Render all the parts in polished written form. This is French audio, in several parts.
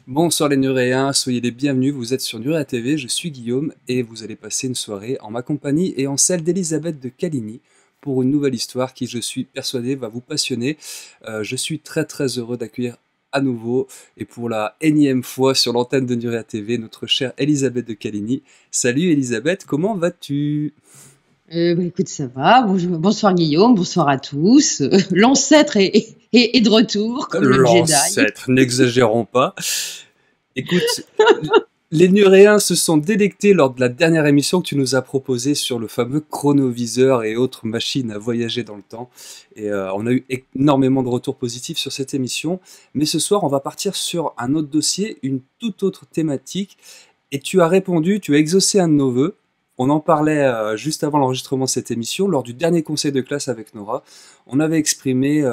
Bonsoir les Nuréens, soyez les bienvenus, vous êtes sur Nuréa TV, je suis Guillaume et vous allez passer une soirée en ma compagnie et en celle d'Elisabeth de Caligny pour une nouvelle histoire qui, je suis persuadé, va vous passionner. Je suis très heureux d'accueillir à nouveau et pour la énième fois sur l'antenne de Nuréa TV notre chère Elisabeth de Caligny. Salut Elisabeth, comment vas-tu? Écoute, ça va. Bonsoir Guillaume, bonsoir à tous. L'ancêtre est de retour, comme le Jedi. L'ancêtre, n'exagérons pas. Écoute, les Nuréens se sont délectés lors de la dernière émission que tu nous as proposée sur le fameux chronoviseur et autres machines à voyager dans le temps. Et on a eu énormément de retours positifs sur cette émission. Mais ce soir, on va partir sur un autre dossier, une toute autre thématique. Et tu as répondu, tu as exaucé un de nos vœux. On en parlait juste avant l'enregistrement de cette émission, lors du dernier conseil de classe avec Nora. On avait exprimé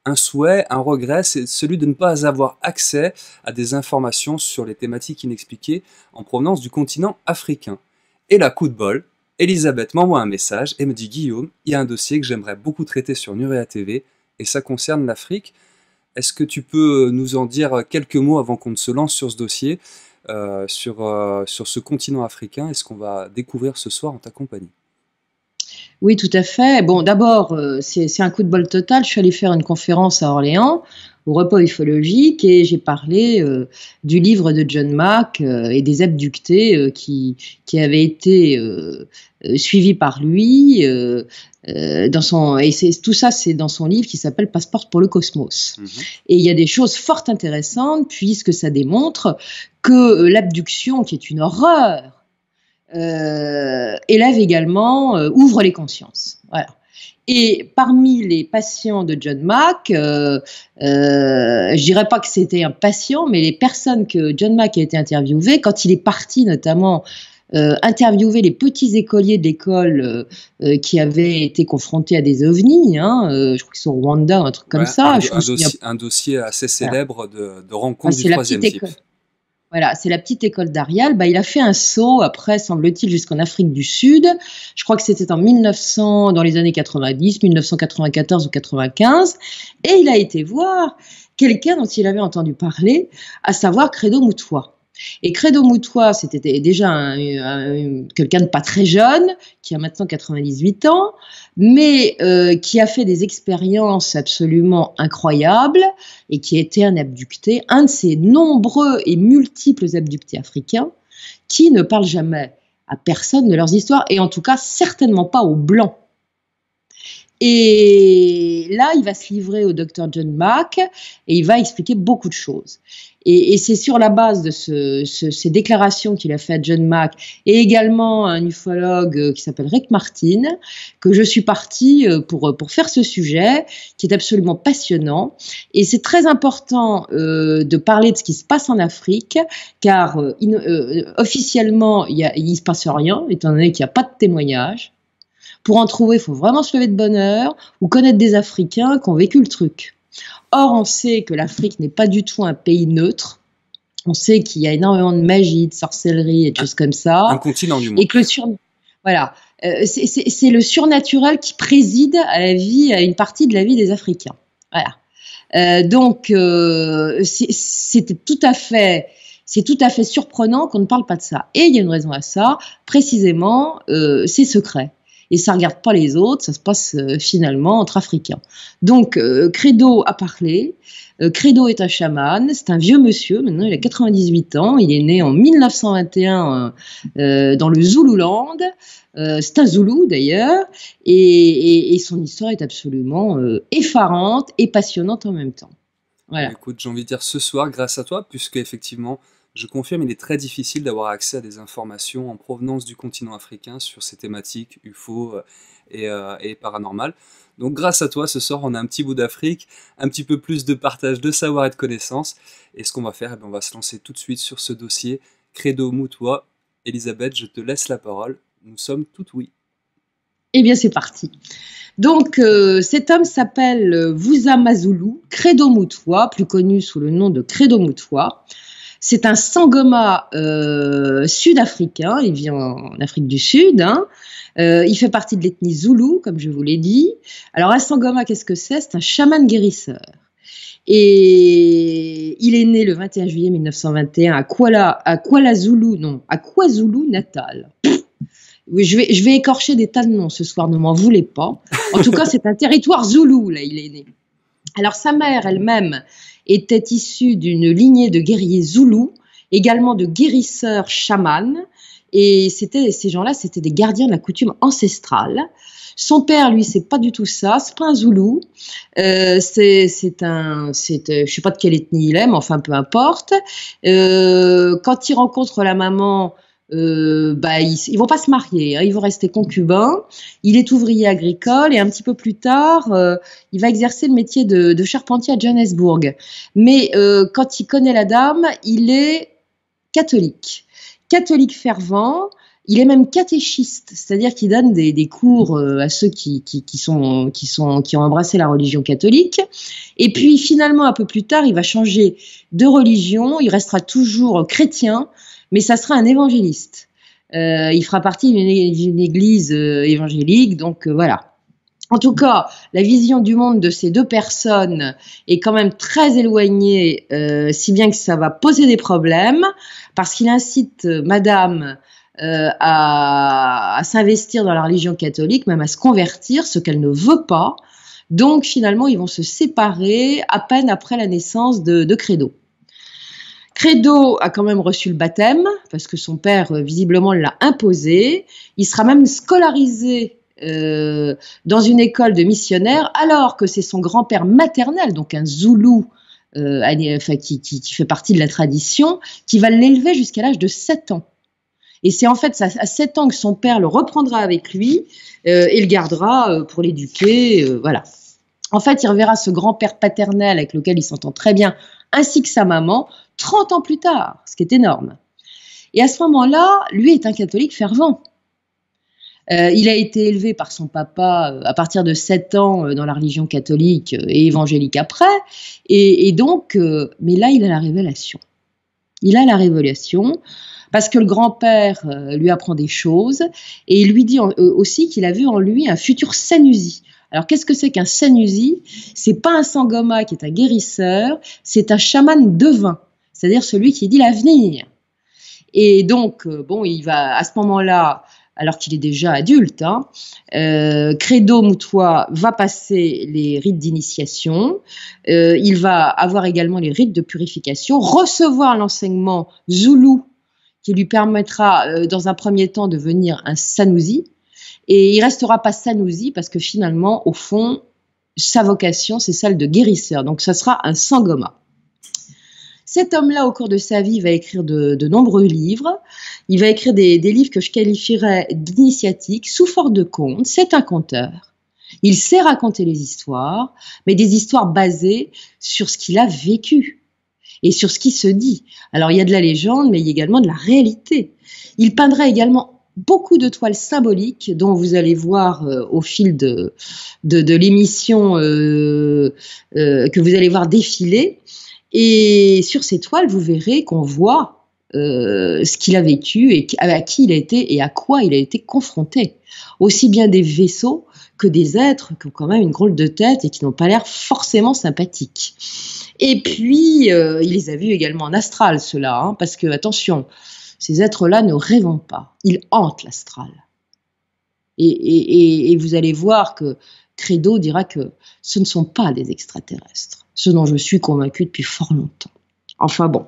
un souhait, un regret, c'est celui de ne pas avoir accès à des informations sur les thématiques inexpliquées en provenance du continent africain. Et là, coup de bol, Elisabeth m'envoie un message et me dit « Guillaume, il y a un dossier que j'aimerais beaucoup traiter sur Nuréa TV et ça concerne l'Afrique. Est-ce que tu peux nous en dire quelques mots avant qu'on ne se lance sur ce dossier, sur ce continent africain et ce qu'on va découvrir ce soir en ta compagnie ?» Oui, tout à fait. Bon, d'abord, c'est un coup de bol total. Je suis allée faire une conférence à Orléans, au repas ufologique, et j'ai parlé du livre de John Mack et des abductés qui avaient été suivis par lui. Tout ça, c'est dans son livre qui s'appelle Passeport pour le cosmos. Et il y a des choses fort intéressantes, puisque ça démontre que l'abduction, qui est une horreur, élève également, ouvre les consciences. Voilà. Et parmi les patients de John Mack, je dirais pas que c'était un patient, mais les personnes que John Mack a été interviewé, quand il est parti notamment interviewer les petits écoliers d'école qui avaient été confrontés à des ovnis, je crois qu'ils sont au Rwanda, un truc comme ça. Un dossier assez célèbre de rencontre du troisième type. Voilà, c'est la petite école d'Arial. Il a fait un saut, après, semble-t-il, jusqu'en Afrique du Sud. Je crois que c'était en 1900, dans les années 90, 1994 ou 95. Et il a été voir quelqu'un dont il avait entendu parler, à savoir Credo Mutwa. Et Credo Mutwa, c'était déjà quelqu'un de pas très jeune, qui a maintenant 98 ans, mais qui a fait des expériences absolument incroyables et qui était un abducté, un de ces nombreux et multiples abductés africains qui ne parlent jamais à personne de leurs histoires, et en tout cas certainement pas aux Blancs. Et là, il va se livrer au docteur John Mack et il va expliquer beaucoup de choses. Et c'est sur la base de ces déclarations qu'il a faites à John Mack et également un ufologue qui s'appelle Rick Martin que je suis partie pour faire ce sujet qui est absolument passionnant. Et c'est très important de parler de ce qui se passe en Afrique, car officiellement, il se passe rien, étant donné qu'il n'y a pas de témoignages. Pour en trouver, il faut vraiment se lever de bonne heure ou connaître des Africains qui ont vécu le truc. Or, on sait que l'Afrique n'est pas du tout un pays neutre. On sait qu'il y a énormément de magie, de sorcellerie et de choses comme ça. Un continent du monde. Et que c'est le surnaturel qui préside à la vie, à une partie de la vie des Africains. Voilà. C'est tout à fait surprenant qu'on ne parle pas de ça. Et il y a une raison à ça. Précisément, c'est secret. Et ça regarde pas les autres, ça se passe finalement entre Africains. Donc, Credo a parlé. Credo est un chaman, c'est un vieux monsieur, maintenant il a 98 ans, il est né en 1921 dans le Zululand, c'est un Zoulou d'ailleurs, et son histoire est absolument effarante et passionnante en même temps. Voilà. Écoute, j'ai envie de dire ce soir, grâce à toi, puisque effectivement, je confirme, il est très difficile d'avoir accès à des informations en provenance du continent africain sur ces thématiques UFO et paranormales. Donc grâce à toi, ce soir, on a un petit bout d'Afrique, un petit peu plus de partage de savoir et de connaissances. Et ce qu'on va faire, on va se lancer tout de suite sur ce dossier. Credo Mutwa. Elisabeth, je te laisse la parole. Nous sommes toutes oui. Eh bien, c'est parti. Donc, cet homme s'appelle Vusa Mazulu, Credo Mutwa, plus connu sous le nom de Credo Mutwa. C'est un Sangoma sud-africain, il vit en Afrique du Sud, il fait partie de l'ethnie Zoulou, comme je vous l'ai dit. Alors un Sangoma, qu'est-ce que c'est? C'est un chaman guérisseur. Et il est né le 21 juillet 1921 à KwaZulu-Natal. Je vais écorcher des tas de noms ce soir, ne m'en voulez pas. En tout cas, c'est un territoire zoulou, là, il est né. Alors, sa mère elle-même était issue d'une lignée de guerriers zoulous, également de guérisseurs chamans. Et ces gens-là, c'était des gardiens de la coutume ancestrale. Son père, lui, c'est pas du tout ça. C'est pas un zoulou. Je sais pas de quelle ethnie il est, mais enfin, peu importe. Quand il rencontre la maman, ils vont pas se marier, hein, ils vont rester concubins. Il est ouvrier agricole et un petit peu plus tard, il va exercer le métier de charpentier à Johannesburg. Mais quand il connaît la dame, il est catholique fervent. Il est même catéchiste, c'est-à-dire qu'il donne des cours à ceux qui ont embrassé la religion catholique. Et puis finalement, un peu plus tard, il va changer de religion. Il restera toujours chrétien, mais ça sera un évangéliste. Il fera partie d'une église évangélique, donc voilà. En tout cas, la vision du monde de ces deux personnes est quand même très éloignée, si bien que ça va poser des problèmes, parce qu'il incite Madame à s'investir dans la religion catholique, même à se convertir, ce qu'elle ne veut pas. Donc finalement, ils vont se séparer à peine après la naissance de Credo. Credo a quand même reçu le baptême, parce que son père, visiblement, l'a imposé. Il sera même scolarisé dans une école de missionnaires, alors que c'est son grand-père maternel, donc un Zoulou, qui fait partie de la tradition, qui va l'élever jusqu'à l'âge de 7 ans. Et c'est en fait à 7 ans que son père le reprendra avec lui et le gardera pour l'éduquer, voilà. En fait, il reverra ce grand-père paternel avec lequel il s'entend très bien, ainsi que sa maman, 30 ans plus tard, ce qui est énorme. Et à ce moment-là, lui est un catholique fervent. Il a été élevé par son papa à partir de 7 ans dans la religion catholique et évangélique après. Et donc, mais là, il a la révélation. Il a la révélation parce que le grand-père lui apprend des choses et il lui dit aussi qu'il a vu en lui un futur Sanusi. Alors, qu'est-ce que c'est qu'un Sanusi? C'est pas un Sangoma qui est un guérisseur, c'est un chaman devin, c'est-à-dire celui qui dit l'avenir. Et donc, il va à ce moment-là, alors qu'il est déjà adulte, Credo Mutwa va passer les rites d'initiation, il va avoir également les rites de purification, recevoir l'enseignement zoulou qui lui permettra dans un premier temps de devenir un Sanusi, et il restera pas Sanusi parce que finalement, au fond, sa vocation, c'est celle de guérisseur, donc ça sera un Sangoma. Cet homme-là, au cours de sa vie, va écrire de nombreux livres. Il va écrire des livres que je qualifierais d'initiatiques, sous forme de contes. C'est un conteur. Il sait raconter les histoires, mais des histoires basées sur ce qu'il a vécu et sur ce qui se dit. Alors, il y a de la légende, mais il y a également de la réalité. Il peindra également beaucoup de toiles symboliques dont vous allez voir au fil de l'émission que vous allez voir défiler. Et sur ces toiles, vous verrez qu'on voit ce qu'il a vécu et à qui il a été et à quoi il a été confronté. Aussi bien des vaisseaux que des êtres qui ont quand même une drôle de tête et qui n'ont pas l'air forcément sympathiques. Et puis, il les a vus également en astral, ceux-là, parce que, attention, ces êtres-là ne rêvent pas, ils hantent l'astral. Et vous allez voir que Credo dira que ce ne sont pas des extraterrestres, ce dont je suis convaincue depuis fort longtemps. Enfin bon.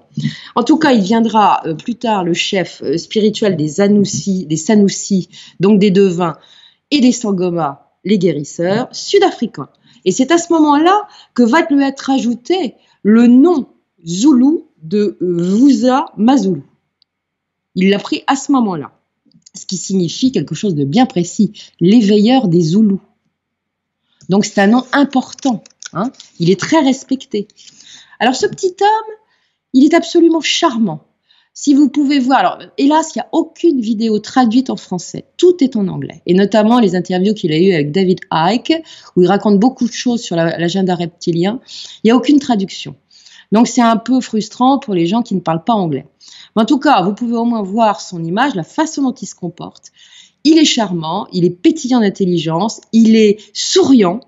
En tout cas, il viendra plus tard le chef spirituel des Sanusi, donc des devins, et des Sangoma, les guérisseurs, sud-africains. Et c'est à ce moment-là que va lui être ajouté le nom zoulou de Vusa Mazulu. Il l'a pris à ce moment-là, ce qui signifie quelque chose de bien précis, l'éveilleur des Zoulous. Donc c'est un nom important, il est très respecté. Alors ce petit homme, il est absolument charmant. Si vous pouvez voir, alors hélas, il n'y a aucune vidéo traduite en français, tout est en anglais, et notamment les interviews qu'il a eues avec David Icke, où il raconte beaucoup de choses sur l'agenda reptilien, il n'y a aucune traduction. Donc c'est un peu frustrant pour les gens qui ne parlent pas anglais. Mais en tout cas, vous pouvez au moins voir son image, la façon dont il se comporte. Il est charmant, il est pétillant d'intelligence, il est souriant,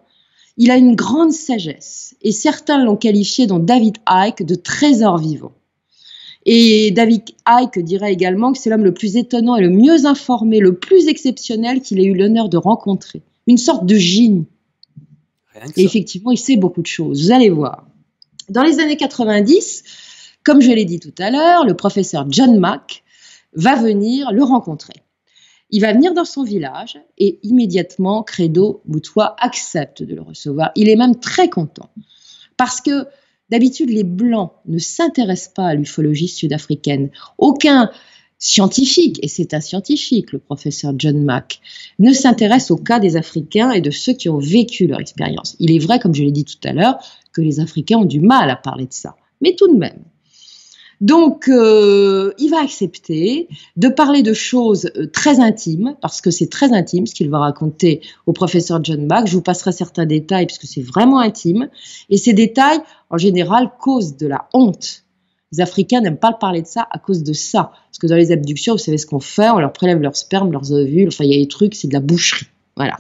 Il a une grande sagesse et certains l'ont qualifié, dont David Icke, de trésor vivant. Et David Icke dirait également que c'est l'homme le plus étonnant et le mieux informé, le plus exceptionnel qu'il ait eu l'honneur de rencontrer. Une sorte de génie. Et effectivement, il sait beaucoup de choses. Vous allez voir. Dans les années 90, comme je l'ai dit tout à l'heure, le professeur John Mack va venir le rencontrer. Il va venir dans son village et immédiatement, Credo Mutwa accepte de le recevoir. Il est même très content parce que d'habitude, les Blancs ne s'intéressent pas à l'ufologie sud-africaine. Aucun scientifique, et c'est un scientifique, le professeur John Mack, ne s'intéresse au cas des Africains et de ceux qui ont vécu leur expérience. Il est vrai, comme je l'ai dit tout à l'heure, que les Africains ont du mal à parler de ça, mais tout de même. Donc, il va accepter de parler de choses très intimes, parce que c'est très intime ce qu'il va raconter au professeur John Mack. Je vous passerai certains détails, parce que c'est vraiment intime. Et ces détails, en général, causent de la honte. Les Africains n'aiment pas parler de ça à cause de ça. Parce que dans les abductions, vous savez ce qu'on fait, on leur prélève leur sperme, leurs ovules, enfin, il y a des trucs, c'est de la boucherie. Voilà.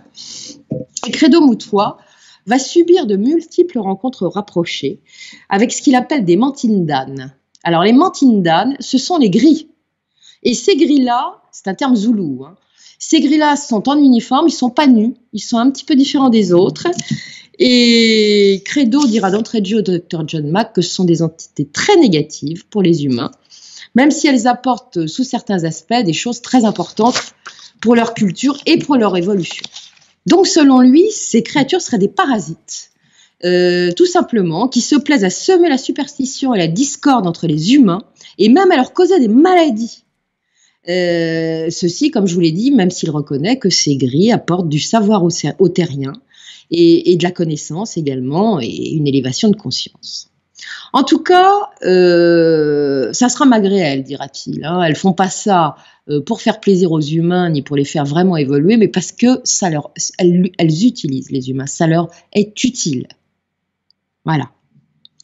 Et Credo Mutwa va subir de multiples rencontres rapprochées avec ce qu'il appelle des Mantindanes. Alors, les Mantindanes, ce sont les gris. Et ces gris-là, c'est un terme zoulou, hein. Ces gris-là sont en uniforme, ils ne sont pas nus, ils sont un petit peu différents des autres. Et Credo dira d'entrée de jeu au Dr John Mack que ce sont des entités très négatives pour les humains, même si elles apportent sous certains aspects des choses très importantes pour leur culture et pour leur évolution. Donc, selon lui, ces créatures seraient des parasites. Tout simplement, qui se plaisent à semer la superstition et la discorde entre les humains, et même à leur causer des maladies. Ceci, comme je vous l'ai dit, même s'il reconnaît que ces gris apportent du savoir aux terriens, et de la connaissance également, et une élévation de conscience. En tout cas, ça sera malgré elles, dira-t-il. Hein. Elles font pas ça pour faire plaisir aux humains, ni pour les faire vraiment évoluer, mais parce que elles utilisent les humains, ça leur est utile. Voilà.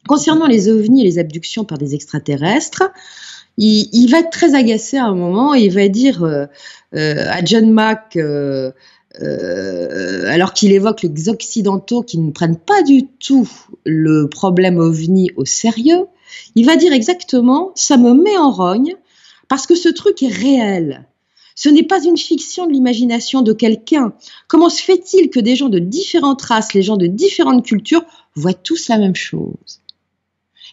Concernant les ovnis et les abductions par des extraterrestres, il va être très agacé à un moment et il va dire à John Mack, alors qu'il évoque les Occidentaux qui ne prennent pas du tout le problème ovni au sérieux, il va dire exactement « ça me met en rogne parce que ce truc est réel ». Ce n'est pas une fiction de l'imagination de quelqu'un. Comment se fait-il que des gens de différentes races, les gens de différentes cultures, voient tous la même chose?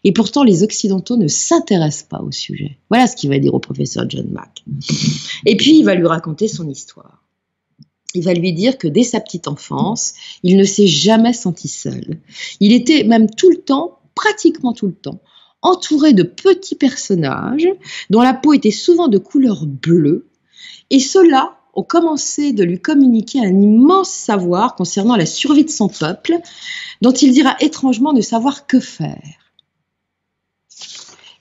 Et pourtant, les Occidentaux ne s'intéressent pas au sujet. Voilà ce qu'il va dire au professeur John Mack. Et puis, il va lui raconter son histoire. Il va lui dire que dès sa petite enfance, il ne s'est jamais senti seul. Il était même tout le temps, pratiquement tout le temps, entouré de petits personnages dont la peau était souvent de couleur bleue. Et ceux-là ont commencé de lui communiquer un immense savoir concernant la survie de son peuple, dont il dira étrangement ne savoir que faire.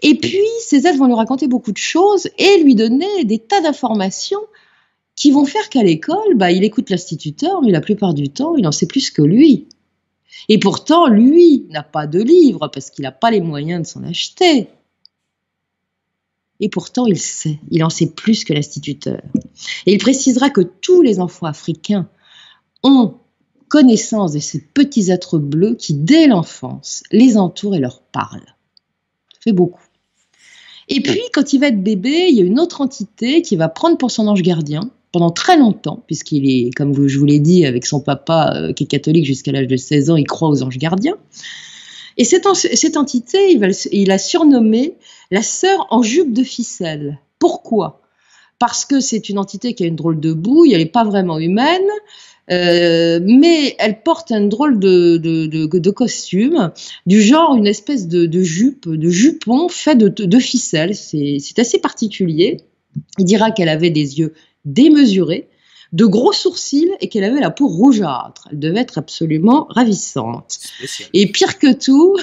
Et puis, ces êtres vont lui raconter beaucoup de choses et lui donner des tas d'informations qui vont faire qu'à l'école, il écoute l'instituteur, mais la plupart du temps, il en sait plus que lui. Et pourtant, lui n'a pas de livre parce qu'il n'a pas les moyens de s'en acheter. Et pourtant, il sait, il en sait plus que l'instituteur. Et il précisera que tous les enfants africains ont connaissance de ces petits êtres bleus qui, dès l'enfance, les entourent et leur parlent. Ça fait beaucoup. Et puis, quand il va être bébé, il y a une autre entité qui va prendre pour son ange gardien pendant très longtemps, puisqu'il est, comme je vous l'ai dit, avec son papa qui est catholique jusqu'à l'âge de 16 ans, il croit aux anges gardiens. Et cette entité, il a surnommé la sœur en jupe de ficelle. Pourquoi? Parce que c'est une entité qui a une drôle de bouille, elle n'est pas vraiment humaine, mais elle porte un drôle de costume, du genre une espèce de jupe, de jupon fait de ficelle. C'est assez particulier. Il dira qu'elle avait des yeux démesurés, de gros sourcils et qu'elle avait la peau rougeâtre. Elle devait être absolument ravissante. Spécial. Et pire que tout,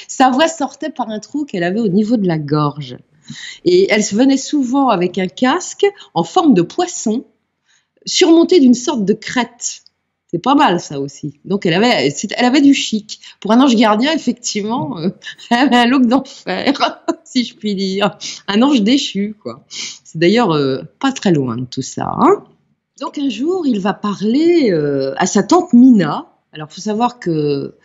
sa voix sortait par un trou qu'elle avait au niveau de la gorge. Et elle venait souvent avec un casque en forme de poisson, surmonté d'une sorte de crête. C'est pas mal, ça aussi. Donc, elle avait du chic. Pour un ange gardien, effectivement, elle avait un look d'enfer, si je puis dire. Un ange déchu, quoi. C'est d'ailleurs pas très loin de tout ça, hein. Donc un jour, il va parler à sa tante Mina. Alors, il faut savoir que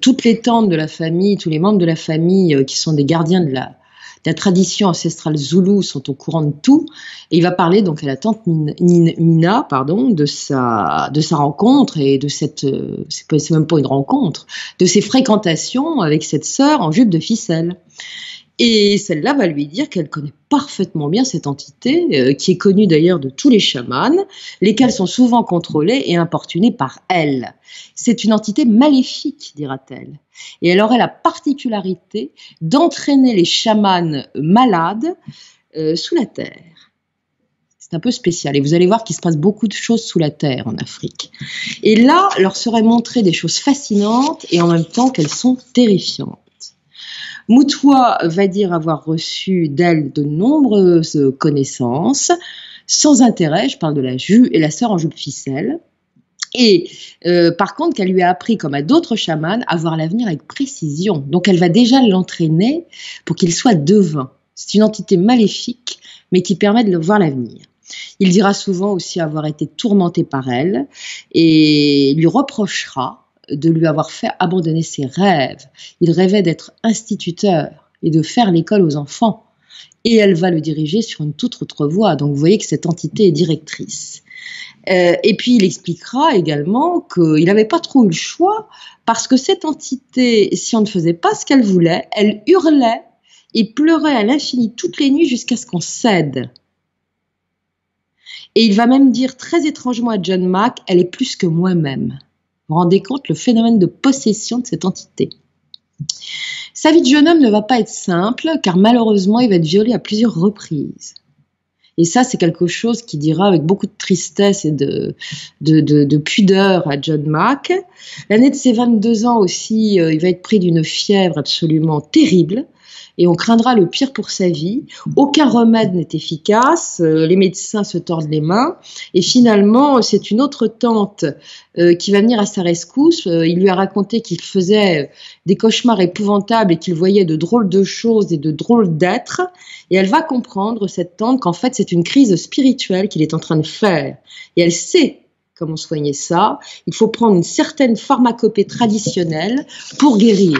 toutes les tantes de la famille, tous les membres de la famille qui sont des gardiens de la tradition ancestrale zoulou sont au courant de tout. Et il va parler donc à la tante Mina, pardon, de sa rencontre et de c'est même pas une rencontre, de ses fréquentations avec cette sœur en jupe de ficelle. Et celle-là va lui dire qu'elle connaît parfaitement bien cette entité, qui est connue d'ailleurs de tous les chamans, lesquels sont souvent contrôlés et importunés par elle. C'est une entité maléfique, dira-t-elle. Et elle aurait la particularité d'entraîner les chamans malades sous la terre. C'est un peu spécial. Et vous allez voir qu'il se passe beaucoup de choses sous la terre en Afrique. Et là, leur seraient montrées des choses fascinantes et en même temps qu'elles sont terrifiantes. Moutoua va dire avoir reçu d'elle de nombreuses connaissances, sans intérêt, je parle de la sœur en jupe ficelle, et par contre qu'elle lui a appris, comme à d'autres chamans, à voir l'avenir avec précision. Donc elle va déjà l'entraîner pour qu'il soit devin. C'est une entité maléfique, mais qui permet de voir l'avenir. Il dira souvent aussi avoir été tourmenté par elle, et lui reprochera de lui avoir fait abandonner ses rêves. Il rêvait d'être instituteur et de faire l'école aux enfants. Et elle va le diriger sur une toute autre voie. Donc vous voyez que cette entité est directrice. Et puis il expliquera également qu'il n'avait pas trop eu le choix parce que cette entité, si on ne faisait pas ce qu'elle voulait, elle hurlait et pleurait à l'infini toutes les nuits jusqu'à ce qu'on cède. Et il va même dire très étrangement à John Mack, elle est plus que moi-même. Vous vous rendez compte le phénomène de possession de cette entité. Sa vie de jeune homme ne va pas être simple, car malheureusement, il va être violé à plusieurs reprises. Et ça, c'est quelque chose qu'il dira avec beaucoup de tristesse et de pudeur à John Mack. L'année de ses 22 ans aussi, il va être pris d'une fièvre absolument terrible. Et on craindra le pire pour sa vie. Aucun remède n'est efficace, les médecins se tordent les mains, et finalement, c'est une autre tante qui va venir à sa rescousse. Il lui a raconté qu'il faisait des cauchemars épouvantables et qu'il voyait de drôles de choses et de drôles d'êtres, et elle va comprendre, cette tante, qu'en fait, c'est une crise spirituelle qu'il est en train de faire. Et elle sait comment soigner ça. Il faut prendre une certaine pharmacopée traditionnelle pour guérir.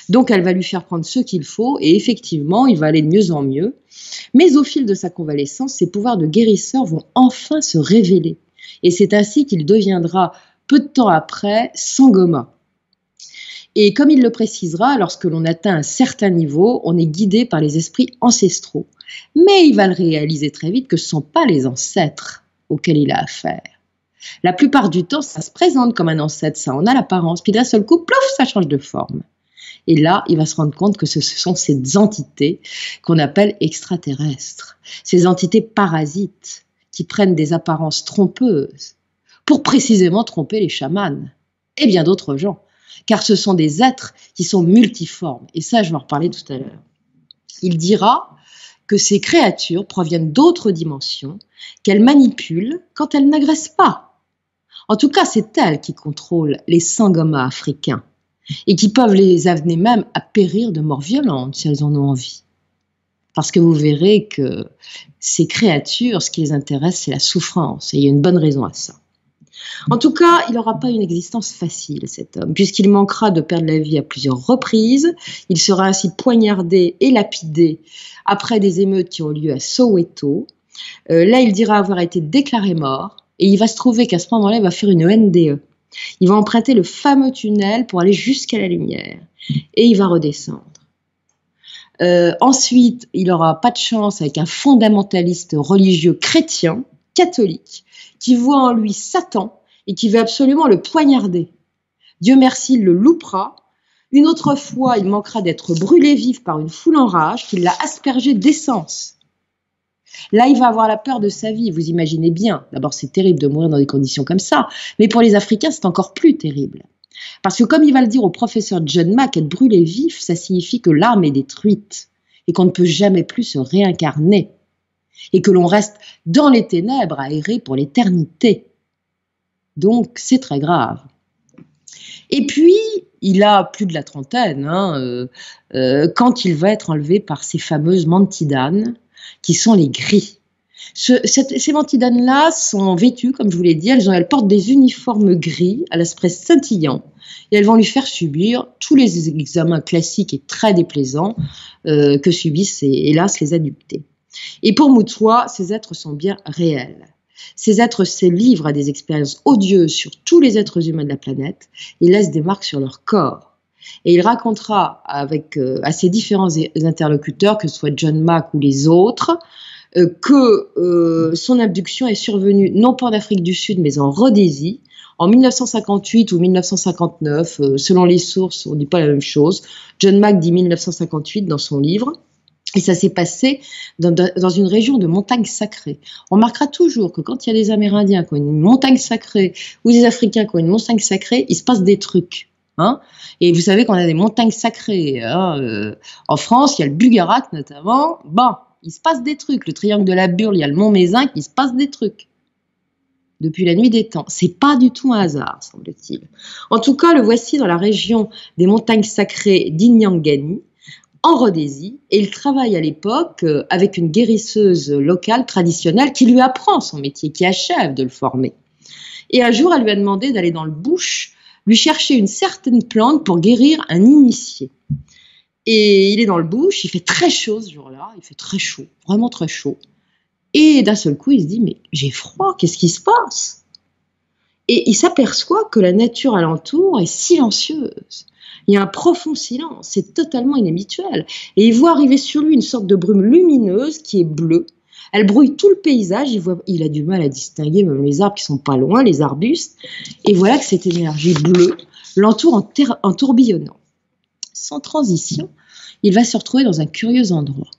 Donc, elle va lui faire prendre ce qu'il faut et effectivement, il va aller de mieux en mieux. Mais au fil de sa convalescence, ses pouvoirs de guérisseur vont enfin se révéler. Et c'est ainsi qu'il deviendra, peu de temps après, Sangoma. Et comme il le précisera, lorsque l'on atteint un certain niveau, on est guidé par les esprits ancestraux. Mais il va le réaliser très vite que ce ne sont pas les ancêtres auxquels il a affaire. La plupart du temps, ça se présente comme un ancêtre, ça en a l'apparence, puis d'un seul coup, plouf, ça change de forme. Et là, il va se rendre compte que ce sont ces entités qu'on appelle extraterrestres, ces entités parasites qui prennent des apparences trompeuses pour précisément tromper les chamans et bien d'autres gens, car ce sont des êtres qui sont multiformes. Et ça, je vais en reparler tout à l'heure. Il dira que ces créatures proviennent d'autres dimensions, qu'elles manipulent quand elles n'agressent pas. En tout cas, c'est elles qui contrôlent les Sangoma africains, et qui peuvent les amener même à périr de mort violente si elles en ont envie. Parce que vous verrez que ces créatures, ce qui les intéresse, c'est la souffrance, et il y a une bonne raison à ça. En tout cas, il n'aura pas une existence facile, cet homme, puisqu'il manquera de perdre la vie à plusieurs reprises. Il sera ainsi poignardé et lapidé après des émeutes qui ont lieu à Soweto. Là, il dira avoir été déclaré mort, et il va se trouver qu'à ce moment-là, il va faire une NDE. Il va emprunter le fameux tunnel pour aller jusqu'à la lumière et il va redescendre. Ensuite, il n'aura pas de chance avec un fondamentaliste religieux chrétien, catholique, qui voit en lui Satan et qui veut absolument le poignarder. Dieu merci, il le loupera. Une autre fois, il manquera d'être brûlé vif par une foule en rage qui l'a aspergé d'essence. Là, il va avoir la peur de sa vie, vous imaginez bien. D'abord, c'est terrible de mourir dans des conditions comme ça, mais pour les Africains, c'est encore plus terrible. Parce que comme il va le dire au professeur John Mack, être brûlé vif, ça signifie que l'âme est détruite et qu'on ne peut jamais plus se réincarner et que l'on reste dans les ténèbres à errer pour l'éternité. Donc, c'est très grave. Et puis, il a plus de la trentaine, quand il va être enlevé par ces fameuses mantidanes, qui sont les gris. Ces mantidanes-là sont vêtues, comme je vous l'ai dit, elles portent des uniformes gris à l'aspect scintillant et elles vont lui faire subir tous les examens classiques et très déplaisants que subissent, hélas, les adultés. Et pour Moutoua, ces êtres sont bien réels. Ces êtres se livrent à des expériences odieuses sur tous les êtres humains de la planète et laissent des marques sur leur corps. Et il racontera à ses différents interlocuteurs, que ce soit John Mack ou les autres, que son abduction est survenue non pas en Afrique du Sud, mais en Rhodésie, en 1958 ou 1959, selon les sources, on ne dit pas la même chose. John Mack dit 1958 dans son livre. Et ça s'est passé dans une région de montagne sacrée. On remarquera toujours que quand il y a des Amérindiens qui ont une montagne sacrée ou des Africains qui ont une montagne sacrée, il se passe des trucs. Hein, et vous savez qu'on a des montagnes sacrées. Hein, en France, il y a le Bugarak notamment. Bon, il se passe des trucs. Le triangle de la Burle, il y a le mont Mézinc, il se passe des trucs. Depuis la nuit des temps. C'est pas du tout un hasard, semble-t-il. En tout cas, le voici dans la région des montagnes sacrées d'Inyangani, en Rhodésie, et il travaille à l'époque avec une guérisseuse locale traditionnelle qui lui apprend son métier, qui achève de le former. Et un jour, elle lui a demandé d'aller dans le bush, lui chercher une certaine plante pour guérir un initié. Et il est dans le bush, il fait très chaud ce jour-là, il fait très chaud, vraiment très chaud. Et d'un seul coup, il se dit, mais j'ai froid, qu'est-ce qui se passe? Et il s'aperçoit que la nature alentour est silencieuse. Il y a un profond silence, c'est totalement inhabituel. Et il voit arriver sur lui une sorte de brume lumineuse qui est bleue. Elle brouille tout le paysage, il a du mal à distinguer même les arbres qui sont pas loin, les arbustes. Et voilà que cette énergie bleue l'entoure en tourbillonnant. Sans transition, il va se retrouver dans un curieux endroit.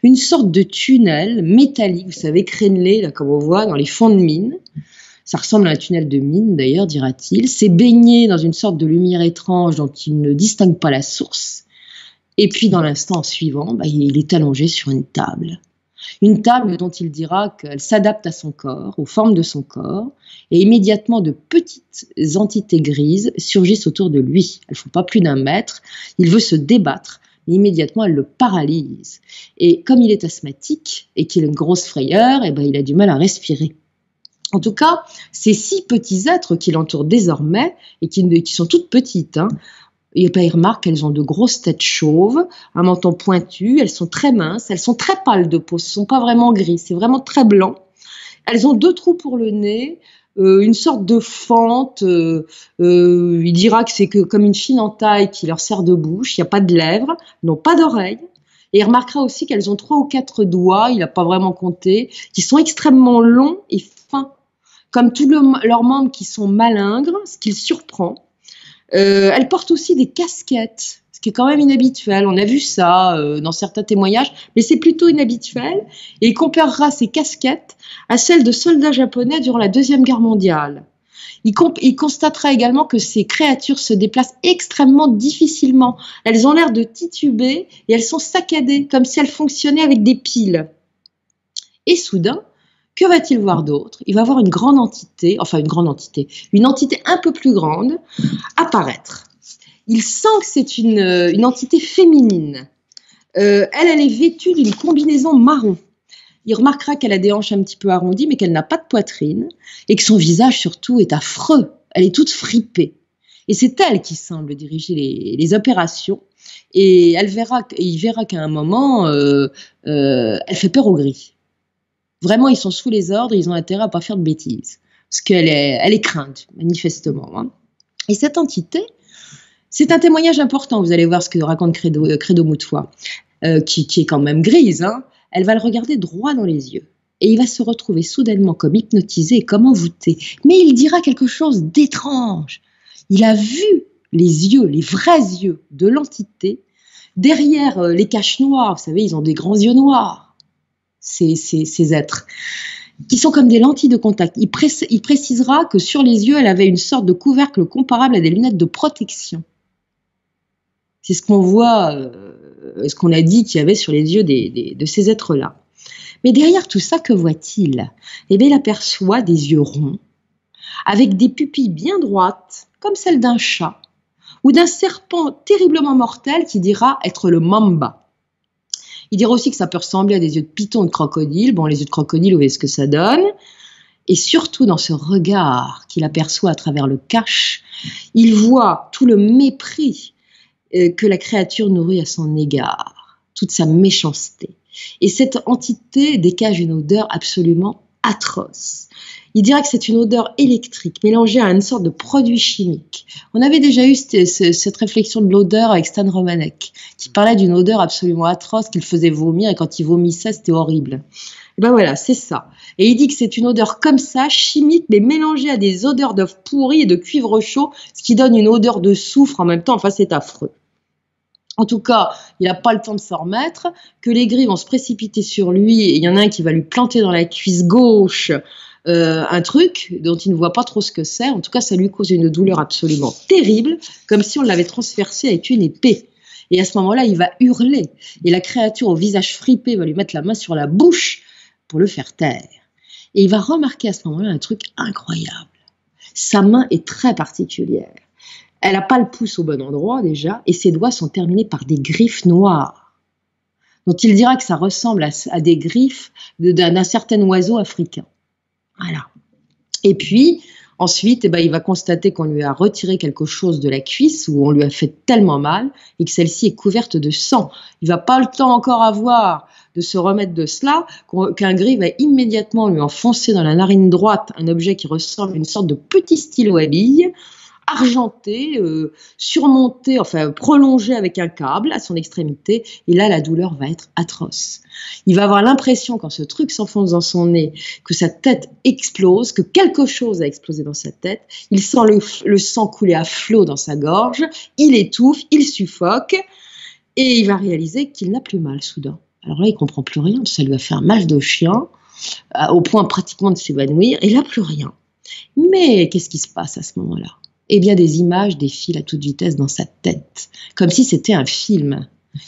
Une sorte de tunnel métallique, vous savez, crénelé, là, comme on voit dans les fonds de mine. Ça ressemble à un tunnel de mine, d'ailleurs, dira-t-il. C'est baigné dans une sorte de lumière étrange dont il ne distingue pas la source. Et puis, dans l'instant suivant, il est allongé sur une table. Une table dont il dira qu'elle s'adapte à son corps, aux formes de son corps, et immédiatement de petites entités grises surgissent autour de lui. Elles ne font pas plus d'1 mètre. Il veut se débattre, mais immédiatement elles le paralysent. Et comme il est asthmatique et qu'il a une grosse frayeur, il a du mal à respirer. En tout cas, ces 6 petits êtres qui l'entourent désormais, et qui sont toutes petites, il remarque qu'elles ont de grosses têtes chauves, un menton pointu, elles sont très minces, elles sont très pâles de peau, ce ne sont pas vraiment gris, c'est vraiment très blanc. Elles ont 2 trous pour le nez, une sorte de fente, il dira que c'est comme une fine entaille qui leur sert de bouche, il n'y a pas de lèvres, n'ont pas d'oreilles. Et il remarquera aussi qu'elles ont 3 ou 4 doigts, il n'a pas vraiment compté, qui sont extrêmement longs et fins, comme tous leurs membres qui sont malingres, ce qui le surprend. Elles portent aussi des casquettes, ce qui est quand même inhabituel. On a vu ça dans certains témoignages, mais c'est plutôt inhabituel. Et il comparera ces casquettes à celles de soldats japonais durant la Deuxième Guerre mondiale. Il constatera également que ces créatures se déplacent extrêmement difficilement. Elles ont l'air de tituber et elles sont saccadées, comme si elles fonctionnaient avec des piles. Et soudain, que va-t-il voir d'autre? Il va voir une entité un peu plus grande apparaître. Il sent que c'est une entité féminine. Elle est vêtue d'une combinaison marron. Il remarquera qu'elle a des hanches un petit peu arrondies, mais qu'elle n'a pas de poitrine, et que son visage surtout est affreux. Elle est toute fripée. Et c'est elle qui semble diriger les opérations. Et il verra qu'à un moment, elle fait peur aux gris. Vraiment, ils sont sous les ordres, ils ont intérêt à ne pas faire de bêtises. Parce qu'elle est crainte, manifestement. Et cette entité, c'est un témoignage important. Vous allez voir ce que raconte Credo Moutoua, qui est quand même grise. Elle va le regarder droit dans les yeux. Et il va se retrouver soudainement comme hypnotisé et comme envoûté. Mais il dira quelque chose d'étrange. Il a vu les yeux, les vrais yeux de l'entité, derrière les caches noires. Vous savez, ils ont des grands yeux noirs. Ces êtres, qui sont comme des lentilles de contact. Il précisera que sur les yeux, elle avait une sorte de couvercle comparable à des lunettes de protection. C'est ce qu'on voit, ce qu'on a dit qu'il y avait sur les yeux de ces êtres-là. Mais derrière tout ça, que voit-il? Il aperçoit des yeux ronds, avec des pupilles bien droites, comme celles d'un chat, ou d'un serpent terriblement mortel qui dira être le mamba. Il dira aussi que ça peut ressembler à des yeux de python ou de crocodile. Bon, les yeux de crocodile, vous voyez ce que ça donne. Et surtout, dans ce regard qu'il aperçoit à travers le cache, il voit tout le mépris que la créature nourrit à son égard, toute sa méchanceté. Et cette entité dégage une odeur absolument atroce. Il dira que c'est une odeur électrique mélangée à une sorte de produit chimique. On avait déjà eu cette réflexion de l'odeur avec Stan Romanek, qui parlait d'une odeur absolument atroce qu'il faisait vomir, et quand il vomissait, c'était horrible. Et ben voilà, c'est ça. Et il dit que c'est une odeur comme ça, chimique, mais mélangée à des odeurs d'œufs pourris et de cuivre chaud, ce qui donne une odeur de soufre en même temps. Enfin, c'est affreux. En tout cas, il n'a pas le temps de s'en remettre, que les gris vont se précipiter sur lui, et il y en a un qui va lui planter dans la cuisse gauche un truc dont il ne voit pas trop ce que c'est. En tout cas, ça lui cause une douleur absolument terrible, comme si on l'avait transpercé avec une épée. Et à ce moment-là, il va hurler. Et la créature au visage fripé va lui mettre la main sur la bouche pour le faire taire. Et il va remarquer à ce moment-là un truc incroyable. Sa main est très particulière. Elle n'a pas le pouce au bon endroit déjà, et ses doigts sont terminés par des griffes noires, dont il dira que ça ressemble à des griffes d'un certain oiseau africain. Voilà. Et puis, ensuite, il va constater qu'on lui a retiré quelque chose de la cuisse, où on lui a fait tellement mal, et que celle-ci est couverte de sang. Il va pas le temps encore avoir de se remettre de cela, qu'un gris va immédiatement lui enfoncer dans la narine droite un objet qui ressemble à une sorte de petit stylo à billes, argenté, surmonté, enfin prolongé avec un câble à son extrémité, et là la douleur va être atroce. Il va avoir l'impression, quand ce truc s'enfonce dans son nez, que sa tête explose, que quelque chose a explosé dans sa tête. Il sent le sang couler à flot dans sa gorge, il étouffe, il suffoque, et il va réaliser qu'il n'a plus mal soudain. Alors là, il comprend plus rien, ça lui a fait un mal de chien, au point pratiquement de s'évanouir, et il n'a plus rien. Mais qu'est-ce qui se passe à ce moment-là ? Eh bien, des images défilent à toute vitesse dans sa tête, comme si c'était un film.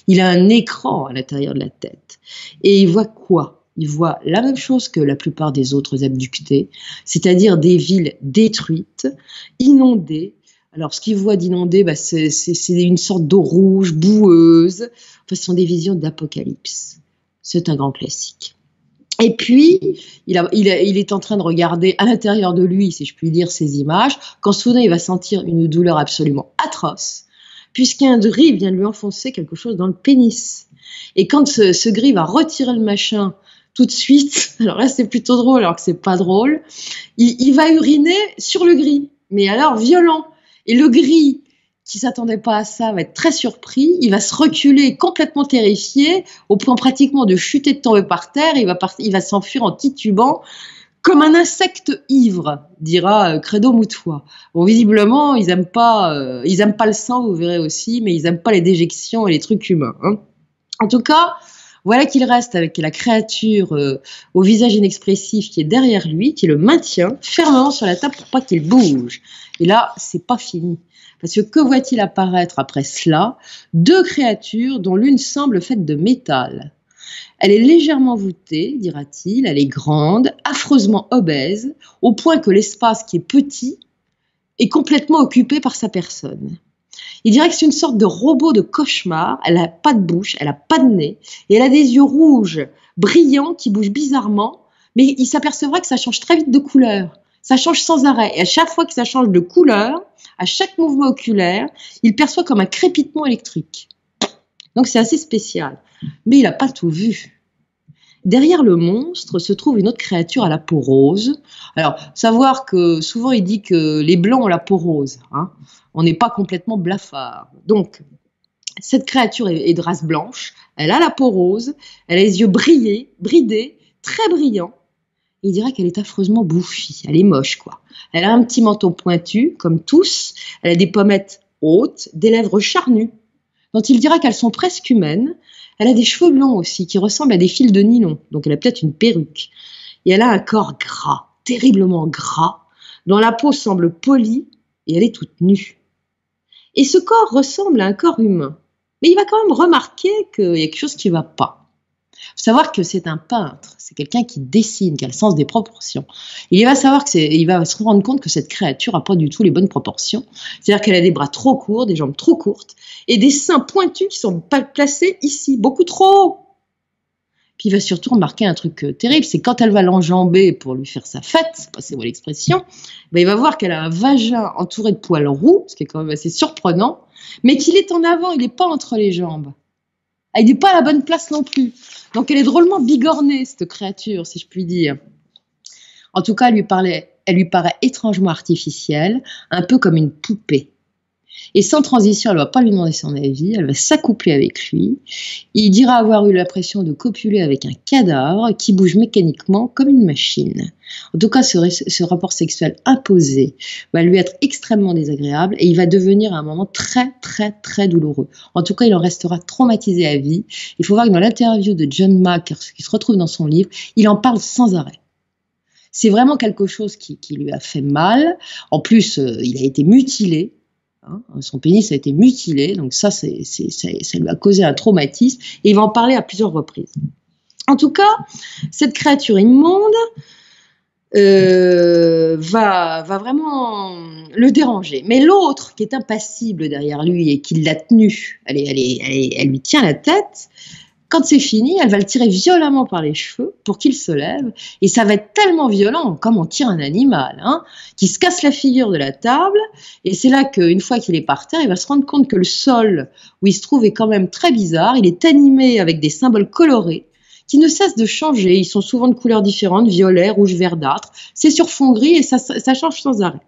Il a un écran à l'intérieur de la tête. Et il voit quoi ? Il voit la même chose que la plupart des autres abductés, c'est-à-dire des villes détruites, inondées. Alors, ce qu'il voit d'inondé, c'est une sorte d'eau rouge, boueuse. Enfin, ce sont des visions d'apocalypse. C'est un grand classique. Et puis, il est en train de regarder à l'intérieur de lui, si je puis dire, ces images, quand soudain il va sentir une douleur absolument atroce, puisqu'un gris vient de lui enfoncer quelque chose dans le pénis. Et quand ce gris va retirer le machin tout de suite, alors là c'est plutôt drôle alors que c'est pas drôle, il va uriner sur le gris, mais alors violent. Et le gris, qui s'attendait pas à ça, va être très surpris, il va se reculer complètement terrifié, au point pratiquement de chuter, de tomber par terre, il va s'enfuir en titubant, comme un insecte ivre, dira Credo Moutois. Bon, visiblement, ils aiment pas le sang, vous verrez aussi, mais ils aiment pas les déjections et les trucs humains, hein. En tout cas, voilà qu'il reste avec la créature au visage inexpressif qui est derrière lui, qui le maintient fermement sur la table pour pas qu'il bouge. Et là, c'est pas fini. Parce que voit-il apparaître après cela ? Deux créatures dont l'une semble faite de métal. Elle est légèrement voûtée, dira-t-il, elle est grande, affreusement obèse, au point que l'espace qui est petit est complètement occupé par sa personne. Il dirait que c'est une sorte de robot de cauchemar, elle n'a pas de bouche, elle n'a pas de nez, et elle a des yeux rouges, brillants, qui bougent bizarrement, mais il s'apercevra que ça change très vite de couleur. Ça change sans arrêt, et à chaque fois que ça change de couleur, à chaque mouvement oculaire, il perçoit comme un crépitement électrique. Donc c'est assez spécial. Mais il n'a pas tout vu. Derrière le monstre se trouve une autre créature à la peau rose. Alors, savoir que souvent il dit que les blancs ont la peau rose, hein. On n'est pas complètement blafard. Donc, cette créature est de race blanche, elle a la peau rose, elle a les yeux bridés, très brillants. Il dirait qu'elle est affreusement bouffie, elle est moche quoi. Elle a un petit menton pointu, comme tous, elle a des pommettes hautes, des lèvres charnues, dont il dira qu'elles sont presque humaines. Elle a des cheveux blancs aussi, qui ressemblent à des fils de nylon, donc elle a peut-être une perruque. Et elle a un corps gras, terriblement gras, dont la peau semble polie, et elle est toute nue. Et ce corps ressemble à un corps humain. Mais il va quand même remarquer qu'il y a quelque chose qui ne va pas. Il faut savoir que c'est un peintre, c'est quelqu'un qui dessine, qui a le sens des proportions. Il va se rendre compte que cette créature n'a pas du tout les bonnes proportions. C'est-à-dire qu'elle a des bras trop courts, des jambes trop courtes, et des seins pointus qui sont placés ici, beaucoup trop haut. Puis il va surtout remarquer un truc terrible, c'est quand elle va l'enjamber pour lui faire sa fête, passez-moi l'expression, ben il va voir qu'elle a un vagin entouré de poils roux, ce qui est quand même assez surprenant, mais qu'il est en avant, il n'est pas entre les jambes. Ah, il n'est pas à la bonne place non plus. Donc elle est drôlement bigornée, cette créature, si je puis dire. En tout cas, elle lui paraît étrangement artificielle, un peu comme une poupée. Et sans transition, elle ne va pas lui demander son avis, elle va s'accoupler avec lui. Il dira avoir eu l'impression de copuler avec un cadavre qui bouge mécaniquement comme une machine. En tout cas, ce rapport sexuel imposé va lui être extrêmement désagréable et il va devenir à un moment très, très, très douloureux. En tout cas, il en restera traumatisé à vie. Il faut voir que dans l'interview de John Mack, qui se retrouve dans son livre, il en parle sans arrêt. C'est vraiment quelque chose qui lui a fait mal. En plus, il a été mutilé. Son pénis a été mutilé, donc ça lui a causé un traumatisme et il va en parler à plusieurs reprises. En tout cas, cette créature immonde va vraiment le déranger. Mais l'autre qui est impassible derrière lui et qui l'a tenu, elle lui tient la tête. Quand c'est fini, elle va le tirer violemment par les cheveux pour qu'il se lève. Et ça va être tellement violent, comme on tire un animal, qui se casse la figure de la table. Et c'est là qu'une fois qu'il est par terre, il va se rendre compte que le sol où il se trouve est quand même très bizarre. Il est animé avec des symboles colorés qui ne cessent de changer. Ils sont souvent de couleurs différentes, violet, rouge, verdâtre. C'est sur fond gris et ça change sans arrêt.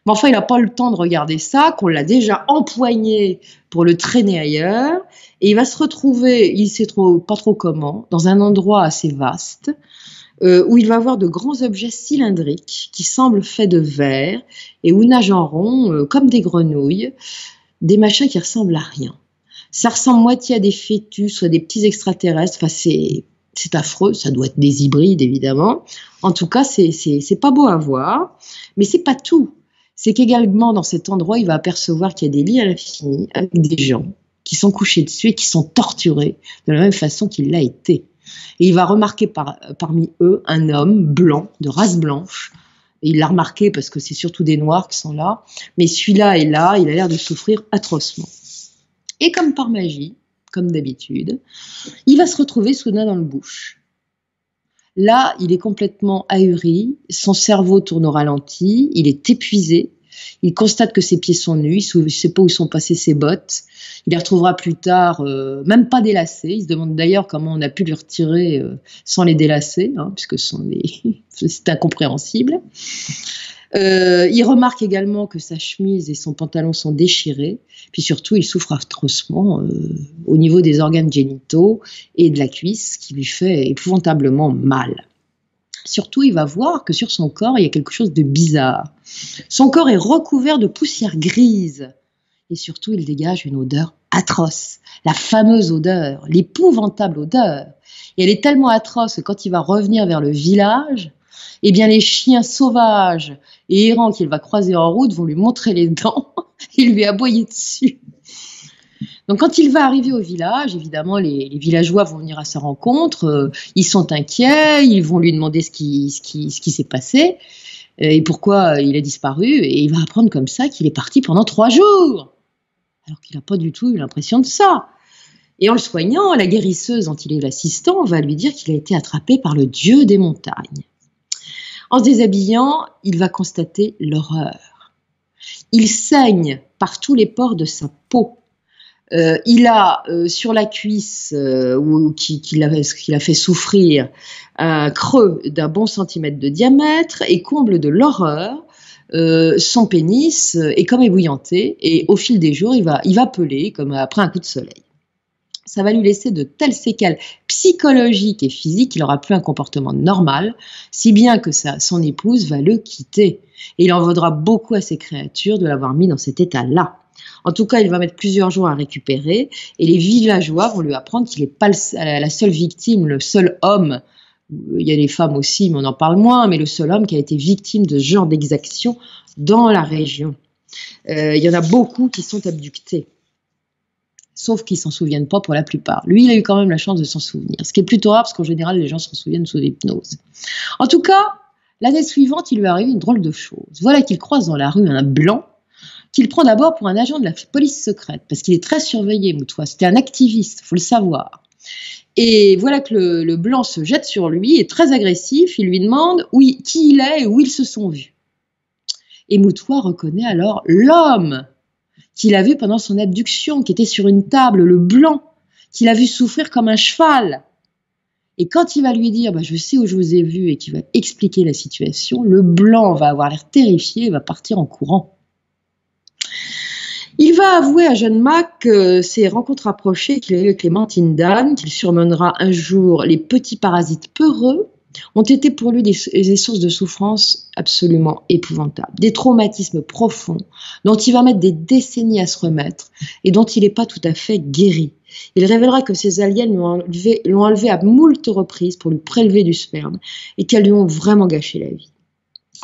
Mais enfin, il n'a pas le temps de regarder ça, qu'on l'a déjà empoigné pour le traîner ailleurs. Et il va se retrouver, il ne sait pas trop comment, dans un endroit assez vaste, où il va voir de grands objets cylindriques qui semblent faits de verre et où nagent en rond, comme des grenouilles, des machins qui ressemblent à rien. Ça ressemble moitié à des fœtus, soit des petits extraterrestres. Enfin, c'est affreux, ça doit être des hybrides, évidemment. En tout cas, c'est pas beau à voir, mais c'est pas tout. C'est qu'également, dans cet endroit, il va apercevoir qu'il y a des lits à l'infini avec des gens qui sont couchés dessus et qui sont torturés de la même façon qu'il l'a été. Et il va remarquer parmi eux un homme blanc, de race blanche. Et il l'a remarqué parce que c'est surtout des noirs qui sont là. Mais celui-là est là, il a l'air de souffrir atrocement. Et comme par magie, comme d'habitude, il va se retrouver soudain dans le bush. Là, il est complètement ahuri, son cerveau tourne au ralenti, il est épuisé, il constate que ses pieds sont nus, il ne sait pas où sont passées ses bottes, il les retrouvera plus tard, même pas délacées, il se demande d'ailleurs comment on a pu les retirer sans les délacer, puisque c'est incompréhensible. Il remarque également que sa chemise et son pantalon sont déchirés, puis surtout il souffre atrocement au niveau des organes génitaux et de la cuisse, ce qui lui fait épouvantablement mal. Surtout, il va voir que sur son corps, il y a quelque chose de bizarre. Son corps est recouvert de poussière grise et surtout, il dégage une odeur atroce, la fameuse odeur, l'épouvantable odeur. Et elle est tellement atroce que quand il va revenir vers le village, eh bien, les chiens sauvages et errants qu'il va croiser en route vont lui montrer les dents et lui aboyer dessus. Donc, quand il va arriver au village, évidemment, les villageois vont venir à sa rencontre. Ils sont inquiets, ils vont lui demander ce qui s'est passé et pourquoi il a disparu. Et il va apprendre comme ça qu'il est parti pendant 3 jours, alors qu'il n'a pas du tout eu l'impression de ça. Et en le soignant, la guérisseuse dont il est l'assistant va lui dire qu'il a été attrapé par le dieu des montagnes. En se déshabillant, il va constater l'horreur. Il saigne par tous les pores de sa peau. Il a sur la cuisse qui l'a fait souffrir un creux d'un bon centimètre de diamètre et comble de l'horreur, son pénis est comme ébouillanté et au fil des jours il va peler comme après un coup de soleil. Ça va lui laisser de telles séquelles psychologiques et physiques qu'il n'aura plus un comportement normal, si bien que son épouse va le quitter. Et il en vaudra beaucoup à ces créatures de l'avoir mis dans cet état-là. En tout cas, il va mettre plusieurs jours à récupérer et les villageois vont lui apprendre qu'il n'est pas la seule victime, le seul homme. Il y a des femmes aussi, mais on en parle moins, mais le seul homme qui a été victime de ce genre d'exaction dans la région. Il y en a beaucoup qui sont abductés. Sauf qu'ils ne s'en souviennent pas pour la plupart. Lui, il a eu quand même la chance de s'en souvenir. Ce qui est plutôt rare, parce qu'en général, les gens s'en souviennent sous hypnose. En tout cas, l'année suivante, il lui arrive une drôle de chose. Voilà qu'il croise dans la rue un blanc, qu'il prend d'abord pour un agent de la police secrète, parce qu'il est très surveillé, Moutoua. C'était un activiste, il faut le savoir. Et voilà que le blanc se jette sur lui, est très agressif, il lui demande qui il est et où ils se sont vus. Et Moutoua reconnaît alors l'homme qu'il a vu pendant son abduction, qui était sur une table, le blanc, qu'il a vu souffrir comme un cheval. Et quand il va lui dire je sais où je vous ai vu et qu'il va expliquer la situation, le blanc va avoir l'air terrifié et va partir en courant. Il va avouer à John Mack ses rencontres rapprochées qu'il a eues avec les Mantindans, qu'il surnommera un jour les petits parasites peureux, ont été pour lui des sources de souffrance absolument épouvantables, des traumatismes profonds dont il va mettre des décennies à se remettre et dont il n'est pas tout à fait guéri. Il révélera que ces aliens l'ont enlevé à moult reprises pour lui prélever du sperme et qu'elles lui ont vraiment gâché la vie.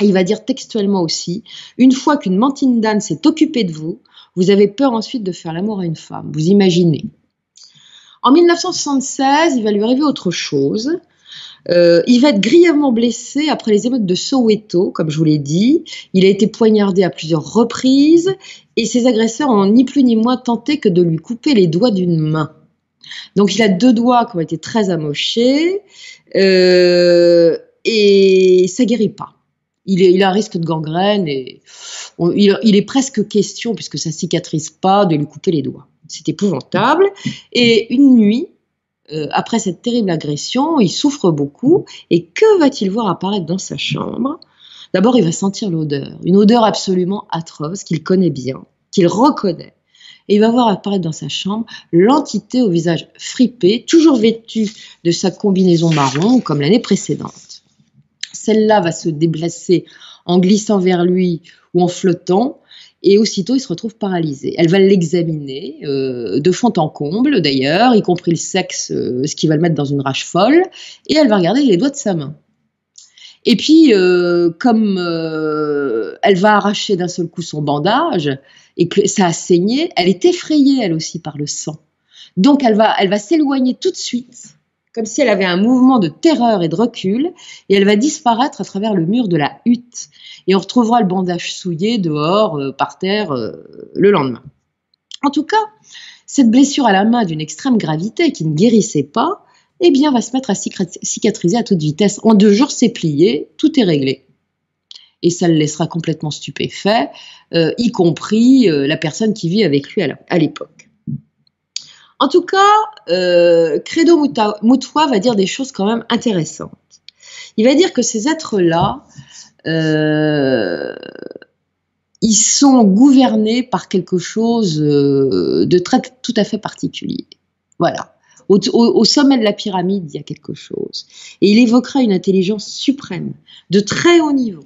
Et il va dire textuellement aussi, une fois qu'une Mantindan s'est occupée de vous, vous avez peur ensuite de faire l'amour à une femme, vous imaginez. En 1976, il va lui arriver autre chose. Il va être grièvement blessé après les émeutes de Soweto, comme je vous l'ai dit. Il a été poignardé à plusieurs reprises et ses agresseurs ont ni plus ni moins tenté que de lui couper les doigts d'une main. Donc il a 2 doigts qui ont été très amochés et ça guérit pas. Il a un risque de gangrène et il est presque question, puisque ça cicatrise pas, de lui couper les doigts. C'est épouvantable. Et une nuit, après cette terrible agression, il souffre beaucoup. Et que va-t-il voir apparaître dans sa chambre ? D'abord, il va sentir l'odeur, une odeur absolument atroce qu'il connaît bien, qu'il reconnaît. Et il va voir apparaître dans sa chambre l'entité au visage fripé, toujours vêtue de sa combinaison marron, comme l'année précédente. Celle-là va se déplacer en glissant vers lui ou en flottant, et aussitôt il se retrouve paralysé. Elle va l'examiner, de fond en comble d'ailleurs, y compris le sexe, ce qui va le mettre dans une rage folle, et elle va regarder les doigts de sa main. Et puis, comme elle va arracher d'un seul coup son bandage, et que ça a saigné, elle est effrayée elle aussi par le sang. Donc elle va s'éloigner tout de suite, comme si elle avait un mouvement de terreur et de recul, et elle va disparaître à travers le mur de la hutte. Et on retrouvera le bandage souillé dehors, par terre, le lendemain. En tout cas, cette blessure à la main d'une extrême gravité qui ne guérissait pas, eh bien, va se mettre à cicatriser à toute vitesse. En 2 jours, c'est plié, tout est réglé. Et ça le laissera complètement stupéfait, y compris la personne qui vit avec lui à l'époque. En tout cas, Credo Moutoua va dire des choses quand même intéressantes. Il va dire que ces êtres-là, ils sont gouvernés par quelque chose de tout à fait particulier. Voilà. Au sommet de la pyramide, il y a quelque chose. Et il évoquera une intelligence suprême, de très haut niveau,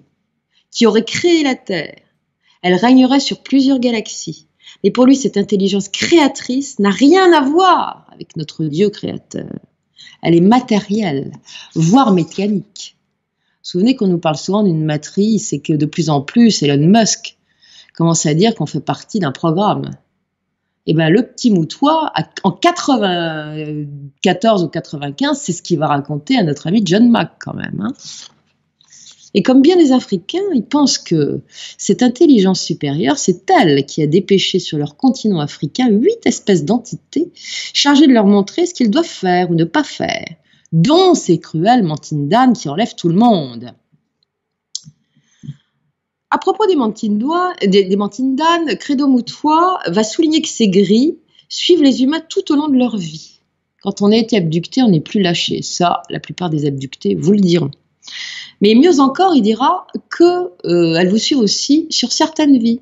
qui aurait créé la Terre. Elle régnerait sur plusieurs galaxies. Mais pour lui, cette intelligence créatrice n'a rien à voir avec notre Dieu créateur. Elle est matérielle, voire mécanique. Vous vous souvenez qu'on nous parle souvent d'une matrice et que de plus en plus, Elon Musk commence à dire qu'on fait partie d'un programme. Et bien, le petit Moutoua, en 94 ou 95, c'est ce qu'il va raconter à notre ami John Mack quand même. Hein. Et comme bien les Africains, ils pensent que cette intelligence supérieure, c'est elle qui a dépêché sur leur continent africain 8 espèces d'entités chargées de leur montrer ce qu'ils doivent faire ou ne pas faire, dont ces cruels Mantindan qui enlèvent tout le monde. À propos des Mantindan, Credo Moutoua va souligner que ces gris suivent les humains tout au long de leur vie. Quand on a été abducté, on n'est plus lâché. Ça, la plupart des abductés vous le diront. Mais mieux encore, il dira qu'elles vous suivent aussi sur certaines vies.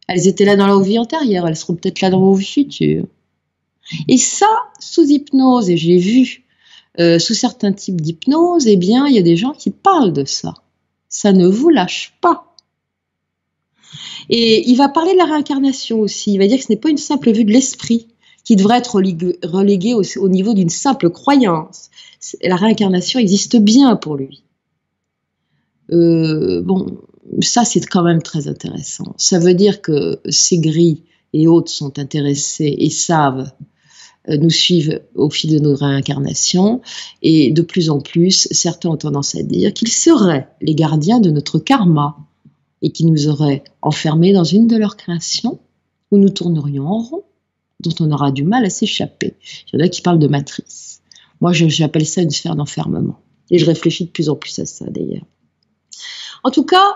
Elles étaient là dans leur vie antérieure, elles seront peut-être là dans vos vies futures. Et ça, sous hypnose, et j'ai vu sous certains types d'hypnose, eh bien, il y a des gens qui parlent de ça. Ça ne vous lâche pas. Et il va parler de la réincarnation aussi. Il va dire que ce n'est pas une simple vue de l'esprit qui devrait être reléguée au niveau d'une simple croyance. La réincarnation existe bien pour lui. Bon, ça c'est quand même très intéressant. Ça veut dire que ces gris et autres sont intéressés et savent nous suivent au fil de nos réincarnations, et de plus en plus, certains ont tendance à dire qu'ils seraient les gardiens de notre karma et qu'ils nous auraient enfermés dans une de leurs créations où nous tournerions en rond. dont on aura du mal à s'échapper. Il y en a qui parlent de matrice. Moi, j'appelle ça une sphère d'enfermement. Et je réfléchis de plus en plus à ça, d'ailleurs. En tout cas,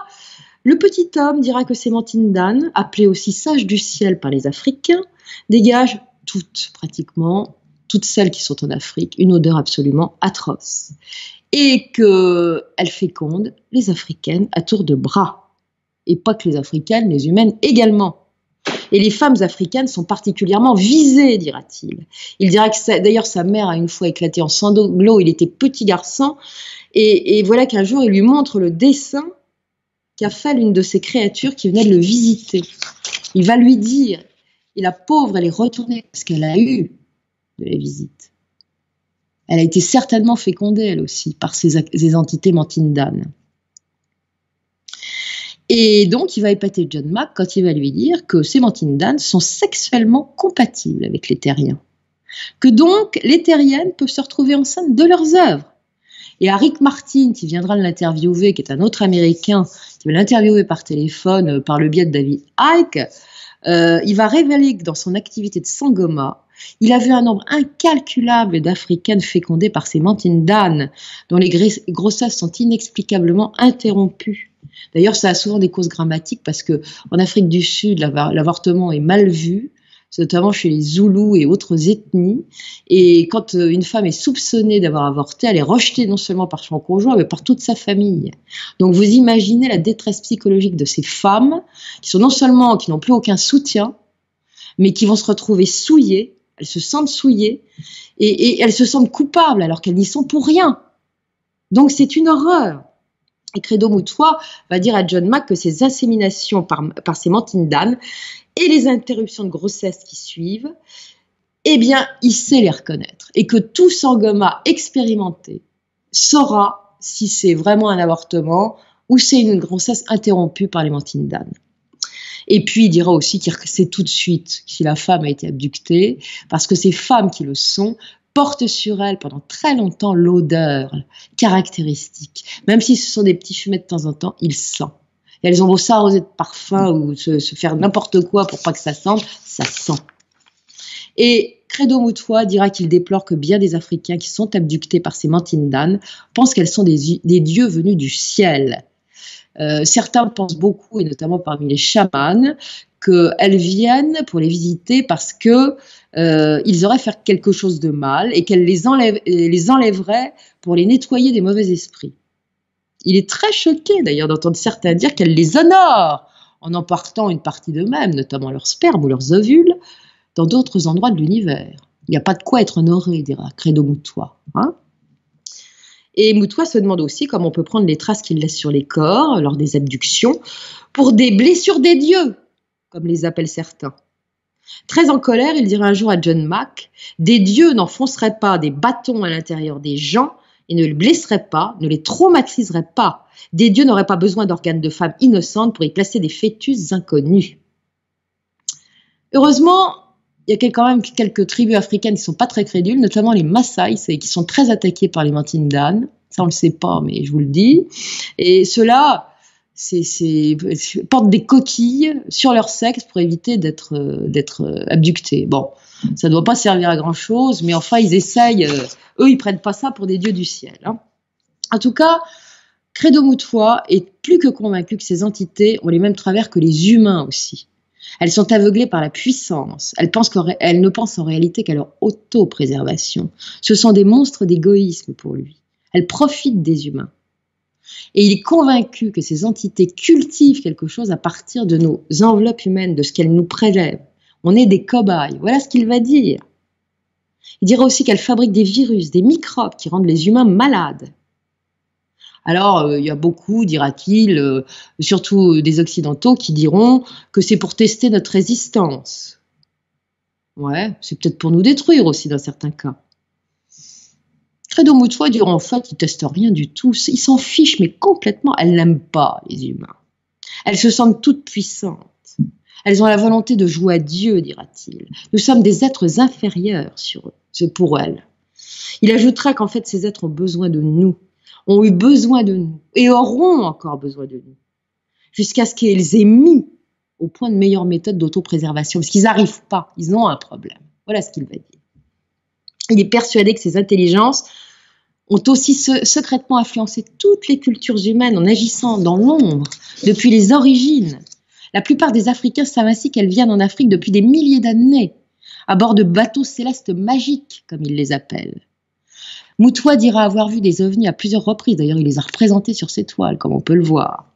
le petit homme dira que Sémantine Dan, appelée aussi sage du ciel par les Africains, dégage pratiquement toutes celles qui sont en Afrique, une odeur absolument atroce. Et qu'elle féconde les Africaines à tour de bras. Et pas que les Africaines, les humaines également. Et les femmes africaines sont particulièrement visées, dira-t-il. Il dira que d'ailleurs sa mère a une fois éclaté en sanglots, il était petit garçon, et voilà qu'un jour il lui montre le dessin qu'a fait l'une de ces créatures qui venait de le visiter. Il va lui dire, et la pauvre, elle est retournée parce qu'elle a eu de la visite. Elle a été certainement fécondée, elle aussi, par ces entités Mantine-Dan. Et donc, il va épater John Mack quand il va lui dire que ces Mantine-Dan sont sexuellement compatibles avec les terriens. Que donc, les terriennes peuvent se retrouver enceintes de leurs œuvres. Et à Rick Martin, qui viendra l'interviewer, qui est un autre Américain, qui va l'interviewer par téléphone, par le biais de David Icke, il va révéler que dans son activité de Sangoma, il a vu un nombre incalculable d'Africaines fécondées par ces Mantine-Dan, dont les grossesses sont inexplicablement interrompues. D'ailleurs, ça a souvent des causes grammatiques parce qu'en Afrique du Sud, l'avortement est mal vu, notamment chez les Zoulous et autres ethnies. Et quand une femme est soupçonnée d'avoir avorté, elle est rejetée non seulement par son conjoint, mais par toute sa famille. Donc vous imaginez la détresse psychologique de ces femmes qui n'ont plus aucun soutien, mais qui vont se retrouver souillées. Elles se sentent souillées et elles se sentent coupables alors qu'elles n'y sont pour rien. Donc c'est une horreur. Et Credo Mutwa va dire à John Mack que ces inséminations par ces Mantine-Dan et les interruptions de grossesse qui suivent, eh bien, il sait les reconnaître. Et que tout Sangoma expérimenté saura si c'est vraiment un avortement ou c'est une grossesse interrompue par les Mantine-Dan. Et puis, il dira aussi qu'il sait tout de suite si la femme a été abductée, parce que ces femmes qui le sont portent sur elles pendant très longtemps l'odeur caractéristique. Même si ce sont des petits fumets de temps en temps, ils sentent. Et elles ont beau s'arroser de parfum ou se faire n'importe quoi pour pas que ça sente, ça sent. Et Credo Mutwa dira qu'il déplore que bien des Africains qui sont abductés par ces Mantine-Dan pensent qu'elles sont des dieux venus du ciel. Certains pensent beaucoup, et notamment parmi les chamans, qu'elles viennent pour les visiter parce que ils auraient fait quelque chose de mal et qu'elles les enlèveraient pour les nettoyer des mauvais esprits. Il est très choqué d'ailleurs d'entendre certains dire qu'elles les honorent en emportant une partie d'eux-mêmes, notamment leur sperme ou leurs ovules, dans d'autres endroits de l'univers. Il n'y a pas de quoi être honoré, dira Credo Mutwa. Et Mutwa se demande aussi comment on peut prendre les traces qu'il laisse sur les corps lors des abductions pour des blessures des dieux, comme les appellent certains. Très en colère, il dira un jour à John Mack « Des dieux n'enfonceraient pas des bâtons à l'intérieur des gens et ne les blesseraient pas, ne les traumatiseraient pas. Des dieux n'auraient pas besoin d'organes de femmes innocentes pour y placer des fœtus inconnus. » Heureusement, il y a quand même quelques tribus africaines qui ne sont pas très crédules, notamment les Maasai, qui sont très attaqués par les Mantine-Dan. Ça, on ne le sait pas, mais je vous le dis. Et ceux-là portent des coquilles sur leur sexe pour éviter d'être abductés. Bon, ça ne doit pas servir à grand-chose, mais enfin, ils essayent. Eux, ils ne prennent pas ça pour des dieux du ciel. En tout cas, Credo Mutwa est plus que convaincu que ces entités ont les mêmes travers que les humains aussi. Elles sont aveuglées par la puissance. Elles ne pensent en réalité qu'à leur autopréservation. Ce sont des monstres d'égoïsme pour lui. Elles profitent des humains. Et il est convaincu que ces entités cultivent quelque chose à partir de nos enveloppes humaines, de ce qu'elles nous prélèvent. On est des cobayes. Voilà ce qu'il va dire. Il dira aussi qu'elles fabriquent des virus, des microbes qui rendent les humains malades. Alors, il y a beaucoup, dira-t-il, surtout des Occidentaux, qui diront que c'est pour tester notre résistance. Ouais, c'est peut-être pour nous détruire aussi dans certains cas. Credo Mutwa dira en fait, ils ne testent rien du tout. Ils s'en fichent, mais complètement. Elles n'aiment pas les humains. Elles se sentent toutes puissantes. Elles ont la volonté de jouer à Dieu, dira-t-il. Nous sommes des êtres inférieurs sur eux. C'est pour elles. Il ajoutera qu'en fait, ces êtres ont besoin de nous. Ont eu besoin de nous et auront encore besoin de nous, jusqu'à ce qu'ils aient mis au point de meilleures méthodes d'autopréservation, parce qu'ils n'arrivent pas, ils ont un problème. Voilà ce qu'il va dire. Il est persuadé que ces intelligences ont aussi secrètement influencé toutes les cultures humaines en agissant dans l'ombre depuis les origines. La plupart des Africains savent ainsi qu'elles viennent en Afrique depuis des milliers d'années, à bord de bateaux célestes magiques, comme ils les appellent. Moutoua dira avoir vu des ovnis à plusieurs reprises, d'ailleurs il les a représentés sur ses toiles, comme on peut le voir.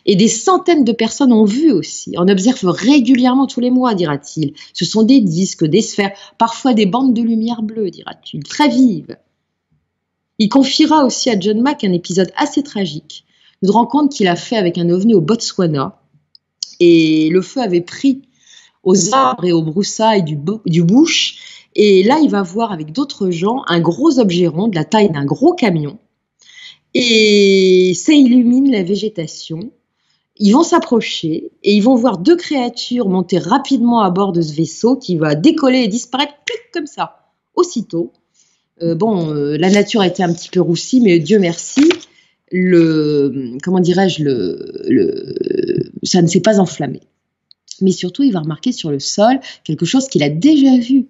Et des centaines de personnes ont vu aussi, on observe régulièrement tous les mois, dira-t-il. Ce sont des disques, des sphères, parfois des bandes de lumière bleue, dira-t-il, très vives. Il confiera aussi à John Mack un épisode assez tragique, une rencontre qu'il a fait avec un ovni au Botswana, et le feu avait pris aux arbres et aux broussailles du bush, et là il va voir avec d'autres gens un gros objet rond de la taille d'un gros camion, et ça illumine la végétation. Ils vont s'approcher et ils vont voir deux créatures monter rapidement à bord de ce vaisseau qui va décoller et disparaître comme ça, aussitôt. La nature a été un petit peu roussie, mais Dieu merci, ça ne s'est pas enflammé. Mais surtout, il va remarquer sur le sol quelque chose qu'il a déjà vu,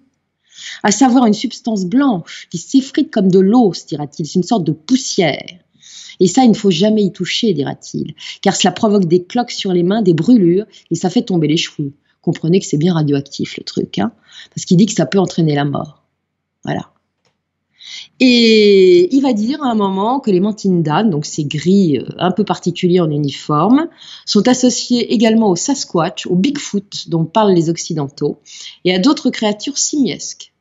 à savoir une substance blanche qui s'effrite comme de l'os, dira-t-il. C'est une sorte de poussière. Et ça, il ne faut jamais y toucher, dira-t-il, car cela provoque des cloques sur les mains, des brûlures, et ça fait tomber les cheveux. Comprenez que c'est bien radioactif, le truc, hein, parce qu'il dit que ça peut entraîner la mort. Voilà. Et il va dire à un moment que les Mantindan, donc ces gris un peu particuliers en uniforme, sont associés également au Sasquatch, au Bigfoot dont parlent les Occidentaux, et à d'autres créatures simiesques.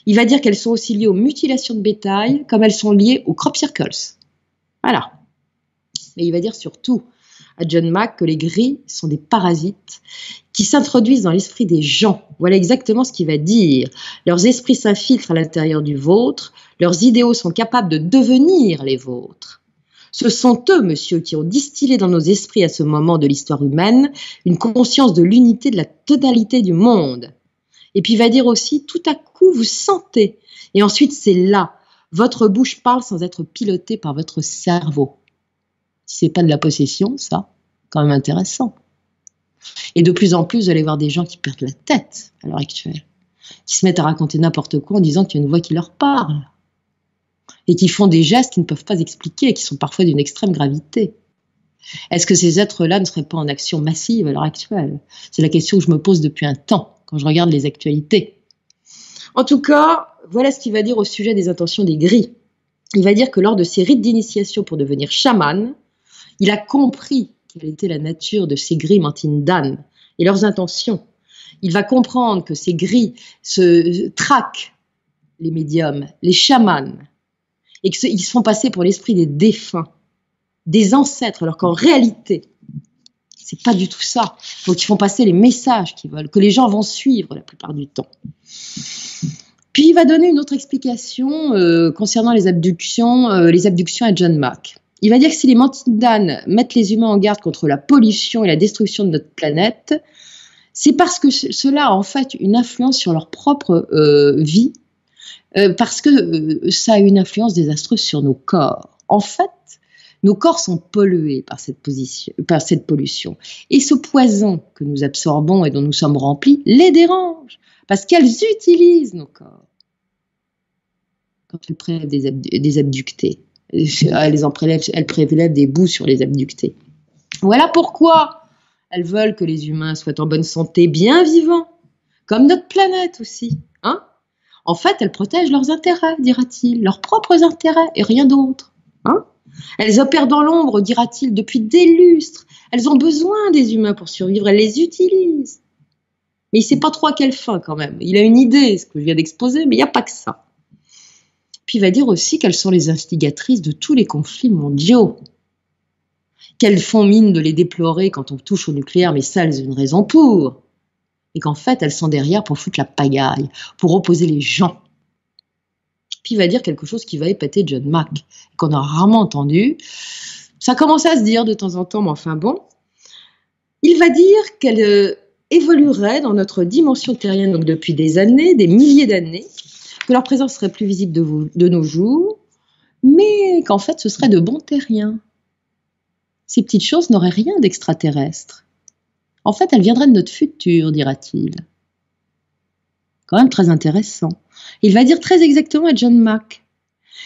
Il va dire qu'elles sont aussi liées aux mutilations de bétail, comme elles sont liées aux crop circles. Voilà. Mais il va dire surtout à John Mack que les gris sont des parasites qui s'introduisent dans l'esprit des gens. Voilà exactement ce qu'il va dire. Leurs esprits s'infiltrent à l'intérieur du vôtre, leurs idéaux sont capables de devenir les vôtres. Ce sont eux, monsieur, qui ont distillé dans nos esprits à ce moment de l'histoire humaine une conscience de l'unité, de la totalité du monde. Et puis il va dire aussi, tout à coup, vous sentez. Et ensuite, c'est là. Votre bouche parle sans être pilotée par votre cerveau. Si c'est pas de la possession, ça, quand même intéressant. Et de plus en plus, vous allez voir des gens qui perdent la tête à l'heure actuelle, qui se mettent à raconter n'importe quoi en disant qu'il y a une voix qui leur parle, et qui font des gestes qu'ils ne peuvent pas expliquer, et qui sont parfois d'une extrême gravité. Est-ce que ces êtres-là ne seraient pas en action massive à l'heure actuelle? C'est la question que je me pose depuis un temps, quand je regarde les actualités. En tout cas, voilà ce qu'il va dire au sujet des intentions des gris. Il va dire que lors de ses rites d'initiation pour devenir chaman, il a compris quelle était la nature de ces gris Mantindan et leurs intentions. Il va comprendre que ces gris se traquent les médiums, les chamans, et qu'ils se font passer pour l'esprit des défunts, des ancêtres, alors qu'en réalité, c'est pas du tout ça. Donc ils font passer les messages qu'ils veulent, que les gens vont suivre la plupart du temps. Puis il va donner une autre explication concernant les abductions à John Mack. Il va dire que si les Mantindan mettent les humains en garde contre la pollution et la destruction de notre planète, c'est parce que cela a en fait une influence sur leur propre vie, parce que ça a une influence désastreuse sur nos corps. En fait, nos corps sont pollués par cette pollution. Et ce poison que nous absorbons et dont nous sommes remplis les dérange, parce qu'elles utilisent nos corps quand elles prélèvent des abductés. Elles prélèvent des bouts sur les abductés. Voilà pourquoi elles veulent que les humains soient en bonne santé, bien vivants, comme notre planète aussi. Hein? En fait, elles protègent leurs intérêts, dira-t-il, leurs propres intérêts et rien d'autre. Hein? Elles opèrent dans l'ombre, dira-t-il, depuis des lustres. Elles ont besoin des humains pour survivre, elles les utilisent. Mais il ne sait pas trop à quelle fin quand même. Il a une idée, ce que je viens d'exposer, mais il n'y a pas que ça. Puis il va dire aussi qu'elles sont les instigatrices de tous les conflits mondiaux. Qu'elles font mine de les déplorer quand on touche au nucléaire, mais ça, elles ont une raison pour. Et qu'en fait, elles sont derrière pour foutre la pagaille, pour opposer les gens. Puis il va dire quelque chose qui va épater John Mack, qu'on a rarement entendu. Ça commence à se dire de temps en temps, mais enfin bon. Il va dire qu'elle évoluerait dans notre dimension terrienne, donc depuis des années, des milliers d'années, que leur présence serait plus visible de nos jours, mais qu'en fait ce serait de bons terriens. Ces petites choses n'auraient rien d'extraterrestre. En fait, elle viendrait de notre futur, dira-t-il. Quand même très intéressant. Il va dire très exactement à John Mack.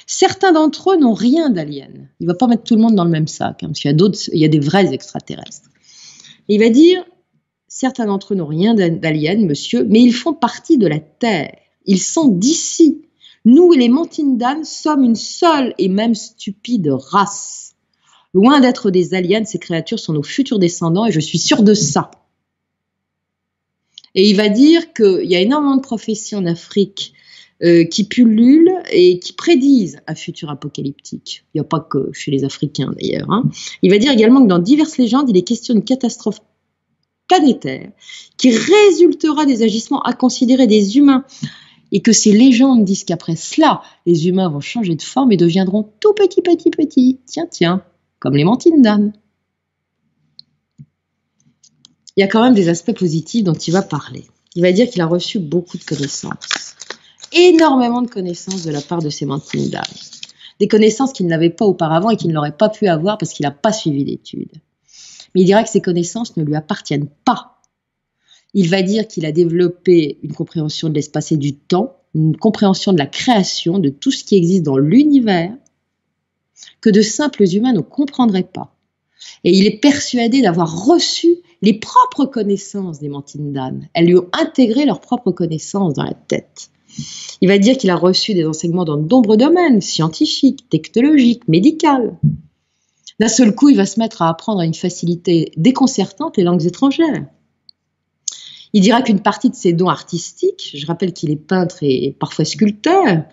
Certains d'entre eux n'ont rien d'alien. Il ne va pas mettre tout le monde dans le même sac, parce qu'il y a d'autres, il y a des vrais extraterrestres. Et il va dire, certains d'entre eux n'ont rien d'alien, monsieur, mais ils font partie de la Terre. Ils sont d'ici. Nous et les Mantindan sommes une seule et même stupide race. Loin d'être des aliens, ces créatures sont nos futurs descendants et je suis sûr de ça. Et il va dire qu'il y a énormément de prophéties en Afrique qui pullulent et qui prédisent un futur apocalyptique. Il n'y a pas que chez les Africains d'ailleurs. Hein. Il va dire également que dans diverses légendes, il est question d'une catastrophe planétaire qui résultera des agissements à considérer des humains et que ces légendes disent qu'après cela, les humains vont changer de forme et deviendront tout petits, tiens, comme les Mantindan. Il y a quand même des aspects positifs dont il va parler. Il va dire qu'il a reçu beaucoup de connaissances, énormément de connaissances de la part de ces Mantindan. Des connaissances qu'il n'avait pas auparavant et qu'il n'aurait pas pu avoir parce qu'il n'a pas suivi d'études. Mais il dira que ces connaissances ne lui appartiennent pas. Il va dire qu'il a développé une compréhension de l'espace et du temps, une compréhension de la création, de tout ce qui existe dans l'univers, que de simples humains ne comprendraient pas. Et il est persuadé d'avoir reçu les propres connaissances des Mantindan. Elles lui ont intégré leurs propres connaissances dans la tête. Il va dire qu'il a reçu des enseignements dans de nombreux domaines, scientifiques, technologiques, médicaux. D'un seul coup, il va se mettre à apprendre à une facilité déconcertante les langues étrangères. Il dira qu'une partie de ses dons artistiques, je rappelle qu'il est peintre et parfois sculpteur,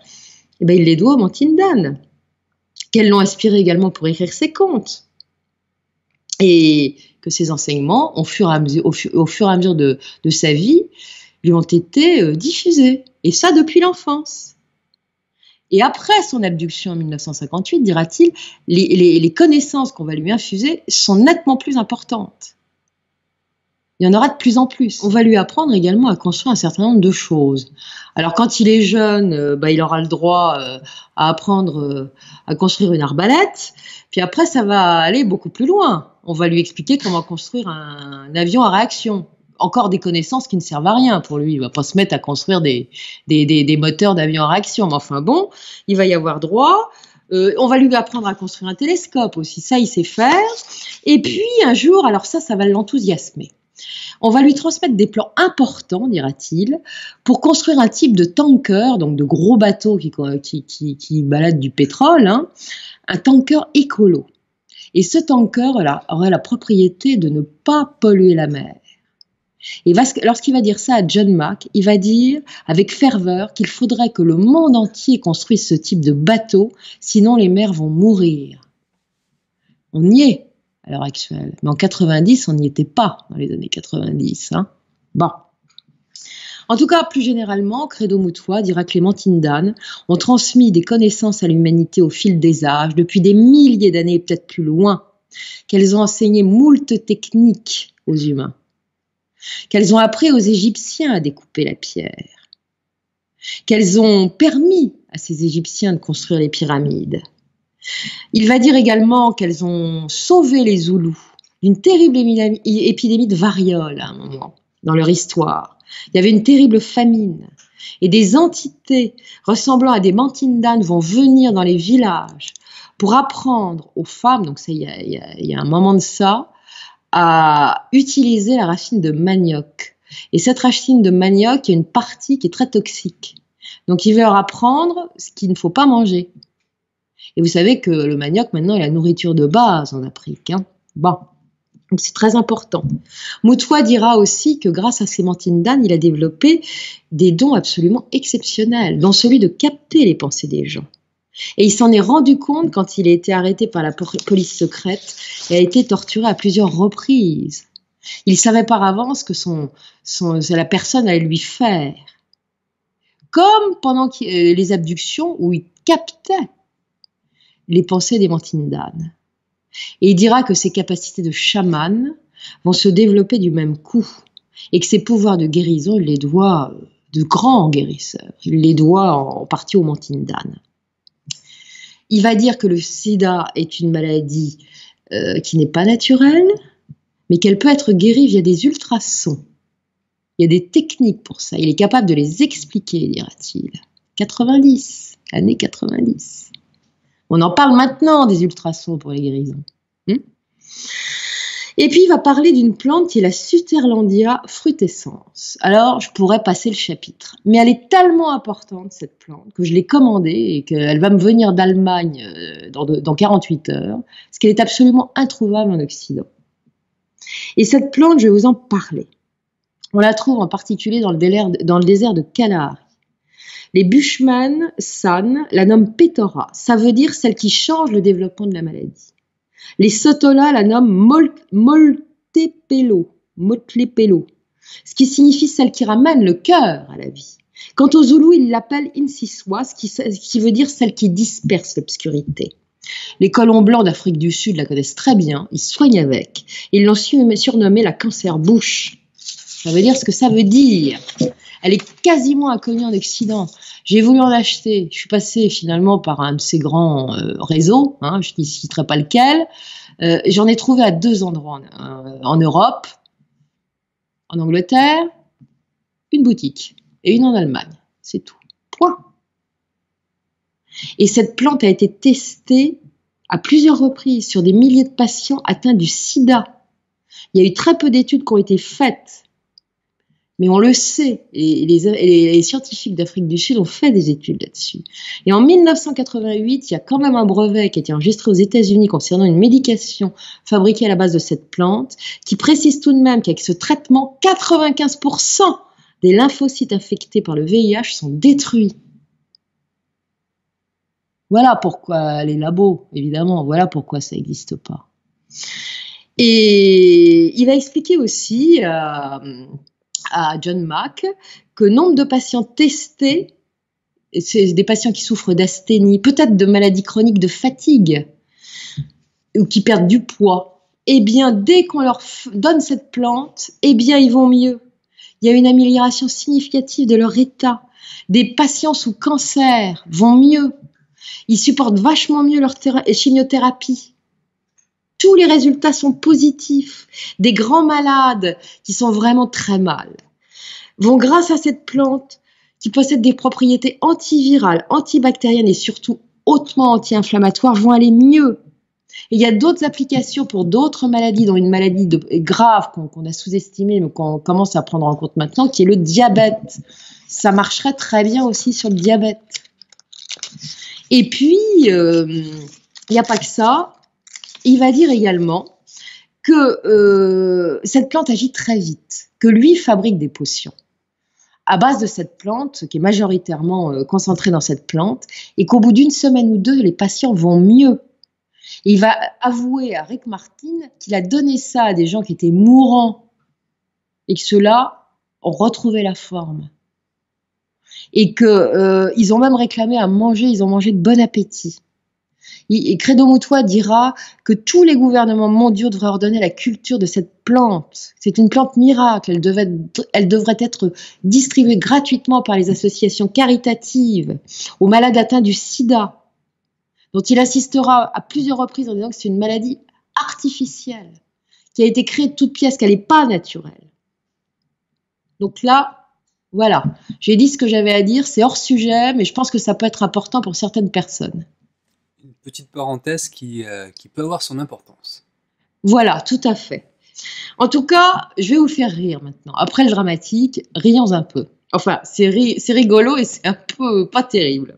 il les doit aux Mantindan, qu'elles l'ont inspiré également pour écrire ses contes. Et que ses enseignements, au fur et à mesure de sa vie, lui ont été diffusés. Et ça depuis l'enfance. Et après son abduction en 1958, dira-t-il, les connaissances qu'on va lui infuser sont nettement plus importantes. Il y en aura de plus en plus. On va lui apprendre également à construire un certain nombre de choses. Alors quand il est jeune, il aura le droit à apprendre à construire une arbalète. Puis après, ça va aller beaucoup plus loin. On va lui expliquer comment construire un avion à réaction. Encore des connaissances qui ne servent à rien pour lui. Il ne va pas se mettre à construire des moteurs d'avion à réaction. Mais enfin bon, il va y avoir droit. On va lui apprendre à construire un télescope aussi. Ça, il sait faire. Et puis un jour, alors ça va l'enthousiasmer. On va lui transmettre des plans importants, dira-t-il, pour construire un type de tanker, donc de gros bateaux qui baladent du pétrole, hein, un tanker écolo. Et ce tanker aurait la propriété de ne pas polluer la mer. Et lorsqu'il va dire ça à John Mack, il va dire avec ferveur qu'il faudrait que le monde entier construise ce type de bateau, sinon les mers vont mourir. On y est à l'heure actuelle. Mais en 90, on n'y était pas dans les années 90. Hein. Bon. En tout cas, plus généralement, Credo Mutwa dira que les Mantindan ont transmis des connaissances à l'humanité au fil des âges, depuis des milliers d'années, peut-être plus loin, qu'elles ont enseigné moult techniques aux humains, qu'elles ont appris aux Égyptiens à découper la pierre, qu'elles ont permis à ces Égyptiens de construire les pyramides. Il va dire également qu'elles ont sauvé les Zoulous d'une terrible épidémie de variole à un moment dans leur histoire. Il y avait une terrible famine et des entités ressemblant à des Mantindan vont venir dans les villages pour apprendre aux femmes, donc ça, il y a un moment de ça, à utiliser la racine de manioc. Et cette racine de manioc, il y a une partie qui est très toxique. Donc il va leur apprendre ce qu'il ne faut pas manger. Et vous savez que le manioc, maintenant, est la nourriture de base en Afrique. Hein. Bon, donc c'est très important. Mutwa dira aussi que grâce à ces Mantindan, il a développé des dons absolument exceptionnels, dont celui de capter les pensées des gens. Et il s'en est rendu compte quand il a été arrêté par la police secrète et a été torturé à plusieurs reprises. Il savait par avance que la personne allait lui faire. Comme pendant les abductions où il captait les pensées des Mantindan. Et il dira que ses capacités de chaman vont se développer du même coup et que ses pouvoirs de guérison, il les doit de grands guérisseurs. Il les doit en partie aux Mantindan. Il va dire que le sida est une maladie qui n'est pas naturelle, mais qu'elle peut être guérie via des ultrasons. Il y a des techniques pour ça. Il est capable de les expliquer, dira-t-il. 90, années 90. On en parle maintenant des ultrasons pour les guérisons. Et puis, il va parler d'une plante qui est la Sutherlandia frutescens. Alors, je pourrais passer le chapitre. Mais elle est tellement importante, cette plante, que je l'ai commandée et qu'elle va me venir d'Allemagne dans 48 heures, parce qu'elle est absolument introuvable en Occident. Et cette plante, je vais vous en parler. On la trouve en particulier dans le désert de Kalahari. Les Bushman San la nomment Petora. Ça veut dire celle qui change le développement de la maladie. Les Sotola la nomment Moltepelo, ce qui signifie celle qui ramène le cœur à la vie. Quant aux Zoulous, ils l'appellent Insiswa, ce qui veut dire celle qui disperse l'obscurité. Les colons blancs d'Afrique du Sud la connaissent très bien, ils soignent avec. Ils l'ont surnommée la cancer-bouche. Ça veut dire ce que ça veut dire. Elle est quasiment inconnue en Occident. J'ai voulu en acheter. Je suis passée finalement par un de ces grands réseaux, je ne citerai pas lequel. J'en ai trouvé à 2 endroits en Europe, en Angleterre, une boutique et une en Allemagne. C'est tout. Point. Et cette plante a été testée à plusieurs reprises sur des milliers de patients atteints du sida. Il y a eu très peu d'études qui ont été faites. Mais on le sait, et les scientifiques d'Afrique du Sud ont fait des études là-dessus. Et en 1988, il y a quand même un brevet qui a été enregistré aux États-Unis concernant une médication fabriquée à la base de cette plante, qui précise tout de même qu'avec ce traitement, 95% des lymphocytes infectés par le VIH sont détruits. Voilà pourquoi les labos, évidemment, voilà pourquoi ça n'existe pas. Et il va expliquer aussi à John Mack que nombre de patients testés, c'est des patients qui souffrent d'asthénie, peut-être de maladies chroniques de fatigue, ou qui perdent du poids, eh bien, dès qu'on leur donne cette plante, eh bien, ils vont mieux. Il y a une amélioration significative de leur état. Des patients sous cancer vont mieux. Ils supportent vachement mieux leur chimiothérapie. Tous les résultats sont positifs. Des grands malades qui sont vraiment très mal vont, grâce à cette plante qui possède des propriétés antivirales, antibactériennes et surtout hautement anti-inflammatoires, vont aller mieux. Et il y a d'autres applications pour d'autres maladies, dont une maladie grave qu'on a sous-estimée, mais qu'on commence à prendre en compte maintenant, qui est le diabète. Ça marcherait très bien aussi sur le diabète. Et puis, il n'y a pas que ça. Il va dire également que cette plante agit très vite, que lui fabrique des potions à base de cette plante, qui est majoritairement concentrée dans cette plante, et qu'au bout d'une semaine ou 2, les patients vont mieux. Et il va avouer à Rick Martin qu'il a donné ça à des gens qui étaient mourants et que ceux-là ont retrouvé la forme. Et qu'ils ont même réclamé à manger, ils ont mangé de bon appétit. Et Credo Mutwa dira que tous les gouvernements mondiaux devraient ordonner la culture de cette plante. C'est une plante miracle. Elle devrait être distribuée gratuitement par les associations caritatives aux malades atteints du sida, dont il insistera à plusieurs reprises en disant que c'est une maladie artificielle, qui a été créée de toutes pièces, qu'elle n'est pas naturelle. Donc là, voilà, j'ai dit ce que j'avais à dire, c'est hors sujet, mais je pense que ça peut être important pour certaines personnes. Une petite parenthèse qui peut avoir son importance. Voilà, tout à fait. En tout cas, je vais vous faire rire maintenant. Après le dramatique, rions un peu. Enfin, c'est rigolo et c'est un peu pas terrible.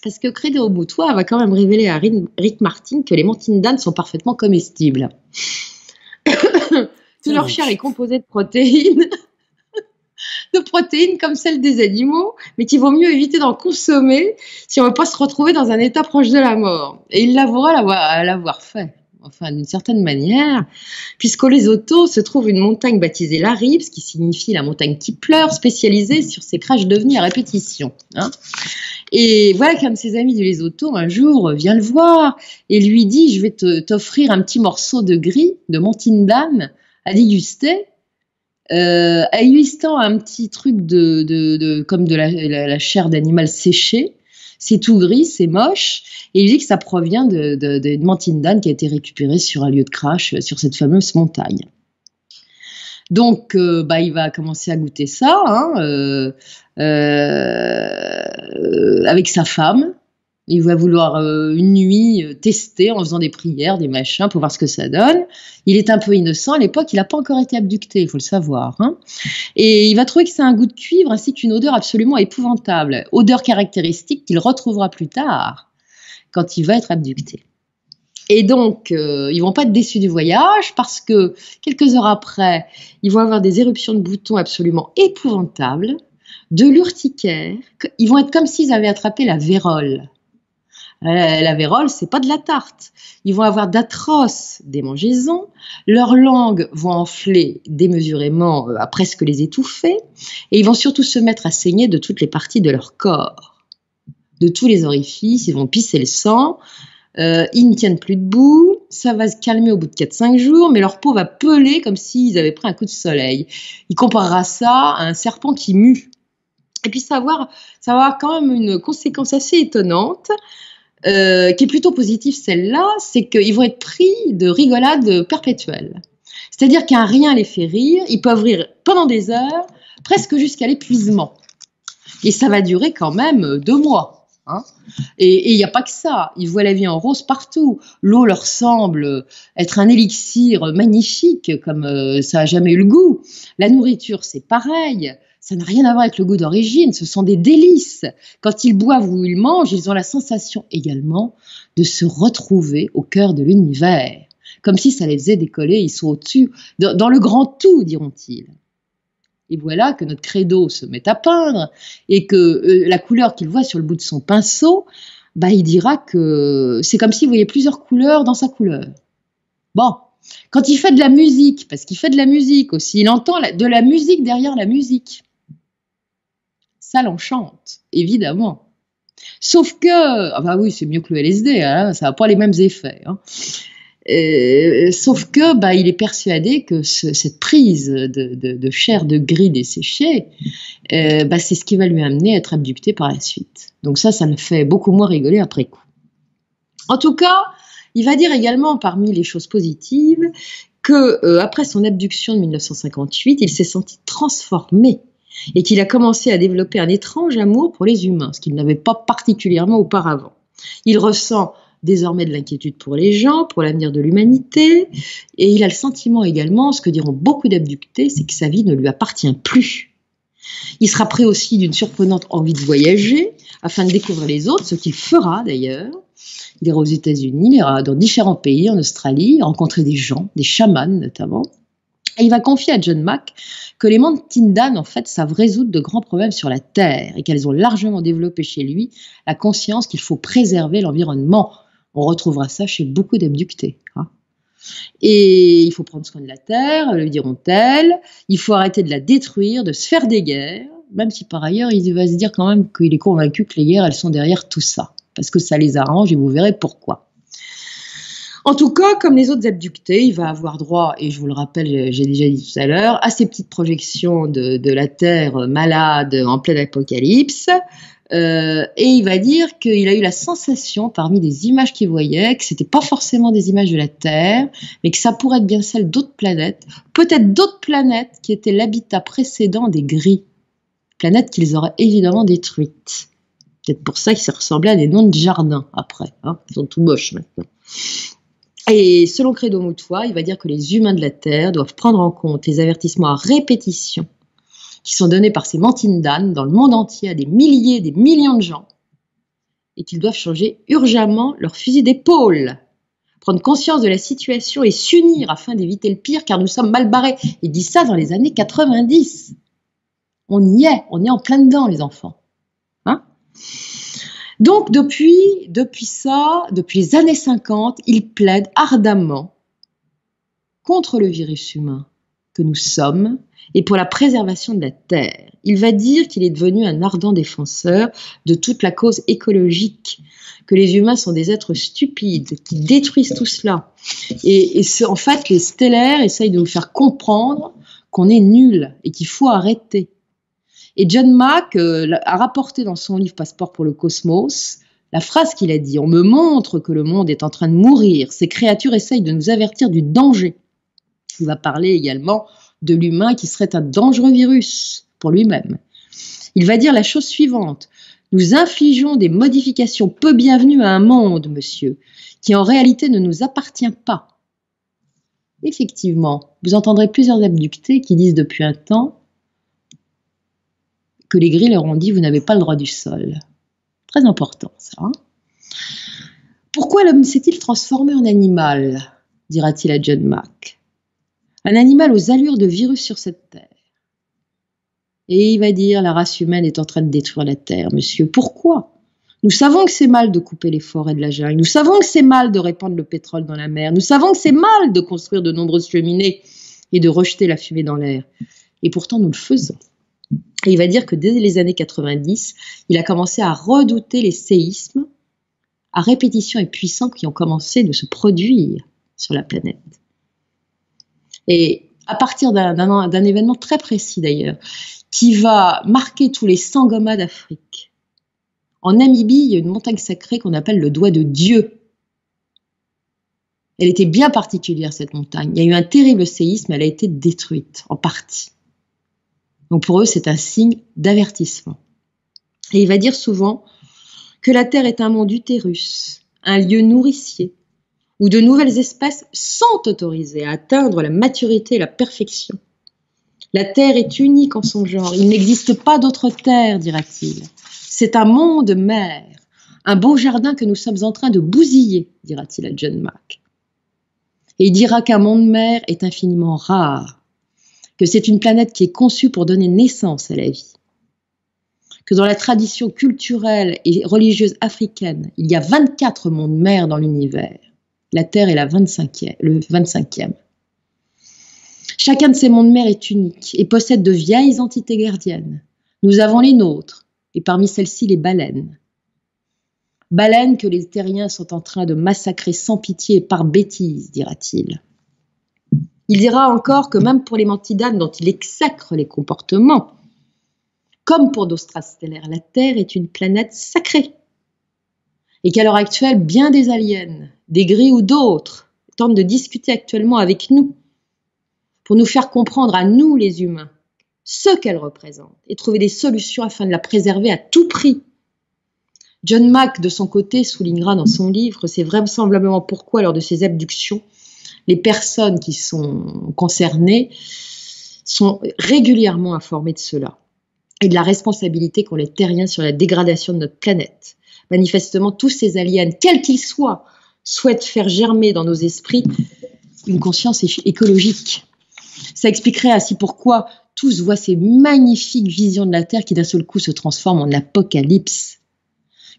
Parce que Credo Mutwa va quand même révéler à Rick Martin que les mentines d'âne sont parfaitement comestibles. Tout leur chair est composée de protéines comme celle des animaux, mais qu'il vaut mieux éviter d'en consommer si on ne veut pas se retrouver dans un état proche de la mort. Et il l'avouera à l'avoir fait, enfin d'une certaine manière, puisqu'au Lesotho se trouve une montagne baptisée l'Arib, ce qui signifie la montagne qui pleure, spécialisée sur ces crashs d'ovnis à répétition. Et voilà qu'un de ses amis du Lesotho, un jour, vient le voir et lui dit « Je vais t'offrir un petit morceau de gris, de mentine d'âne, à déguster ». Aiguistant un petit truc comme de la chair d'animal séchée, C'est tout gris, c'est moche. Et il dit que ça provient d'une mantine d'âne qui a été récupérée sur un lieu de crash, sur cette fameuse montagne. Donc, il va commencer à goûter ça avec sa femme. Il va vouloir une nuit tester en faisant des prières, des machins pour voir ce que ça donne. Il est un peu innocent. À l'époque, il n'a pas encore été abducté, il faut le savoir. Et il va trouver que c'est un goût de cuivre ainsi qu'une odeur absolument épouvantable. Odeur caractéristique qu'il retrouvera plus tard quand il va être abducté. Et donc, ils vont pas être déçus du voyage parce que quelques heures après, ils vont avoir des éruptions de boutons absolument épouvantables, de l'urticaire. Ils vont être comme s'ils avaient attrapé la vérole. La vérole, c'est pas de la tarte. Ils vont avoir d'atroces démangeaisons. Leurs langues vont enfler démesurément à presque les étouffer. Et ils vont surtout se mettre à saigner de toutes les parties de leur corps. De tous les orifices, ils vont pisser le sang. Ils ne tiennent plus debout, ça va se calmer au bout de 4-5 jours, mais leur peau va peler comme s'ils avaient pris un coup de soleil. Il comparera ça à un serpent qui mue. Et puis ça va avoir quand même une conséquence assez étonnante, qui est plutôt positive celle-là, c'est qu'ils vont être pris de rigolade perpétuelle. C'est-à-dire qu'un rien les fait rire, ils peuvent rire pendant des heures, presque jusqu'à l'épuisement. Et ça va durer quand même 2 mois. Et il n'y a pas que ça, ils voient la vie en rose partout. L'eau leur semble être un élixir magnifique, comme ça n'a jamais eu le goût. La nourriture, c'est pareil, ça n'a rien à voir avec le goût d'origine, ce sont des délices. Quand ils boivent ou ils mangent, ils ont la sensation également de se retrouver au cœur de l'univers, comme si ça les faisait décoller, ils sont au-dessus, dans le grand tout, diront-ils. Et voilà que notre credo se met à peindre et que la couleur qu'il voit sur le bout de son pinceau, il dira que c'est comme s'il voyait plusieurs couleurs dans sa couleur. Bon, quand il fait de la musique, parce qu'il fait de la musique aussi, il entend de la musique derrière la musique. Ça l'enchante, évidemment. Sauf que, oui, c'est mieux que le LSD, ça n'a pas les mêmes effets. Sauf que il est persuadé que cette prise de chair de gris desséchée, c'est ce qui va lui amener à être abducté par la suite. Donc ça le fait beaucoup moins rigoler après coup. En tout cas, il va dire également parmi les choses positives que après son abduction de 1958, il s'est senti transformé et qu'il a commencé à développer un étrange amour pour les humains, ce qu'il n'avait pas particulièrement auparavant. Il ressent désormais de l'inquiétude pour les gens, pour l'avenir de l'humanité, et il a le sentiment également, ce que diront beaucoup d'abductés, c'est que sa vie ne lui appartient plus. Il sera pris aussi d'une surprenante envie de voyager, afin de découvrir les autres, ce qu'il fera d'ailleurs. Il ira aux États-Unis, il ira dans différents pays, en Australie, rencontrer des gens, des chamans notamment, et il va confier à John Mack que les mantines d'âne, en fait, savent résoudre de grands problèmes sur la Terre, et qu'elles ont largement développé chez lui la conscience qu'il faut préserver l'environnement. On retrouvera ça chez beaucoup d'abductés. Et il faut prendre soin de la Terre, lui diront-elles. Il faut arrêter de la détruire, de se faire des guerres, même si par ailleurs, il va se dire quand même qu'il est convaincu que les guerres, elles sont derrière tout ça, parce que ça les arrange et vous verrez pourquoi. En tout cas, comme les autres abductés, il va avoir droit, et je vous le rappelle, j'ai déjà dit tout à l'heure, à ces petites projections de la Terre malade en plein apocalypse. Et il va dire qu'il a eu la sensation, parmi les images qu'il voyait, que c'était pas forcément des images de la Terre, mais que ça pourrait être bien celles d'autres planètes, peut-être d'autres planètes qui étaient l'habitat précédent des gris, planètes qu'ils auraient évidemment détruites. Peut-être pour ça que ça ressemblait à des noms de jardins après, ils sont tout moches maintenant. Et selon Credo Mutwa, il va dire que les humains de la Terre doivent prendre en compte les avertissements à répétition qui sont donnés par ces mantines d'âne dans le monde entier à des milliers, des millions de gens, et qu'ils doivent changer urgemment leur fusil d'épaule, prendre conscience de la situation et s'unir afin d'éviter le pire, car nous sommes mal barrés. Il dit ça dans les années 90. On y est en plein dedans, les enfants. Donc, depuis les années 50, il plaide ardemment contre le virus humain que nous sommes et pour la préservation de la Terre. Il va dire qu'il est devenu un ardent défenseur de toute la cause écologique, que les humains sont des êtres stupides qui détruisent tout cela. Et en fait, les stellaires essayent de nous faire comprendre qu'on est nuls et qu'il faut arrêter. Et John Mack a rapporté dans son livre Passeport pour le cosmos la phrase qu'il a dit: « On me montre que le monde est en train de mourir. Ces créatures essayent de nous avertir du danger. » Il va parler également de l'humain qui serait un dangereux virus pour lui-même. Il va dire la chose suivante: « Nous infligeons des modifications peu bienvenues à un monde, monsieur, qui en réalité ne nous appartient pas. » Effectivement, vous entendrez plusieurs abductés qui disent depuis un temps que les grilles leur ont dit: « Vous n'avez pas le droit du sol. » Très important, ça. Hein. Pourquoi l'homme s'est-il transformé en animal, dira-t-il à John Mack. Un animal aux allures de virus sur cette terre. Et il va dire: la race humaine est en train de détruire la terre, monsieur. Pourquoi? Nous savons que c'est mal de couper les forêts de la jungle. Nous savons que c'est mal de répandre le pétrole dans la mer. Nous savons que c'est mal de construire de nombreuses cheminées et de rejeter la fumée dans l'air. Et pourtant, nous le faisons. Et il va dire que dès les années 90, il a commencé à redouter les séismes à répétition et puissants qui ont commencé de se produire sur la planète. Et à partir d'un événement très précis d'ailleurs, qui va marquer tous les Sangomas d'Afrique. En Namibie, il y a une montagne sacrée qu'on appelle le doigt de Dieu. Elle était bien particulière, cette montagne. Il y a eu un terrible séisme, elle a été détruite en partie. Donc pour eux, c'est un signe d'avertissement. Et il va dire souvent que la Terre est un monde utérus, un lieu nourricier, où de nouvelles espèces sont autorisées à atteindre la maturité et la perfection. La Terre est unique en son genre, il n'existe pas d'autre Terre, dira-t-il. C'est un monde mère, un beau jardin que nous sommes en train de bousiller, dira-t-il à John Mack. Et il dira qu'un monde mère est infiniment rare, que c'est une planète qui est conçue pour donner naissance à la vie, que dans la tradition culturelle et religieuse africaine, il y a 24 mondes mères dans l'univers. La Terre est le 25e. Chacun de ces mondes mères est unique et possède de vieilles entités gardiennes. Nous avons les nôtres, et parmi celles-ci les baleines. Baleines que les terriens sont en train de massacrer sans pitié et par bêtise, dira-t-il. Il dira encore que même pour les mantidanes dont il exècre les comportements, comme pour d'autres strastellaires, la Terre est une planète sacrée. Et qu'à l'heure actuelle, bien des aliens, des gris ou d'autres, tentent de discuter actuellement avec nous pour nous faire comprendre à nous, les humains, ce qu'elle représente et trouver des solutions afin de la préserver à tout prix. John Mack, de son côté, soulignera dans son livre, c'est vraisemblablement pourquoi, lors de ces abductions, les personnes qui sont concernées sont régulièrement informées de cela et de la responsabilité qu'ont les terriens sur la dégradation de notre planète. Manifestement, tous ces aliens, quels qu'ils soient, souhaitent faire germer dans nos esprits une conscience écologique. Ça expliquerait ainsi pourquoi tous voient ces magnifiques visions de la Terre qui d'un seul coup se transforment en apocalypse.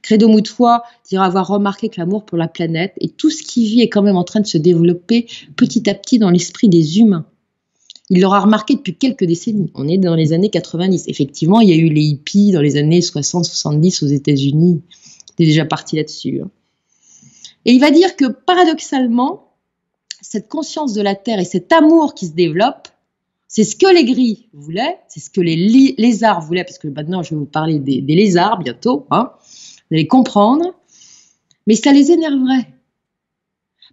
Credo Mutwa dira avoir remarqué que l'amour pour la planète et tout ce qui vit est quand même en train de se développer petit à petit dans l'esprit des humains. Il l'aura remarqué depuis quelques décennies. On est dans les années 90. Effectivement, il y a eu les hippies dans les années 60-70 aux États-Unis. Il est déjà parti là-dessus. Et il va dire que paradoxalement, cette conscience de la Terre et cet amour qui se développe, c'est ce que les gris voulaient, c'est ce que les lézards voulaient, parce que maintenant je vais vous parler des lézards bientôt, hein. Vous allez comprendre, mais ça les énerverait,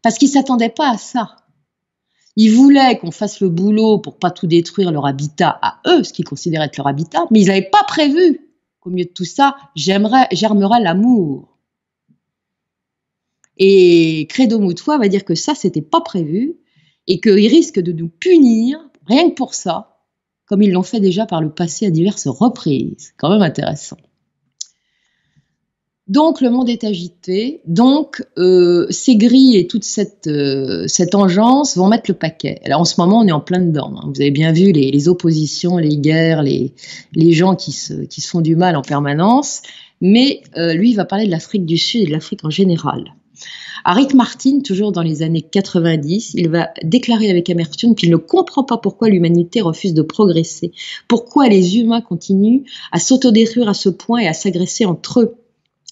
parce qu'ils ne s'attendaient pas à ça. Ils voulaient qu'on fasse le boulot pour pas tout détruire leur habitat à eux, ce qu'ils considéraient être leur habitat, mais ils n'avaient pas prévu qu'au milieu de tout ça, germera l'amour. Et Credo Mutwa va dire que ça, c'était pas prévu, et qu'ils risquent de nous punir, rien que pour ça, comme ils l'ont fait déjà par le passé à diverses reprises. Quand même intéressant. Donc le monde est agité, donc ces grilles et toute cette engeance vont mettre le paquet. Alors en ce moment on est en plein dedans, hein. Vous avez bien vu les oppositions, les guerres, les gens qui se font du mal en permanence, mais lui il va parler de l'Afrique du Sud et de l'Afrique en général. Rick Martin, toujours dans les années 90, il va déclarer avec amertume qu'il ne comprend pas pourquoi l'humanité refuse de progresser, pourquoi les humains continuent à s'autodétruire à ce point et à s'agresser entre eux.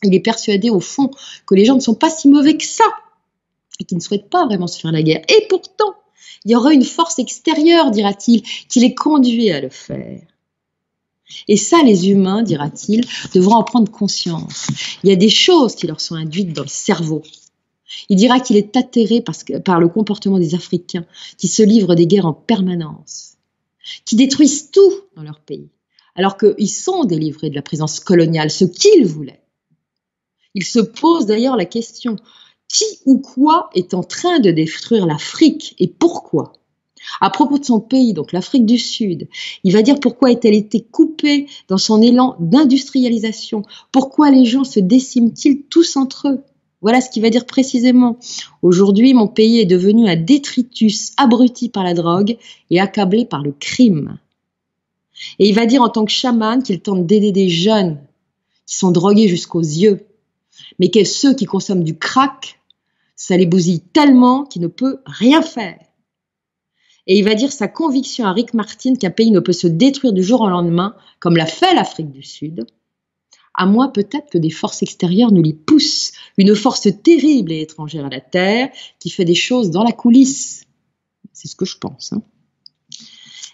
Il est persuadé au fond que les gens ne sont pas si mauvais que ça et qu'ils ne souhaitent pas vraiment se faire la guerre. Et pourtant, il y aurait une force extérieure, dira-t-il, qui les conduit à le faire. Et ça, les humains, dira-t-il, devront en prendre conscience. Il y a des choses qui leur sont induites dans le cerveau. Il dira qu'il est atterré par le comportement des Africains qui se livrent des guerres en permanence, qui détruisent tout dans leur pays, alors qu'ils sont délivrés de la présence coloniale, ce qu'ils voulaient. Il se pose d'ailleurs la question, qui ou quoi est en train de détruire l'Afrique et pourquoi ? À propos de son pays, donc l'Afrique du Sud, il va dire pourquoi a-t-elle été coupée dans son élan d'industrialisation, pourquoi les gens se déciment-ils tous entre eux ? Voilà ce qu'il va dire précisément. Aujourd'hui, mon pays est devenu un détritus abruti par la drogue et accablé par le crime. Et il va dire en tant que chaman qu'il tente d'aider des jeunes qui sont drogués jusqu'aux yeux, mais que ceux qui consomment du crack, ça les bousille tellement qu'il ne peut rien faire. Et il va dire sa conviction à Rick Martin qu'un pays ne peut se détruire du jour au lendemain, comme l'a fait l'Afrique du Sud, à moins peut-être que des forces extérieures ne l'y poussent, une force terrible et étrangère à la Terre qui fait des choses dans la coulisse. C'est ce que je pense.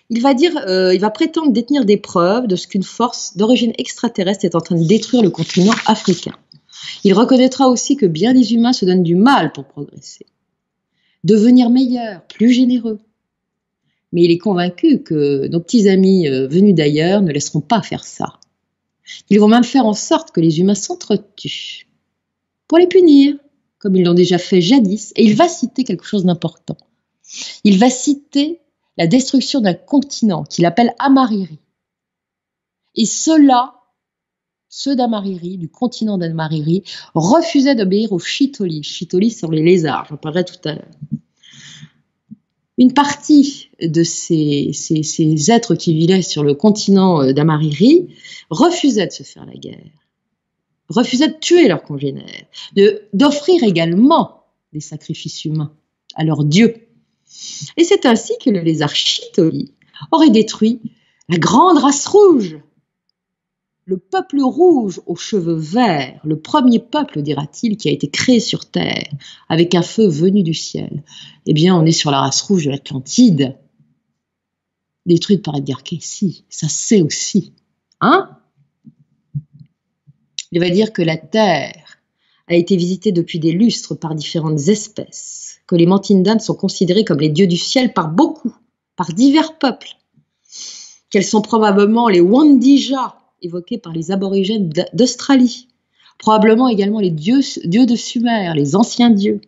Il va prétendre détenir des preuves de ce qu'une force d'origine extraterrestre est en train de détruire le continent africain. Il reconnaîtra aussi que bien des humains se donnent du mal pour progresser, devenir meilleurs, plus généreux. Mais il est convaincu que nos petits amis venus d'ailleurs ne laisseront pas faire ça. Ils vont même faire en sorte que les humains s'entretuent pour les punir, comme ils l'ont déjà fait jadis. Et il va citer quelque chose d'important. Il va citer la destruction d'un continent qu'il appelle Amariri. Et ceux d'Amariri, du continent d'Amariri, refusaient d'obéir aux Chitolis. Chitolis sont les lézards, j'en parlerai tout à l'heure. Une partie de ces êtres qui vivaient sur le continent d'Amariri refusaient de se faire la guerre, refusaient de tuer leurs congénères, d'offrir également des sacrifices humains à leurs dieux. Et c'est ainsi que le lézard Chitoli aurait détruit la grande race rouge, le peuple rouge aux cheveux verts, le premier peuple, dira-t-il, qui a été créé sur Terre, avec un feu venu du ciel. Eh bien, on est sur la race rouge de l'Atlantide, détruite par Edgar Cayce, ça c'est aussi. Il va dire que la Terre a été visitée depuis des lustres par différentes espèces, que les Mantindans sont considérés comme les dieux du ciel par beaucoup, par divers peuples, qu'elles sont probablement les Wandija, évoqués par les aborigènes d'Australie, probablement également les dieux de Sumer, les anciens dieux,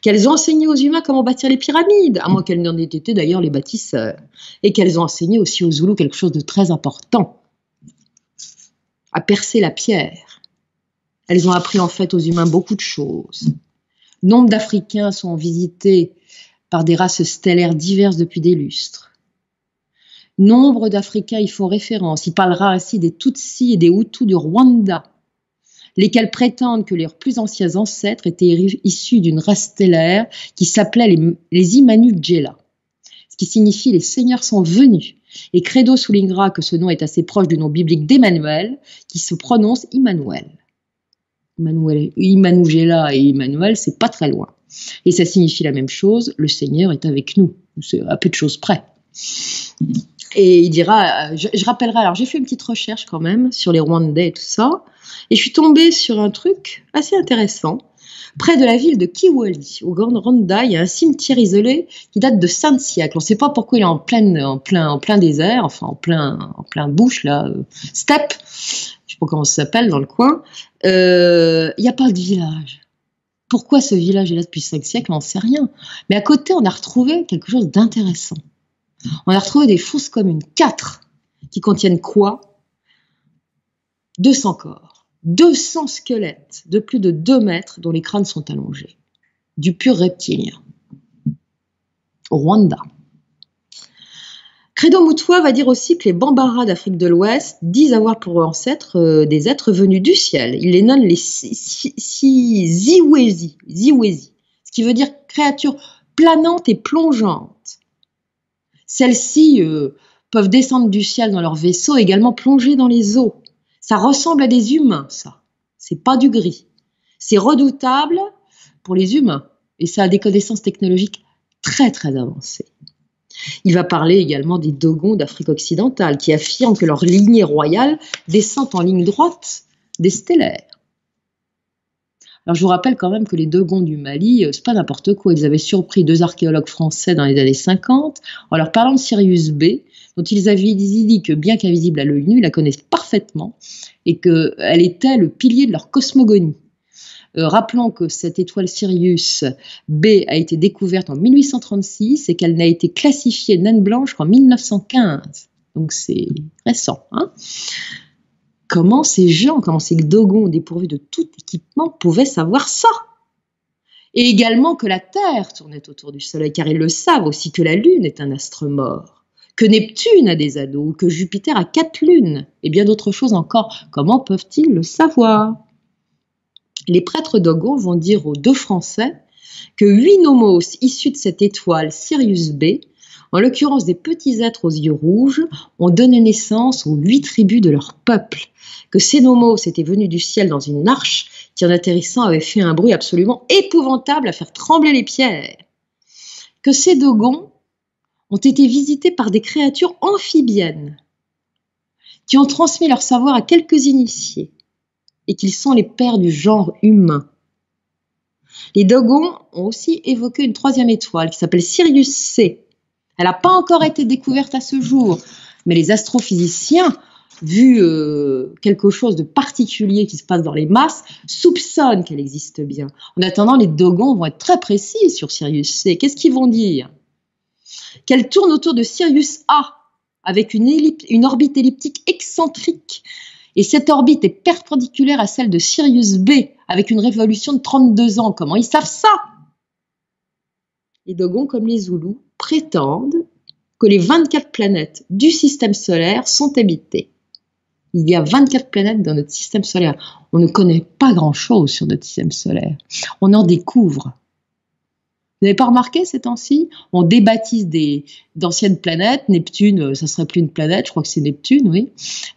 qu'elles ont enseigné aux humains comment bâtir les pyramides, à moins qu'elles n'en aient été d'ailleurs les bâtisseurs, et qu'elles ont enseigné aussi aux Zoulous quelque chose de très important, à percer la pierre. Elles ont appris en fait aux humains beaucoup de choses. Nombre d'Africains sont visités par des races stellaires diverses depuis des lustres. Nombre d'Africains y font référence. Il parlera ainsi des Tutsis et des Hutus du Rwanda, lesquels prétendent que leurs plus anciens ancêtres étaient issus d'une race stellaire qui s'appelait les Imanu Djela, ce qui signifie « les seigneurs sont venus ». Et Credo soulignera que ce nom est assez proche du nom biblique d'Emmanuel, qui se prononce Immanuel. Imanu Djela et Emmanuel, c'est pas très loin. Et ça signifie la même chose, le Seigneur est avec nous, c'est à peu de choses près. Et il dira, je rappellerai, alors j'ai fait une petite recherche quand même sur les Rwandais et tout ça, et je suis tombée sur un truc assez intéressant. Près de la ville de Kiwali, au Grand Rwanda, il y a un cimetière isolé qui date de 5 siècles. On ne sait pas pourquoi il est en plein désert, enfin en plein bush, là, steppe, je ne sais pas comment ça s'appelle dans le coin. Il n'y a pas de village. Pourquoi ce village est là depuis 5 siècles, on n'en sait rien. Mais à côté, on a retrouvé quelque chose d'intéressant. On a retrouvé des fosses communes, 4, qui contiennent quoi ? 200 corps, 200 squelettes de plus de 2 mètres dont les crânes sont allongés. Du pur reptilien. Au Rwanda. Credo Mutwa va dire aussi que les Bambara d'Afrique de l'Ouest disent avoir pour ancêtres des êtres venus du ciel. Il les nomme les Ziwezi, ce qui veut dire créatures planantes et plongeantes. Celles-ci peuvent descendre du ciel dans leur vaisseau et également plonger dans les eaux. Ça ressemble à des humains, ça. C'est pas du gris. C'est redoutable pour les humains et ça a des connaissances technologiques très très avancées. Il va parler également des Dogons d'Afrique occidentale qui affirment que leur lignée royale descend en ligne droite des stellaires. Alors je vous rappelle quand même que les Dogons du Mali, c'est pas n'importe quoi. Ils avaient surpris 2 archéologues français dans les années 50 en leur parlant de Sirius B, dont ils avaient dit que bien qu'invisible à l'œil nu, ils la connaissent parfaitement et qu'elle était le pilier de leur cosmogonie. Rappelons que cette étoile Sirius B a été découverte en 1836 et qu'elle n'a été classifiée naine blanche qu'en 1915. Donc c'est récent. Comment ces Dogons dépourvus de tout équipement pouvaient savoir ça? Et également que la Terre tournait autour du Soleil, car ils le savent aussi que la Lune est un astre mort, que Neptune a des anneaux, que Jupiter a 4 lunes, et bien d'autres choses encore. Comment peuvent-ils le savoir? Les prêtres Dogons vont dire aux 2 Français que 8 nomos issus de cette étoile Sirius B, en l'occurrence des petits êtres aux yeux rouges, ont donné naissance aux 8 tribus de leur peuple, que ces nomos étaient venus du ciel dans une arche qui en atterrissant avait fait un bruit absolument épouvantable à faire trembler les pierres, que ces Dogons ont été visités par des créatures amphibiennes qui ont transmis leur savoir à quelques initiés, et qu'ils sont les pères du genre humain. Les Dogons ont aussi évoqué une 3e étoile qui s'appelle Sirius C. Elle n'a pas encore été découverte à ce jour, mais les astrophysiciens, vu quelque chose de particulier qui se passe dans les masses, soupçonnent qu'elle existe bien. En attendant, les Dogons vont être très précis sur Sirius C. Qu'est-ce qu'ils vont dire? Qu'elle tourne autour de Sirius A, avec une orbite elliptique excentrique. Et cette orbite est perpendiculaire à celle de Sirius B, avec une révolution de 32 ans. Comment ils savent ça? Les Dogons, comme les Zoulous, prétendent que les 24 planètes du système solaire sont habitées. Il y a 24 planètes dans notre système solaire. On ne connaît pas grand-chose sur notre système solaire. On en découvre. Vous n'avez pas remarqué ces temps-ci? On débaptise d'anciennes planètes. Neptune, ça serait plus une planète, je crois que c'est Neptune, oui.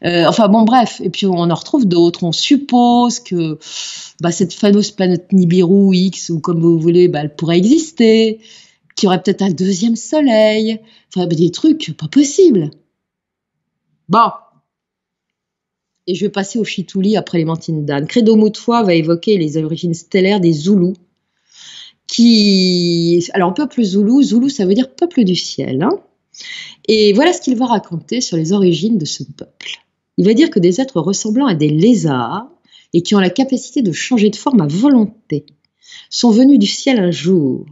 Enfin bon, bref. Et puis on en retrouve d'autres. On suppose que cette fameuse planète Nibiru X, ou comme vous voulez, elle pourrait exister, qu'il y aurait peut-être un 2e soleil. Enfin, des trucs pas possibles. Bon. Et je vais passer au Chitouli après les Mantines d'âne. Credo Mutwa va évoquer les origines stellaires des Zoulous. Alors, peuple Zoulou, Zoulou, ça veut dire peuple du ciel. Et voilà ce qu'il va raconter sur les origines de ce peuple. Il va dire que des êtres ressemblant à des lézards et qui ont la capacité de changer de forme à volonté sont venus du ciel un jour.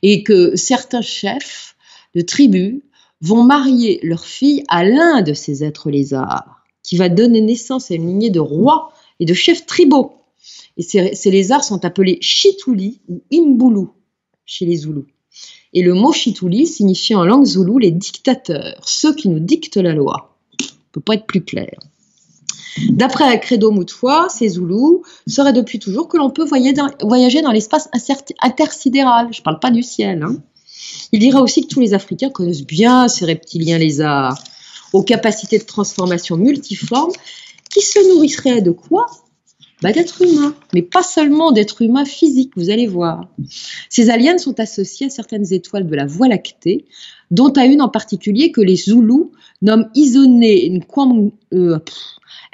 Et que certains chefs de tribus vont marier leur fille à l'un de ces êtres lézards, qui va donner naissance à une lignée de rois et de chefs tribaux. Et ces lézards sont appelés Chitouli ou Imbulu chez les Zoulous. Et le mot Chitouli signifie en langue zoulou les dictateurs, ceux qui nous dictent la loi. Ça ne peut pas être plus clair. D'après Credo Mutwa, ces Zoulous seraient depuis toujours que l'on peut voyager dans l'espace intersidéral. Je ne parle pas du ciel. Il dira aussi que tous les Africains connaissent bien ces reptiliens lézards, aux capacités de transformation multiformes, qui se nourrisseraient de quoi? D'êtres humains, mais pas seulement d'êtres humains physiques, vous allez voir. Ces aliens sont associés à certaines étoiles de la Voie lactée, dont à une en particulier que les Zoulous nomment Isone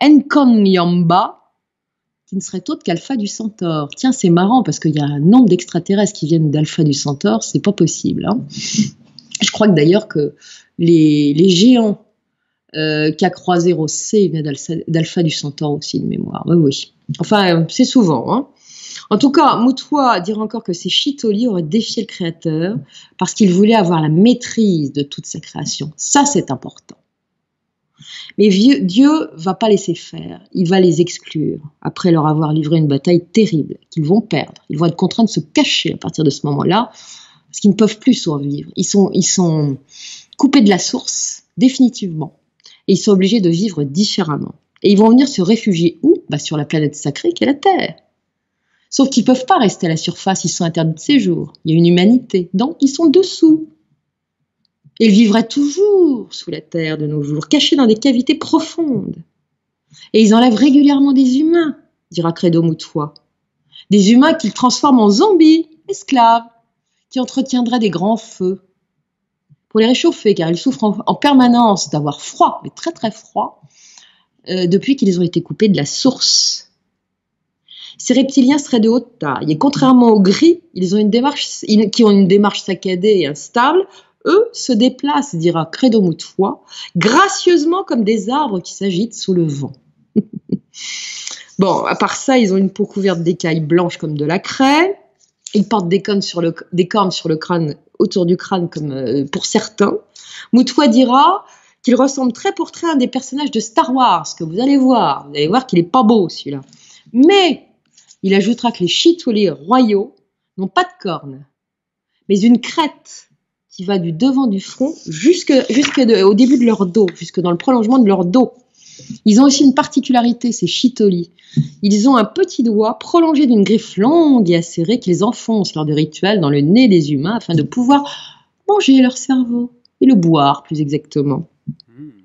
Nkonyamba, qui ne serait autre qu'Alpha du Centaure. Tiens, c'est marrant parce qu'il y a un nombre d'extraterrestres qui viennent d'Alpha du Centaure, c'est pas possible. Je crois que d'ailleurs que les géants qu'a croisé Rossé venaient d'Alpha du Centaure aussi de mémoire. Oui. Enfin, c'est souvent. En tout cas, Mutwa dira encore que ces Chitoli auraient défié le Créateur parce qu'ils voulaient avoir la maîtrise de toute sa création. Ça, c'est important. Mais Dieu va pas laisser faire. Il va les exclure après leur avoir livré une bataille terrible qu'ils vont perdre. Ils vont être contraints de se cacher à partir de ce moment-là parce qu'ils ne peuvent plus survivre. Ils sont coupés de la source, définitivement. Et ils sont obligés de vivre différemment. Et ils vont venir se réfugier où? Sur la planète sacrée qu'est la Terre. Sauf qu'ils ne peuvent pas rester à la surface, ils sont interdits de séjour. Il y a une humanité, donc ils sont dessous. Et ils vivraient toujours sous la Terre de nos jours, cachés dans des cavités profondes. Et ils enlèvent régulièrement des humains, dira Credo Mutwa. Des humains qu'ils transforment en zombies, esclaves, qui entretiendraient des grands feux. pour les réchauffer, car ils souffrent en permanence d'avoir froid, mais très très froid, depuis qu'ils ont été coupés de la source. Ces reptiliens seraient de haute taille, et contrairement aux gris, qui ont une démarche saccadée et instable, eux se déplacent, dira Credo Mutwa, gracieusement comme des arbres qui s'agitent sous le vent. Bon, à part ça, ils ont une peau couverte d'écailles blanches comme de la craie, ils portent des cornes sur le crâne, autour du crâne comme pour certains. Mutwa dira qu'il ressemble trait pour trait à un des personnages de Star Wars, que vous allez voir qu'il est pas beau celui-là. Mais il ajoutera que les Chituli royaux n'ont pas de cornes, mais une crête qui va du devant du front au début de leur dos, jusque dans le prolongement de leur dos. Ils ont aussi une particularité, ces Chitoli. Ils ont un petit doigt prolongé d'une griffe longue et acérée qu'ils enfoncent lors de rituels dans le nez des humains afin de pouvoir manger leur cerveau et le boire plus exactement.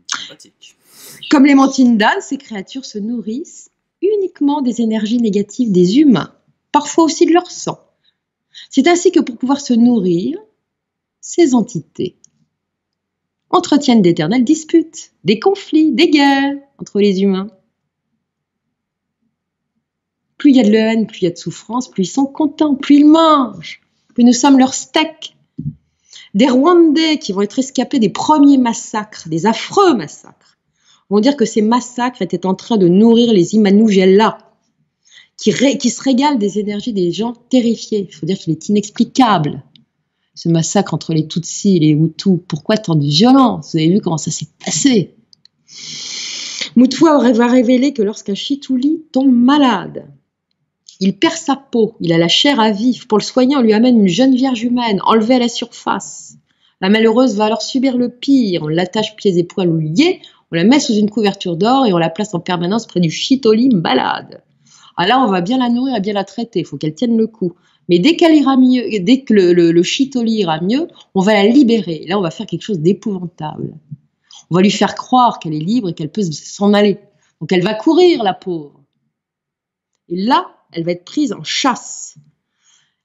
Sympathique. Comme les mantines d'âne, ces créatures se nourrissent uniquement des énergies négatives des humains, parfois aussi de leur sang. C'est ainsi que pour pouvoir se nourrir, ces entités entretiennent d'éternelles disputes, des conflits, des guerres entre les humains. Plus il y a de haine, plus il y a de souffrance, plus ils sont contents, plus ils mangent, plus nous sommes leur steak. Des Rwandais qui vont être escapés des premiers massacres, des affreux massacres, vont dire que ces massacres étaient en train de nourrir les Imanujela, qui se régalent des énergies des gens terrifiés. Il faut dire qu'il est inexplicable, ce massacre entre les Tutsis et les Hutus. Pourquoi tant de violence? Vous avez vu comment ça s'est passé? Mutwa va révéler que lorsqu'un Chituli tombe malade, il perd sa peau, il a la chair à vif. Pour le soigner, on lui amène une jeune vierge humaine, enlevée à la surface. La malheureuse va alors subir le pire. On l'attache pieds et poings liés, on la met sous une couverture d'or et on la place en permanence près du Chitoli malade. Ah là, on va bien la nourrir et bien la traiter, il faut qu'elle tienne le coup. Mais dès qu'elle ira mieux, dès que le Chitoli ira mieux, on va la libérer. Et là, on va faire quelque chose d'épouvantable. On va lui faire croire qu'elle est libre et qu'elle peut s'en aller. Donc elle va courir, la pauvre. Et là, elle va être prise en chasse.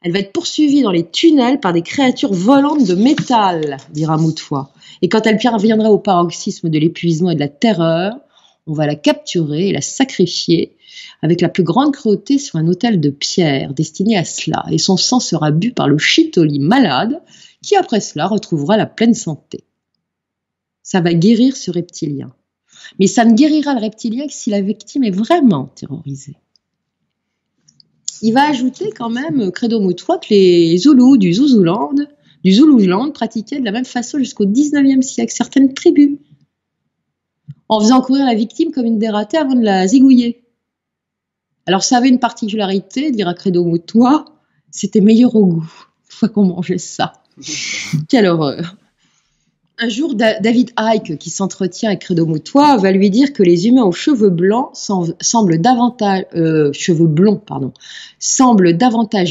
Elle va être poursuivie dans les tunnels par des créatures volantes de métal, dira Mutwa. Et quand elle parviendra au paroxysme de l'épuisement et de la terreur, on va la capturer et la sacrifier avec la plus grande cruauté sur un autel de pierre destiné à cela. Et son sang sera bu par le Chitoli malade qui, après cela, retrouvera la pleine santé. Ça va guérir ce reptilien. Mais ça ne guérira le reptilien que si la victime est vraiment terrorisée. Il va ajouter quand même, Credo Mutwa, que les Zoulous du Zululand pratiquaient de la même façon jusqu'au 19e siècle certaines tribus, en faisant courir la victime comme une dératée avant de la zigouiller. Alors ça avait une particularité, dira Credo Mutwa, c'était meilleur au goût, une fois qu'on mangeait ça. Quelle horreur! Un jour, David Icke, qui s'entretient avec Credo Mutwa, va lui dire que les humains aux cheveux blancs semblent davantage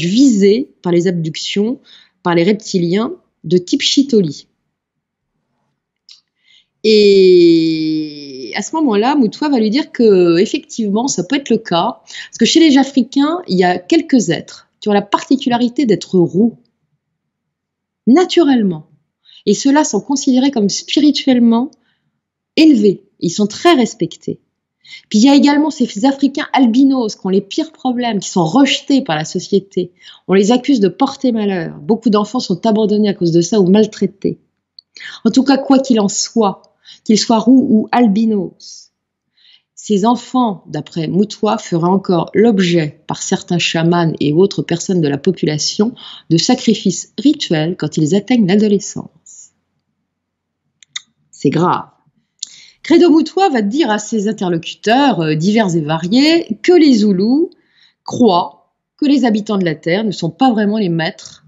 visés par les abductions, par les reptiliens de type Chitoli. Et à ce moment-là, Mutwa va lui dire que effectivement, ça peut être le cas, parce que chez les Africains, il y a quelques êtres qui ont la particularité d'être roux, naturellement. Et ceux-là sont considérés comme spirituellement élevés. Ils sont très respectés. Puis il y a également ces Africains albinos qui ont les pires problèmes, qui sont rejetés par la société. On les accuse de porter malheur. Beaucoup d'enfants sont abandonnés à cause de ça ou maltraités. En tout cas, quoi qu'il en soit, qu'ils soient roux ou albinos, ces enfants, d'après Mutwa, feraient encore l'objet, par certains chamans et autres personnes de la population, de sacrifices rituels quand ils atteignent l'adolescence. C'est grave. Credo Mutwa va dire à ses interlocuteurs divers et variés que les Zoulous croient que les habitants de la Terre ne sont pas vraiment les maîtres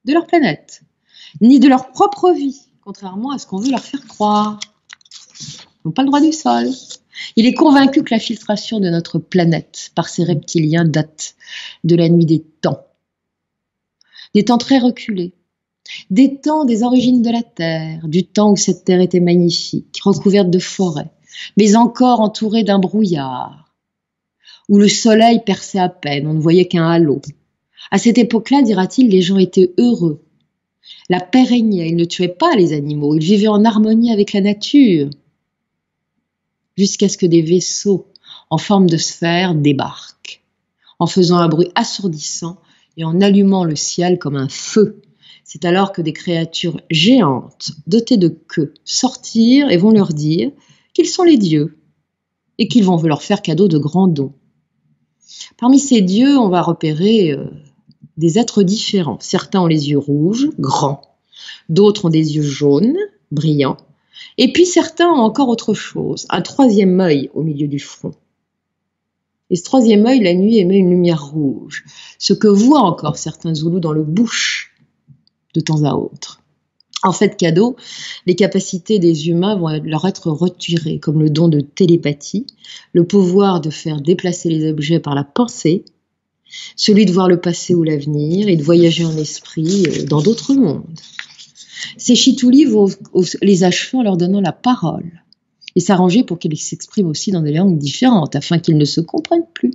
de leur planète, ni de leur propre vie, contrairement à ce qu'on veut leur faire croire. Ils n'ont pas le droit du sol. Il est convaincu que la filtration de notre planète par ces reptiliens date de la nuit des temps très reculés, des temps des origines de la Terre, du temps où cette Terre était magnifique, recouverte de forêts, mais encore entourée d'un brouillard, où le soleil perçait à peine, on ne voyait qu'un halo. À cette époque-là, dira-t-il, les gens étaient heureux. La paix régnait, il ne tuait pas les animaux, il vivait en harmonie avec la nature, jusqu'à ce que des vaisseaux en forme de sphère débarquent, en faisant un bruit assourdissant et en allumant le ciel comme un feu. C'est alors que des créatures géantes, dotées de queues, sortirent et vont leur dire qu'ils sont les dieux et qu'ils vont leur faire cadeau de grands dons. Parmi ces dieux, on va repérer des êtres différents. Certains ont les yeux rouges, grands, d'autres ont des yeux jaunes, brillants, et puis certains ont encore autre chose, un troisième œil au milieu du front. Et ce troisième œil, la nuit, émet une lumière rouge, ce que voient encore certains Zoulous dans le bush de temps à autre. En fait, cadeau, les capacités des humains vont leur être retirées, comme le don de télépathie, le pouvoir de faire déplacer les objets par la pensée, celui de voir le passé ou l'avenir et de voyager en esprit dans d'autres mondes. Ces chitoulis vont les achever en leur donnant la parole et s'arranger pour qu'ils s'expriment aussi dans des langues différentes afin qu'ils ne se comprennent plus.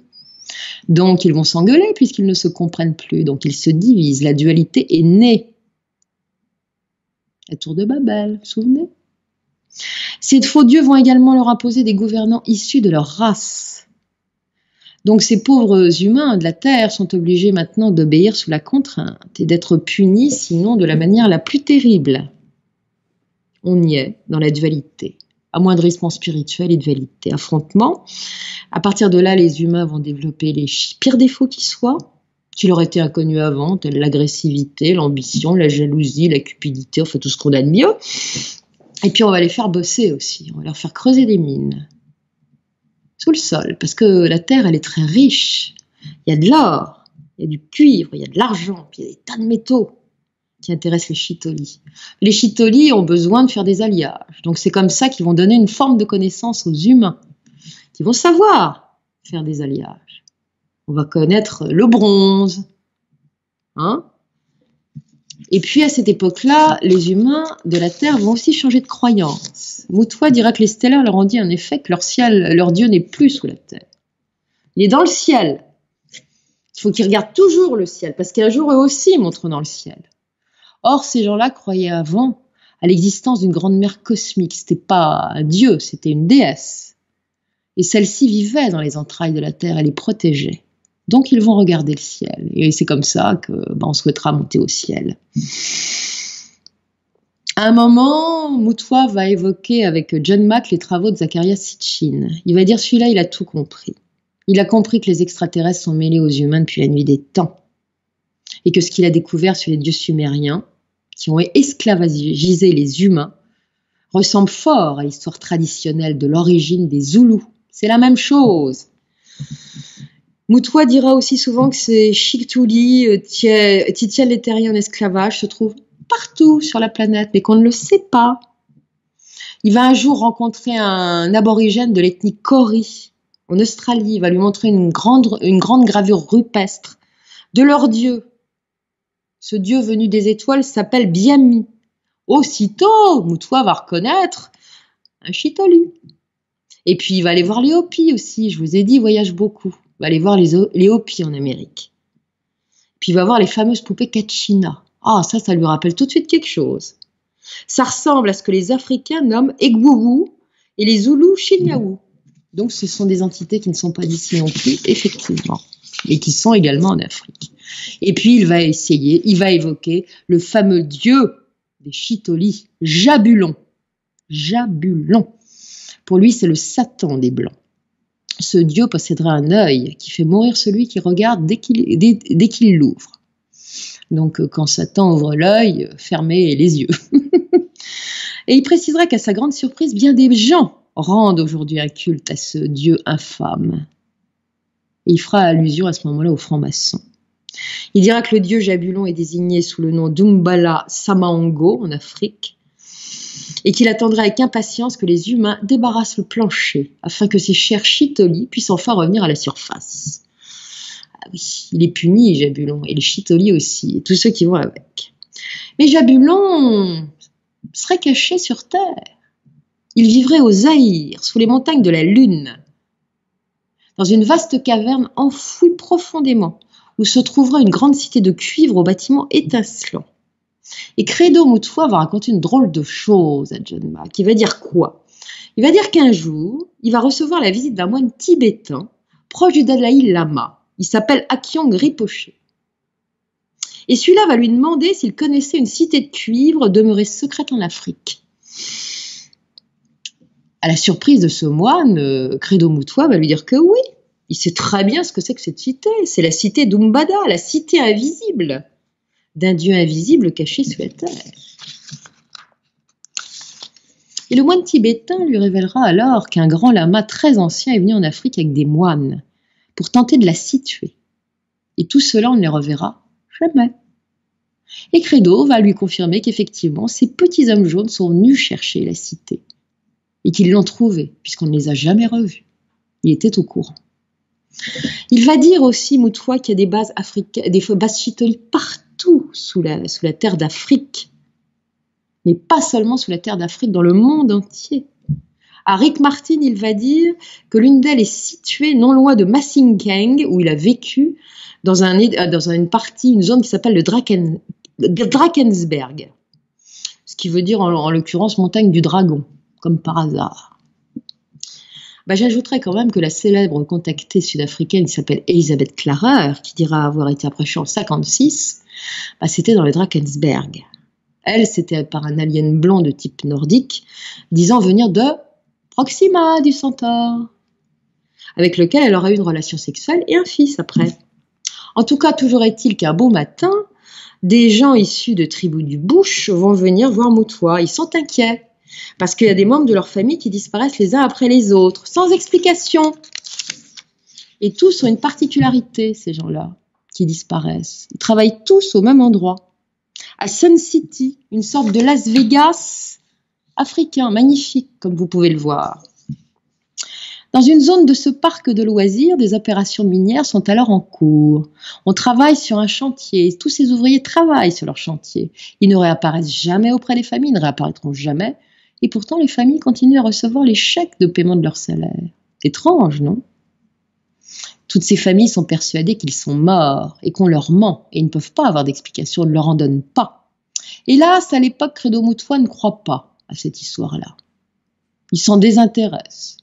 Donc ils vont s'engueuler puisqu'ils ne se comprennent plus, donc ils se divisent. La dualité est née. La tour de Babel, vous vous souvenez? Ces faux dieux vont également leur imposer des gouvernants issus de leur race. Donc ces pauvres humains de la terre sont obligés maintenant d'obéir sous la contrainte et d'être punis, sinon de la manière la plus terrible. On y est, dans la dualité. Amoindrissement spirituel et dualité. Affrontement. À partir de là, les humains vont développer les pires défauts qui soient, qui leur étaient inconnus avant, tels l'agressivité, l'ambition, la jalousie, la cupidité, enfin tout ce qu'on a de mieux. Et puis on va les faire bosser aussi, on va leur faire creuser des mines sous le sol, parce que la terre, elle est très riche. Il y a de l'or, il y a du cuivre, il y a de l'argent, puis il y a des tas de métaux qui intéressent les chitolis. Les chitolis ont besoin de faire des alliages, donc c'est comme ça qu'ils vont donner une forme de connaissance aux humains, qui vont savoir faire des alliages. On va connaître le bronze, hein? Et puis à cette époque-là, les humains de la Terre vont aussi changer de croyance. Moutoua dira que les stellaires leur ont dit en effet que leur ciel, leur Dieu n'est plus sous la Terre. Il est dans le ciel. Il faut qu'ils regardent toujours le ciel, parce qu'un jour eux aussi monteront dans le ciel. Or, ces gens-là croyaient avant à l'existence d'une grande mère cosmique. C'était pas un dieu, c'était une déesse. Et celle-ci vivait dans les entrailles de la Terre, elle les protégeait. Donc ils vont regarder le ciel. Et c'est comme ça que on souhaitera monter au ciel. À un moment, Moutoua va évoquer avec John Mack les travaux de Zecharia Sitchin. Il va dire, celui-là, il a tout compris. Il a compris que les extraterrestres sont mêlés aux humains depuis la nuit des temps. Et que ce qu'il a découvert sur les dieux sumériens, qui ont esclavagisé les humains, ressemble fort à l'histoire traditionnelle de l'origine des Zoulous. C'est la même chose. Moutoua dira aussi souvent que ces chitoulis qui tiennent les terriens en esclavage se trouvent partout sur la planète, mais qu'on ne le sait pas. Il va un jour rencontrer un aborigène de l'ethnie Kori en Australie. Il va lui montrer une grande gravure rupestre de leur dieu. Ce dieu venu des étoiles s'appelle Biami. Aussitôt, Moutoua va reconnaître un chitoli. Et puis, il va aller voir les Hopis aussi. Je vous ai dit, il voyage beaucoup. Il va aller voir les Hopis en Amérique. Puis, il va voir les fameuses poupées Kachina. Ah, ça lui rappelle tout de suite quelque chose. Ça ressemble à ce que les Africains nomment Egwuwu et les Zoulous Shinyawu. Donc, ce sont des entités qui ne sont pas d'ici non plus, effectivement, et qui sont également en Afrique. Et puis, il va évoquer le fameux dieu des chitolis, Jabulon. Jabulon. Pour lui, c'est le Satan des Blancs. Ce dieu possédera un œil qui fait mourir celui qui regarde dès qu'il l'ouvre. Donc, quand Satan ouvre l'œil, fermez les yeux. Et il précisera qu'à sa grande surprise, bien des gens rendent aujourd'hui un culte à ce dieu infâme. Et il fera allusion à ce moment-là aux francs-maçons. Il dira que le dieu Jabulon est désigné sous le nom d'Umbala Samaongo en Afrique et qu'il attendra avec impatience que les humains débarrassent le plancher afin que ces chers chitolis puissent enfin revenir à la surface. Ah oui, il est puni, Jabulon, et les chitolis aussi, et tous ceux qui vont avec. Mais Jabulon serait caché sur Terre. Il vivrait aux Zaïres, sous les montagnes de la Lune, dans une vaste caverne enfouie profondément, où se trouvera une grande cité de cuivre aux bâtiments étincelants. Et Credo Mutwa va raconter une drôle de chose à John Mack. Il va dire quoi? Il va dire qu'un jour, il va recevoir la visite d'un moine tibétain proche du Dalai Lama. Il s'appelle Akyong Rinpoche. Et celui-là va lui demander s'il connaissait une cité de cuivre demeurée secrète en Afrique. À la surprise de ce moine, Credo Mutwa va lui dire que oui, il sait très bien ce que c'est que cette cité. C'est la cité d'Umbada, la cité invisible, d'un dieu invisible caché sous la terre. Et le moine tibétain lui révélera alors qu'un grand lama très ancien est venu en Afrique avec des moines pour tenter de la situer. Et tout cela, on ne les reverra jamais. Et Credo va lui confirmer qu'effectivement, ces petits hommes jaunes sont venus chercher la cité et qu'ils l'ont trouvée, puisqu'on ne les a jamais revus. Il était au courant. Il va dire aussi, Mutwa, qu'il y a des bases africaines, des bases chitoliques partout sous la terre d'Afrique, mais pas seulement sous la terre d'Afrique, dans le monde entier. À Rick Martin, il va dire que l'une d'elles est située non loin de Masingkeng, où il a vécu, dans une zone qui s'appelle le Drakensberg, ce qui veut dire en l'occurrence montagne du dragon, comme par hasard. J'ajouterais quand même que la célèbre contactée sud-africaine qui s'appelle Elisabeth Klarer, qui dira avoir été approchée en 1956, c'était dans le Drakensberg. Elle, c'était par un alien blanc de type nordique, disant venir de Proxima du Centaure, avec lequel elle aura eu une relation sexuelle et un fils après. En tout cas, toujours est-il qu'un beau matin, des gens issus de tribus du bush vont venir voir Mutwa. Ils sont inquiets, parce qu'il y a des membres de leur famille qui disparaissent les uns après les autres, sans explication. Et tous ont une particularité, ces gens-là, qui disparaissent. Ils travaillent tous au même endroit, à Sun City, une sorte de Las Vegas africain, magnifique, comme vous pouvez le voir. Dans une zone de ce parc de loisirs, des opérations minières sont alors en cours. On travaille sur un chantier, tous ces ouvriers travaillent sur leur chantier. Ils ne réapparaissent jamais auprès des familles, ils ne réapparaîtront jamais. Et pourtant, les familles continuent à recevoir les chèques de paiement de leur salaire. Étrange, non? Toutes ces familles sont persuadées qu'ils sont morts et qu'on leur ment et ils ne peuvent pas avoir d'explication, on ne leur en donne pas. Hélas, à l'époque, Credo Mutwa ne croit pas à cette histoire-là. Il s'en désintéresse.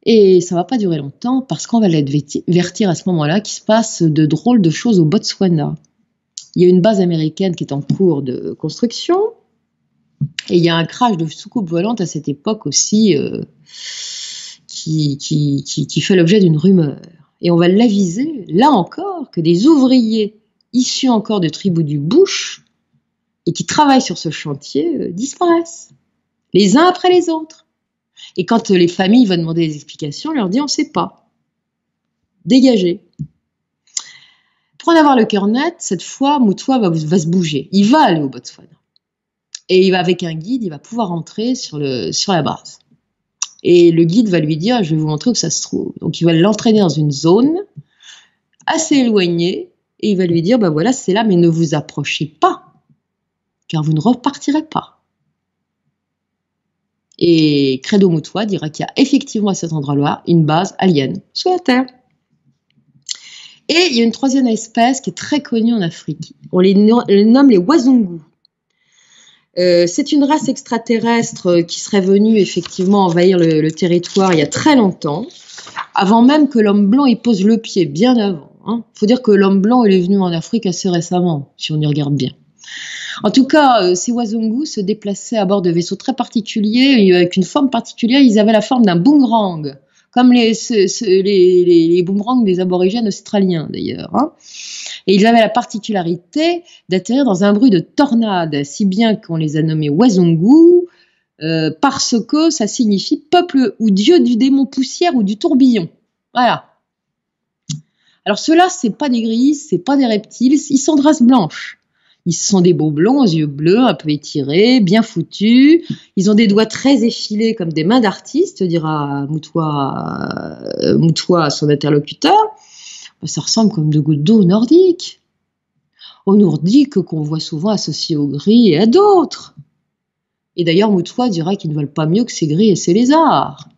Et ça ne va pas durer longtemps parce qu'on va l'avertir à ce moment-là qu'il se passe de drôles de choses au Botswana. Il y a une base américaine qui est en cours de construction et il y a un crash de soucoupe volante à cette époque aussi qui fait l'objet d'une rumeur. Et on va l'aviser, là encore, que des ouvriers issus encore de tribus du bush et qui travaillent sur ce chantier disparaissent, les uns après les autres. Et quand les familles vont demander des explications, on leur dit on ne sait pas. Dégagez. Pour en avoir le cœur net, cette fois, Mutwa va se bouger. Il va aller au Botswana. Et il va avec un guide, il va pouvoir entrer sur la base. Et le guide va lui dire, je vais vous montrer où ça se trouve. Donc il va l'entraîner dans une zone assez éloignée et il va lui dire, voilà, c'est là, mais ne vous approchez pas, car vous ne repartirez pas. Et Credo Mutwa dira qu'il y a effectivement à cet endroit-là une base alien sous la Terre. Et il y a une troisième espèce qui est très connue en Afrique. On les nomme les Wazungu. C'est une race extraterrestre qui serait venue effectivement envahir le territoire il y a très longtemps, avant même que l'homme blanc y pose le pied, bien avant. Faut dire que l'homme blanc il est venu en Afrique assez récemment, si on y regarde bien. En tout cas, ces Wazungu se déplaçaient à bord de vaisseaux très particuliers, avec une forme particulière. Ils avaient la forme d'un boomerang, comme les boomerangs des aborigènes australiens d'ailleurs. Et ils avaient la particularité d'atterrir dans un bruit de tornade, si bien qu'on les a nommés Wazungu, parce que ça signifie peuple ou dieu du démon poussière ou du tourbillon. Voilà. Alors ceux-là, c'est pas des grilles, c'est pas des reptiles, ils sont de race blanche. Ils sont des beaux blonds aux yeux bleus, un peu étirés, bien foutus. Ils ont des doigts très effilés comme des mains d'artiste, dira Mutwa à son interlocuteur. Ça ressemble comme de gouttes d'eau nordiques. Aux nordiques qu'on voit souvent associés aux gris et à d'autres. Et d'ailleurs, Mutwa dira qu'ils ne veulent pas mieux que ces gris et ces lézards.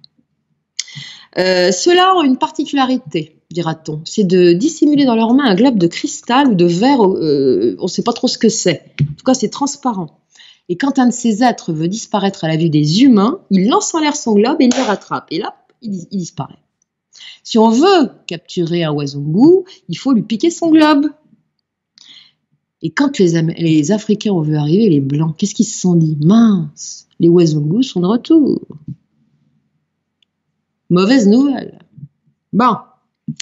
Ceux-là ont une particularité. dira-t-on, c'est de dissimuler dans leurs mains un globe de cristal ou de verre, on ne sait pas trop ce que c'est. En tout cas, c'est transparent. Et quand un de ces êtres veut disparaître à la vue des humains, il lance en l'air son globe et il le rattrape. Et là, il disparaît. Si on veut capturer un Wazungu, il faut lui piquer son globe. Et quand les Africains ont vu arriver les Blancs, qu'est-ce qu'ils se sont dit? Mince, les Wazungu sont de retour. Mauvaise nouvelle. Bon,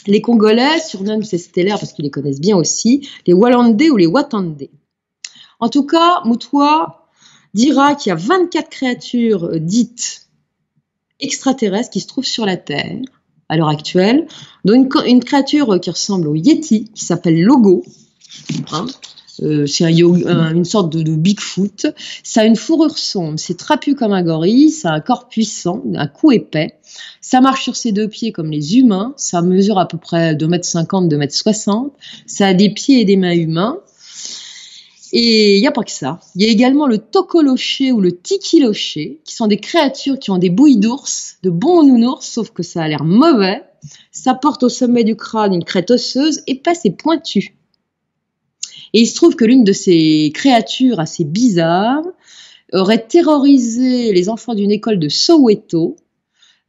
les Congolais surnomment ces stellaires, parce qu'ils les connaissent bien aussi, les Walandais ou les Watandais. En tout cas, Mutwa dira qu'il y a 24 créatures dites extraterrestres qui se trouvent sur la Terre à l'heure actuelle, dont une créature qui ressemble au Yeti, qui s'appelle Logo. Hein, c'est une sorte de Bigfoot. Ça a une fourrure sombre, c'est trapu comme un gorille, ça a un corps puissant, un cou épais. Ça marche sur ses deux pieds comme les humains, ça mesure à peu près 2,50 m, 2,60 m. Ça a des pieds et des mains humains. Et il n'y a pas que ça. Il y a également le tokoloché ou le tikiloché, qui sont des créatures qui ont des bouilles d'ours, de bons nounours, sauf que ça a l'air mauvais. Ça porte au sommet du crâne une crête osseuse, épaisse et pointue. Et il se trouve que l'une de ces créatures assez bizarres aurait terrorisé les enfants d'une école de Soweto.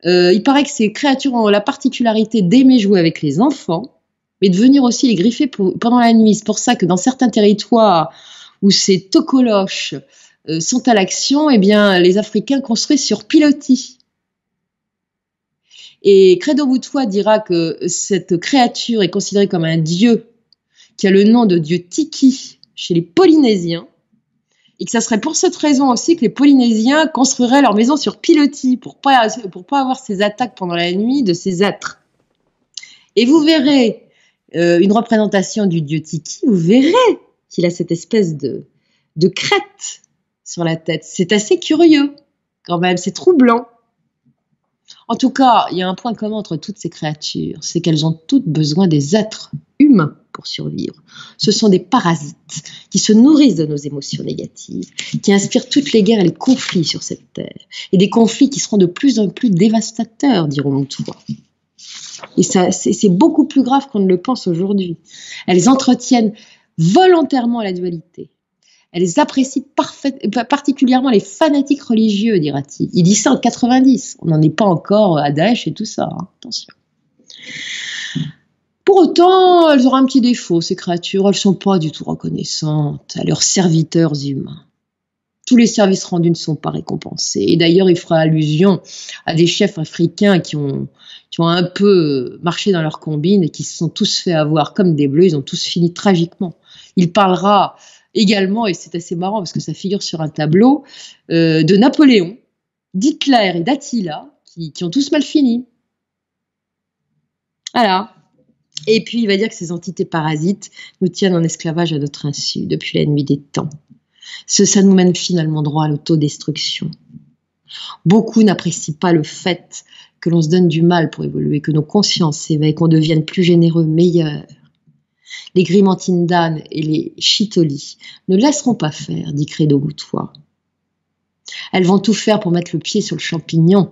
Il paraît que ces créatures ont la particularité d'aimer jouer avec les enfants, mais de venir aussi les griffer pendant la nuit. C'est pour ça que dans certains territoires où ces tokoloches sont à l'action, eh bien, les Africains construisent sur pilotis. Et Credo Mutwa dira que cette créature est considérée comme un dieu qui a le nom de dieu Tiki chez les Polynésiens, et que ça serait pour cette raison aussi que les Polynésiens construiraient leur maison sur pilotis pour pas avoir ces attaques pendant la nuit de ces êtres. Et vous verrez une représentation du dieu Tiki, vous verrez qu'il a cette espèce de crête sur la tête. C'est assez curieux, quand même, c'est troublant. En tout cas, il y a un point commun entre toutes ces créatures, c'est qu'elles ont toutes besoin des êtres humains pour survivre. Ce sont des parasites qui se nourrissent de nos émotions négatives, qui inspirent toutes les guerres et les conflits sur cette terre, et des conflits qui seront de plus en plus dévastateurs, dirons-nous toutefois. Et ça, c'est beaucoup plus grave qu'on ne le pense aujourd'hui. Elles entretiennent volontairement la dualité. Elles apprécient particulièrement les fanatiques religieux, dira-t-il. Il dit ça en 90. On n'en est pas encore à Daesh et tout ça. Hein. Attention. Pour autant, elles auront un petit défaut, ces créatures. Elles ne sont pas du tout reconnaissantes à leurs serviteurs humains. Tous les services rendus ne sont pas récompensés. Et d'ailleurs, il fera allusion à des chefs africains qui ont un peu marché dans leur combine et qui se sont tous fait avoir comme des bleus. Ils ont tous fini tragiquement. Il parlera également, et c'est assez marrant parce que ça figure sur un tableau, de Napoléon, d'Hitler et d'Attila, qui ont tous mal fini. Voilà. Et puis, il va dire que ces entités parasites nous tiennent en esclavage à notre insu depuis la nuit des temps. Ça nous mène finalement droit à l'autodestruction. Beaucoup n'apprécient pas le fait que l'on se donne du mal pour évoluer, que nos consciences s'éveillent, qu'on devienne plus généreux, meilleurs. Les Grimantindane et les Chitoli ne laisseront pas faire, dit Credo Mutwa. Elles vont tout faire pour mettre le pied sur le champignon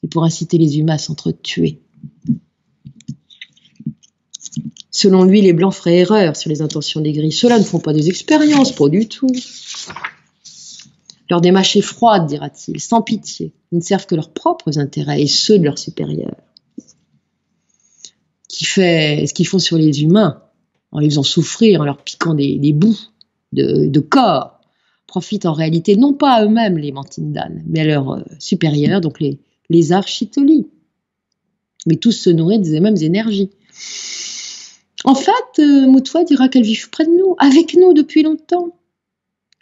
et pour inciter les humains à s'entretuer. Selon lui, les Blancs feraient erreur sur les intentions des Gris. Ceux-là ne font pas des expériences, pas du tout. Leur démarche est froide, dira-t-il, sans pitié. Ils ne servent que leurs propres intérêts et ceux de leurs supérieurs. Qui fait ce qu'ils font sur les humains, en les faisant souffrir, en leur piquant des bouts de corps, profitent en réalité non pas à eux-mêmes, les Mantindane, mais à leurs supérieurs, donc les Architolis. Mais tous se nourrissent des mêmes énergies. En fait, Mutwa dira qu'elles vivent près de nous, avec nous depuis longtemps,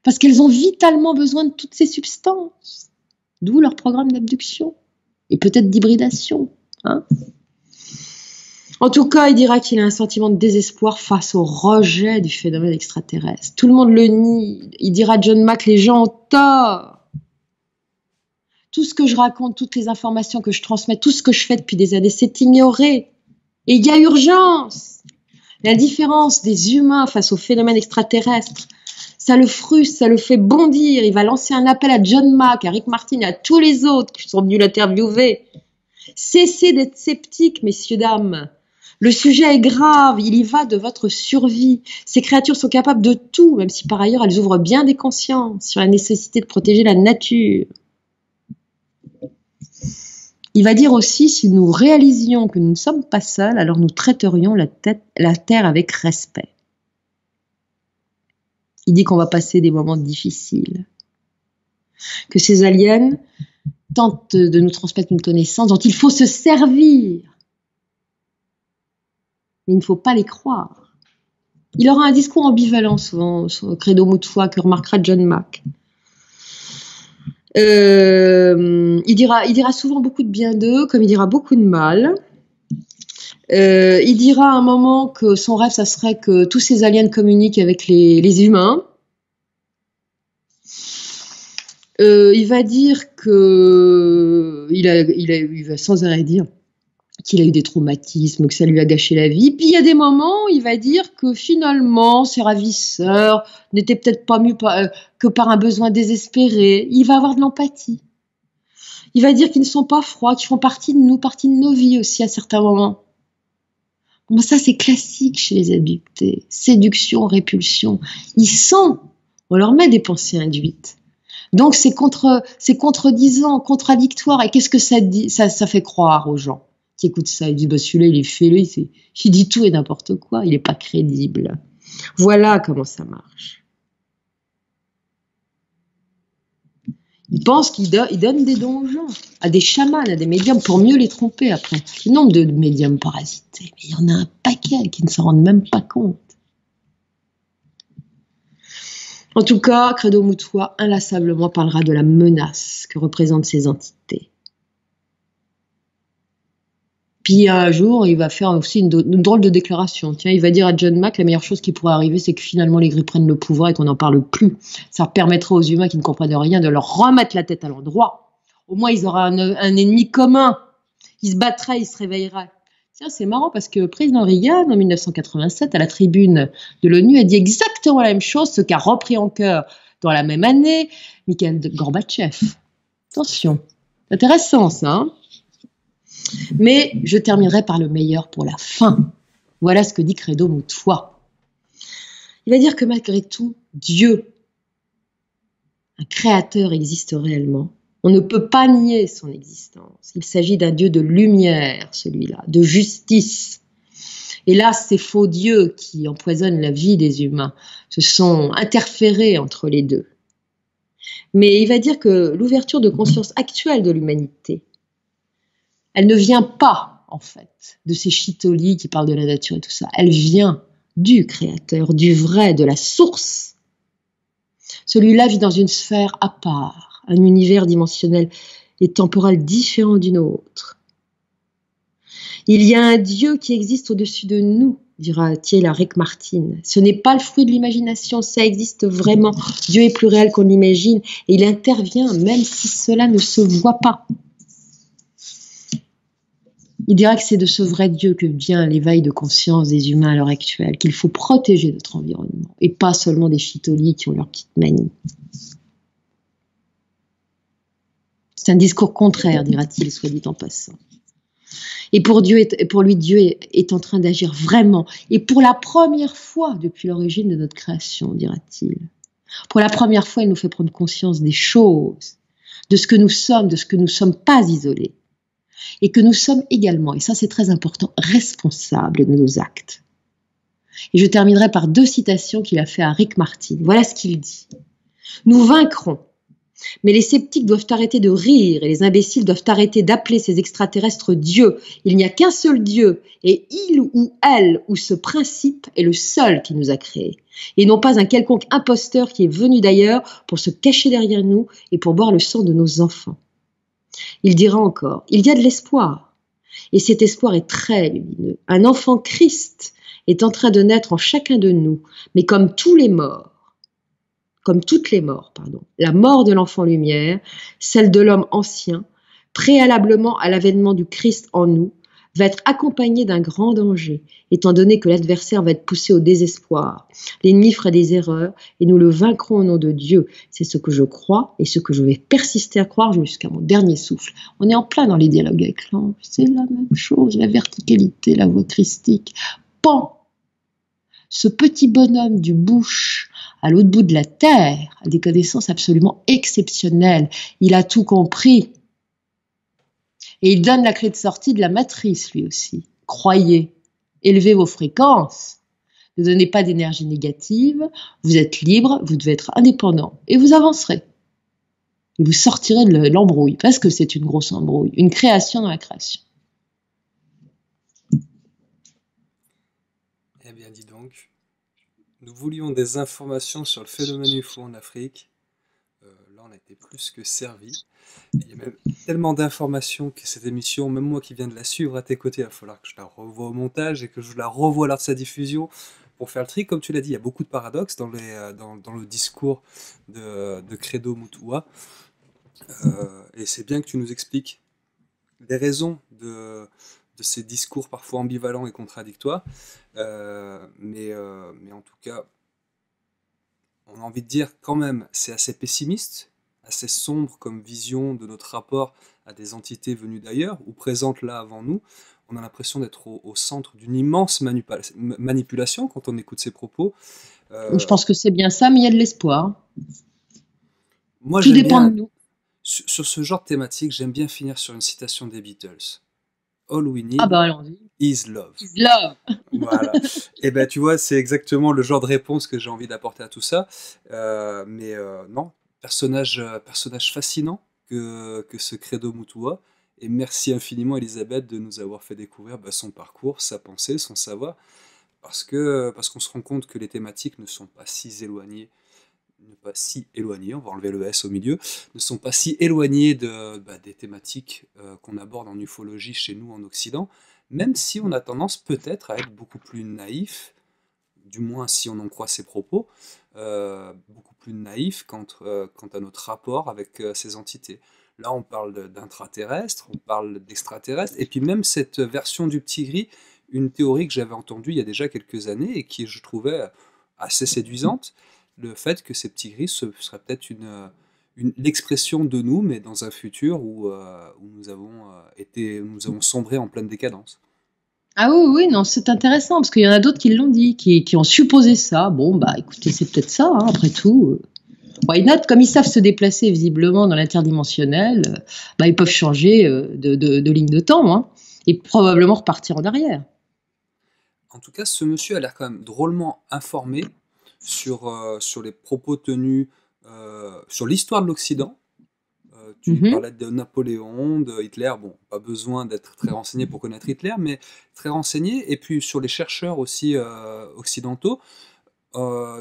parce qu'elles ont vitalement besoin de toutes ces substances, d'où leur programme d'abduction, et peut-être d'hybridation. Hein. En tout cas, il dira qu'il a un sentiment de désespoir face au rejet du phénomène extraterrestre. Tout le monde le nie. Il dira John Mack, les gens ont tort. Tout ce que je raconte, toutes les informations que je transmets, tout ce que je fais depuis des années, c'est ignoré. Et il y a urgence. L'indifférence des humains face au phénomène extraterrestre, ça le frustre, ça le fait bondir. Il va lancer un appel à John Mack, à Rick Martin et à tous les autres qui sont venus l'interviewer. Cessez d'être sceptiques, messieurs, dames. Le sujet est grave, il y va de votre survie. Ces créatures sont capables de tout, même si par ailleurs elles ouvrent bien des consciences sur la nécessité de protéger la nature. Il va dire aussi, si nous réalisions que nous ne sommes pas seuls, alors nous traiterions la Terre avec respect. Il dit qu'on va passer des moments difficiles, que ces aliens tentent de nous transmettre une connaissance dont il faut se servir. Mais il ne faut pas les croire. Il aura un discours ambivalent souvent, sur Credo Mutwa, que remarquera John Mack. Il dira souvent beaucoup de bien d'eux, comme il dira beaucoup de mal. Il dira à un moment que son rêve, ça serait que tous ces aliens communiquent avec les humains. Il va dire que il va sans arrêt dire qu'il a eu des traumatismes, que ça lui a gâché la vie. Puis il y a des moments où il va dire que finalement, ses ravisseurs n'étaient peut-être pas mieux que par un besoin désespéré. Il va avoir de l'empathie. Il va dire qu'ils ne sont pas froids, qu'ils font partie de nous, partie de nos vies aussi à certains moments. Bon, ça, c'est classique chez les abductés. Séduction, répulsion. Ils sont, on leur met des pensées induites. Donc c'est contredisant, contradictoire. Et qu'est-ce que ça dit, ça fait croire aux gens qui écoutent ça? Ils disent, bah celui-là, il est fêlé, il dit tout et n'importe quoi, il n'est pas crédible. Voilà comment ça marche. Ils pensent qu'ils donnent des dons aux gens, à des chamans, à des médiums, pour mieux les tromper après. Le nombre de médiums parasités, mais il y en a un paquet qui ne s'en rendent même pas compte. En tout cas, Credo Mutwa inlassablement parlera de la menace que représentent ces entités. Puis un jour, il va faire aussi une drôle de déclaration. Tiens, il va dire à John Mack, la meilleure chose qui pourrait arriver, c'est que finalement les gris prennent le pouvoir et qu'on n'en parle plus. Ça permettra aux humains qui ne comprennent rien de leur remettre la tête à l'endroit. Au moins, ils auraient un ennemi commun. Ils se battraient, ils se réveilleraient. Tiens, c'est marrant parce que le président Reagan, en 1987, à la tribune de l'ONU, a dit exactement la même chose, ce qu'a repris en cœur dans la même année Mikhail Gorbatchev. Attention, intéressant ça, hein. Mais je terminerai par le meilleur pour la fin. Voilà ce que dit Credo Mutwa. Il va dire que malgré tout, Dieu, un créateur, existe réellement. On ne peut pas nier son existence. Il s'agit d'un Dieu de lumière, celui-là, de justice. Hélas, ces faux dieux qui empoisonnent la vie des humains se sont interférés entre les deux. Mais il va dire que l'ouverture de conscience actuelle de l'humanité, elle ne vient pas, en fait, de ces chitolis qui parlent de la nature et tout ça. Elle vient du Créateur, du vrai, de la source. Celui-là vit dans une sphère à part, un univers dimensionnel et temporel différent du nôtre. Il y a un Dieu qui existe au-dessus de nous, dira-t-il à Rick Martin. Ce n'est pas le fruit de l'imagination, ça existe vraiment. Dieu est plus réel qu'on l'imagine et il intervient même si cela ne se voit pas. Il dira que c'est de ce vrai Dieu que vient l'éveil de conscience des humains à l'heure actuelle, qu'il faut protéger notre environnement, et pas seulement des chitolis qui ont leur petite manie. C'est un discours contraire, dira-t-il, soit dit en passant. Et pour lui, Dieu est en train d'agir vraiment, et pour la première fois depuis l'origine de notre création, dira-t-il. Pour la première fois, il nous fait prendre conscience des choses, de ce que nous sommes, de ce que nous ne sommes pas isolés. Et que nous sommes également, et ça c'est très important, responsables de nos actes. Et je terminerai par 2 citations qu'il a fait à Rick Martin. Voilà ce qu'il dit. Nous vaincrons, mais les sceptiques doivent arrêter de rire et les imbéciles doivent arrêter d'appeler ces extraterrestres dieux. Il n'y a qu'un seul Dieu, et il ou elle ou ce principe est le seul qui nous a créés. Et non pas un quelconque imposteur qui est venu d'ailleurs pour se cacher derrière nous et pour boire le sang de nos enfants. Il dira encore, il y a de l'espoir, et cet espoir est très lumineux. Un enfant Christ est en train de naître en chacun de nous, mais comme toutes les morts, la mort de l'enfant lumière, celle de l'homme ancien, préalablement à l'avènement du Christ en nous, va être accompagné d'un grand danger, étant donné que l'adversaire va être poussé au désespoir. L'ennemi fera des erreurs et nous le vaincrons au nom de Dieu. C'est ce que je crois et ce que je vais persister à croire jusqu'à mon dernier souffle. On est en plein dans les dialogues avec l'ange. C'est la même chose, la verticalité, la voix christique. Pan! Ce petit bonhomme du bush à l'autre bout de la terre a des connaissances absolument exceptionnelles. Il a tout compris. Et il donne la clé de sortie de la matrice, lui aussi. Croyez, élevez vos fréquences. Ne donnez pas d'énergie négative. Vous êtes libre, vous devez être indépendant. Et vous avancerez. Et vous sortirez de l'embrouille, parce que c'est une grosse embrouille. Une création dans la création. Eh bien, dis donc, nous voulions des informations sur le phénomène UFO en Afrique. Là, on a été plus que servi. Il y a même tellement d'informations que cette émission, même moi qui viens de la suivre à tes côtés, il va falloir que je la revoie au montage et que je la revoie lors de sa diffusion pour faire le tri. Comme tu l'as dit, il y a beaucoup de paradoxes dans le discours de Credo Mutua. Et c'est bien que tu nous expliques les raisons de ces discours parfois ambivalents et contradictoires. Mais en tout cas, on a envie de dire quand même, c'est assez pessimiste, assez sombre comme vision de notre rapport à des entités venues d'ailleurs ou présentes là avant nous. On a l'impression d'être au centre d'une immense manipulation quand on écoute ces propos. Je pense que c'est bien ça, mais il y a de l'espoir. Moi, Tout j'aime dépend bien, de nous. sur ce genre de thématique, j'aime bien finir sur une citation des Beatles. All we Ah need bah allons-y. is love. Love. Voilà. Et ben tu vois, c'est exactement le genre de réponse que j'ai envie d'apporter à tout ça. Non, personnage fascinant que ce Credo Mutua. Et merci infiniment Elisabeth de nous avoir fait découvrir son parcours, sa pensée, son savoir, parce qu'on se rend compte que les thématiques ne sont pas si éloignées, on va enlever le S au milieu, ne sont pas si éloignées des thématiques qu'on aborde en ufologie chez nous en Occident, même si on a tendance peut-être à être beaucoup plus naïf, du moins si on en croit ses propos, beaucoup plus naïf quant à notre rapport avec ces entités. Là, on parle d'intraterrestres, on parle d'extraterrestres, et puis même cette version du petit gris, une théorie que j'avais entendue il y a déjà quelques années et qui je trouvais assez séduisante, le fait que ces petits gris seraient peut-être l'expression de nous, mais dans un futur où nous avons sombré en pleine décadence. Ah oui, oui, non, c'est intéressant, parce qu'il y en a d'autres qui l'ont dit, qui ont supposé ça. Bon, bah écoutez, c'est peut-être ça, hein, après tout. Why not? Comme ils savent se déplacer visiblement dans l'interdimensionnel, bah, ils peuvent changer de ligne de temps, hein, et probablement repartir en arrière. En tout cas, ce monsieur a l'air quand même drôlement informé sur les propos tenus sur l'histoire de l'Occident. Tu Mhm. parlais de Napoléon, de Hitler. Bon, pas besoin d'être très renseigné pour connaître Hitler, mais très renseigné. Et puis sur les chercheurs aussi occidentaux,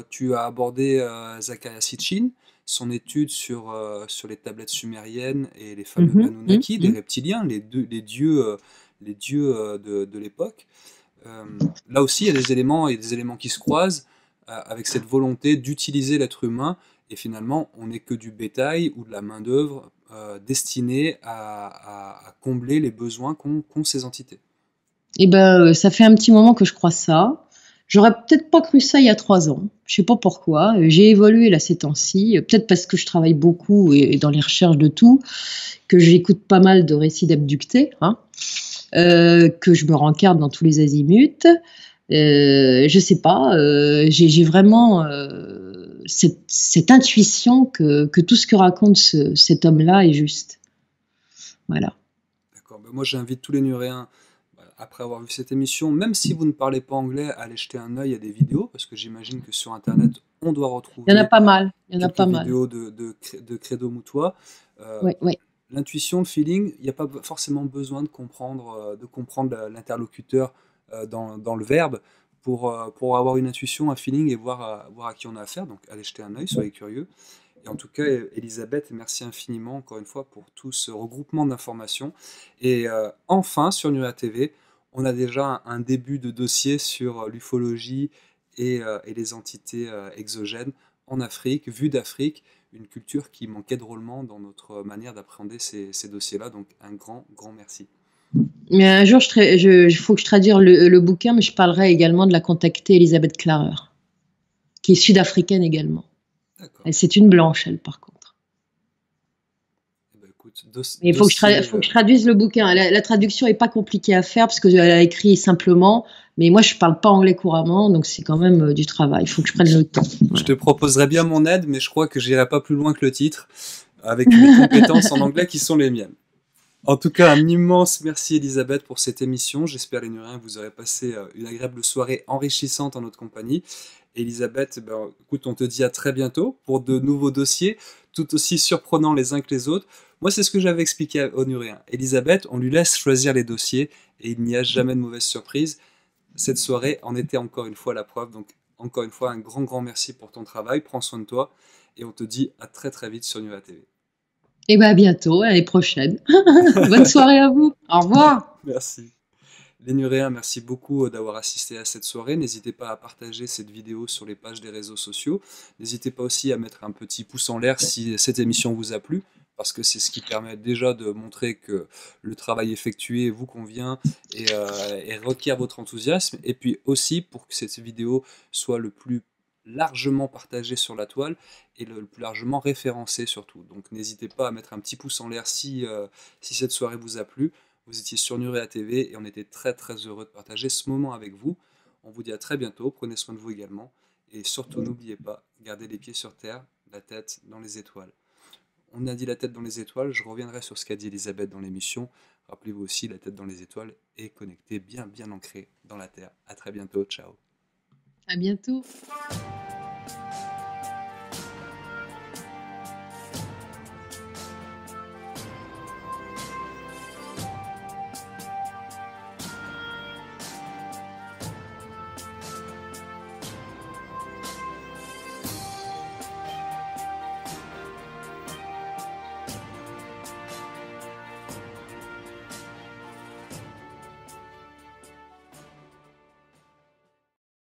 tu as abordé Zecharia Sitchin, son étude sur les tablettes sumériennes et les fameux Mhm. Mhm. Anunnaki, les Mhm. reptiliens, les dieux de l'époque. Là aussi, il y a des éléments qui se croisent avec cette volonté d'utiliser l'être humain, et finalement, on n'est que du bétail ou de la main-d'œuvre destinée à combler les besoins qu'ont ces entités. Eh ben, ça fait un petit moment que je crois ça. J'aurais peut-être pas cru ça il y a 3 ans. Je sais pas pourquoi. J'ai évolué là ces temps-ci. Peut-être parce que je travaille beaucoup et dans les recherches de tout, que j'écoute pas mal de récits d'abductés, hein, que je me rencarde dans tous les azimuts. Je sais pas. J'ai vraiment cette intuition que tout ce que raconte cet homme-là est juste. Voilà. D'accord. Ben moi, j'invite tous les Nuréens, après avoir vu cette émission, même si vous ne parlez pas anglais, à aller jeter un œil à des vidéos, parce que j'imagine que sur Internet, on doit Il y en a retrouver pas mal. Il y en a quelques pas mal. vidéos de Credo Mutua. Euh, Ouais, ouais. L'intuition, le feeling, il n'y a pas forcément besoin de comprendre l'interlocuteur dans le verbe pour avoir une intuition, un feeling et voir à qui on a affaire. Donc, allez jeter un œil, soyez curieux. Et en tout cas, Elisabeth, merci infiniment encore une fois pour tout ce regroupement d'informations. Et enfin, sur Nuria TV, on a déjà un début de dossier sur l'ufologie et les entités exogènes en Afrique, vue d'Afrique, une culture qui manquait drôlement dans notre manière d'appréhender ces dossiers-là. Donc un grand, grand merci. Mais un jour, il faut que je traduise le bouquin, mais je parlerai également de la contactée Elisabeth Klarer, qui est sud-africaine également. D'accord. Et c'est une blanche, elle, par contre. Eh ben, écoute, Mais il faut que je traduise le bouquin. La traduction est pas compliquée à faire parce qu'elle a écrit simplement. Mais moi, je parle pas anglais couramment, donc c'est quand même du travail. Il faut que je prenne le temps. je Voilà. te proposerais bien mon aide, mais je crois que j'irai pas plus loin que le titre, avec mes compétences en anglais qui sont les miennes. En tout cas, un immense merci Elisabeth pour cette émission. J'espère, les Nuriens, que vous aurez passé une agréable soirée enrichissante en notre compagnie. Elisabeth, ben, écoute, on te dit à très bientôt pour de nouveaux dossiers, tout aussi surprenants les uns que les autres. Moi, c'est ce que j'avais expliqué aux Nuriens. Elisabeth, on lui laisse choisir les dossiers et il n'y a jamais de mauvaise surprise. Cette soirée en était encore une fois la preuve. Donc, encore une fois, un grand, grand merci pour ton travail. Prends soin de toi et on te dit à très, très vite sur Nuria TV. Et ben à bientôt, à l'année prochaine. Bonne soirée à vous. Au revoir. Merci. Les Nuréens, merci beaucoup d'avoir assisté à cette soirée. N'hésitez pas à partager cette vidéo sur les pages des réseaux sociaux. N'hésitez pas aussi à mettre un petit pouce en l'air si cette émission vous a plu, parce que c'est ce qui permet déjà de montrer que le travail effectué vous convient et requiert votre enthousiasme. Et puis aussi pour que cette vidéo soit le plus largement partagée sur la toile et le plus largement référencée surtout. Donc n'hésitez pas à mettre un petit pouce en l'air si cette soirée vous a plu. Vous étiez sur Nurea TV et on était très très heureux de partager ce moment avec vous. On vous dit à très bientôt, prenez soin de vous également et surtout n'oubliez pas, gardez les pieds sur terre, la tête dans les étoiles. On a dit la tête dans les étoiles, je reviendrai sur ce qu'a dit Elisabeth dans l'émission. Rappelez-vous aussi, la tête dans les étoiles est connectée, bien ancrée dans la terre. À très bientôt, ciao. À bientôt.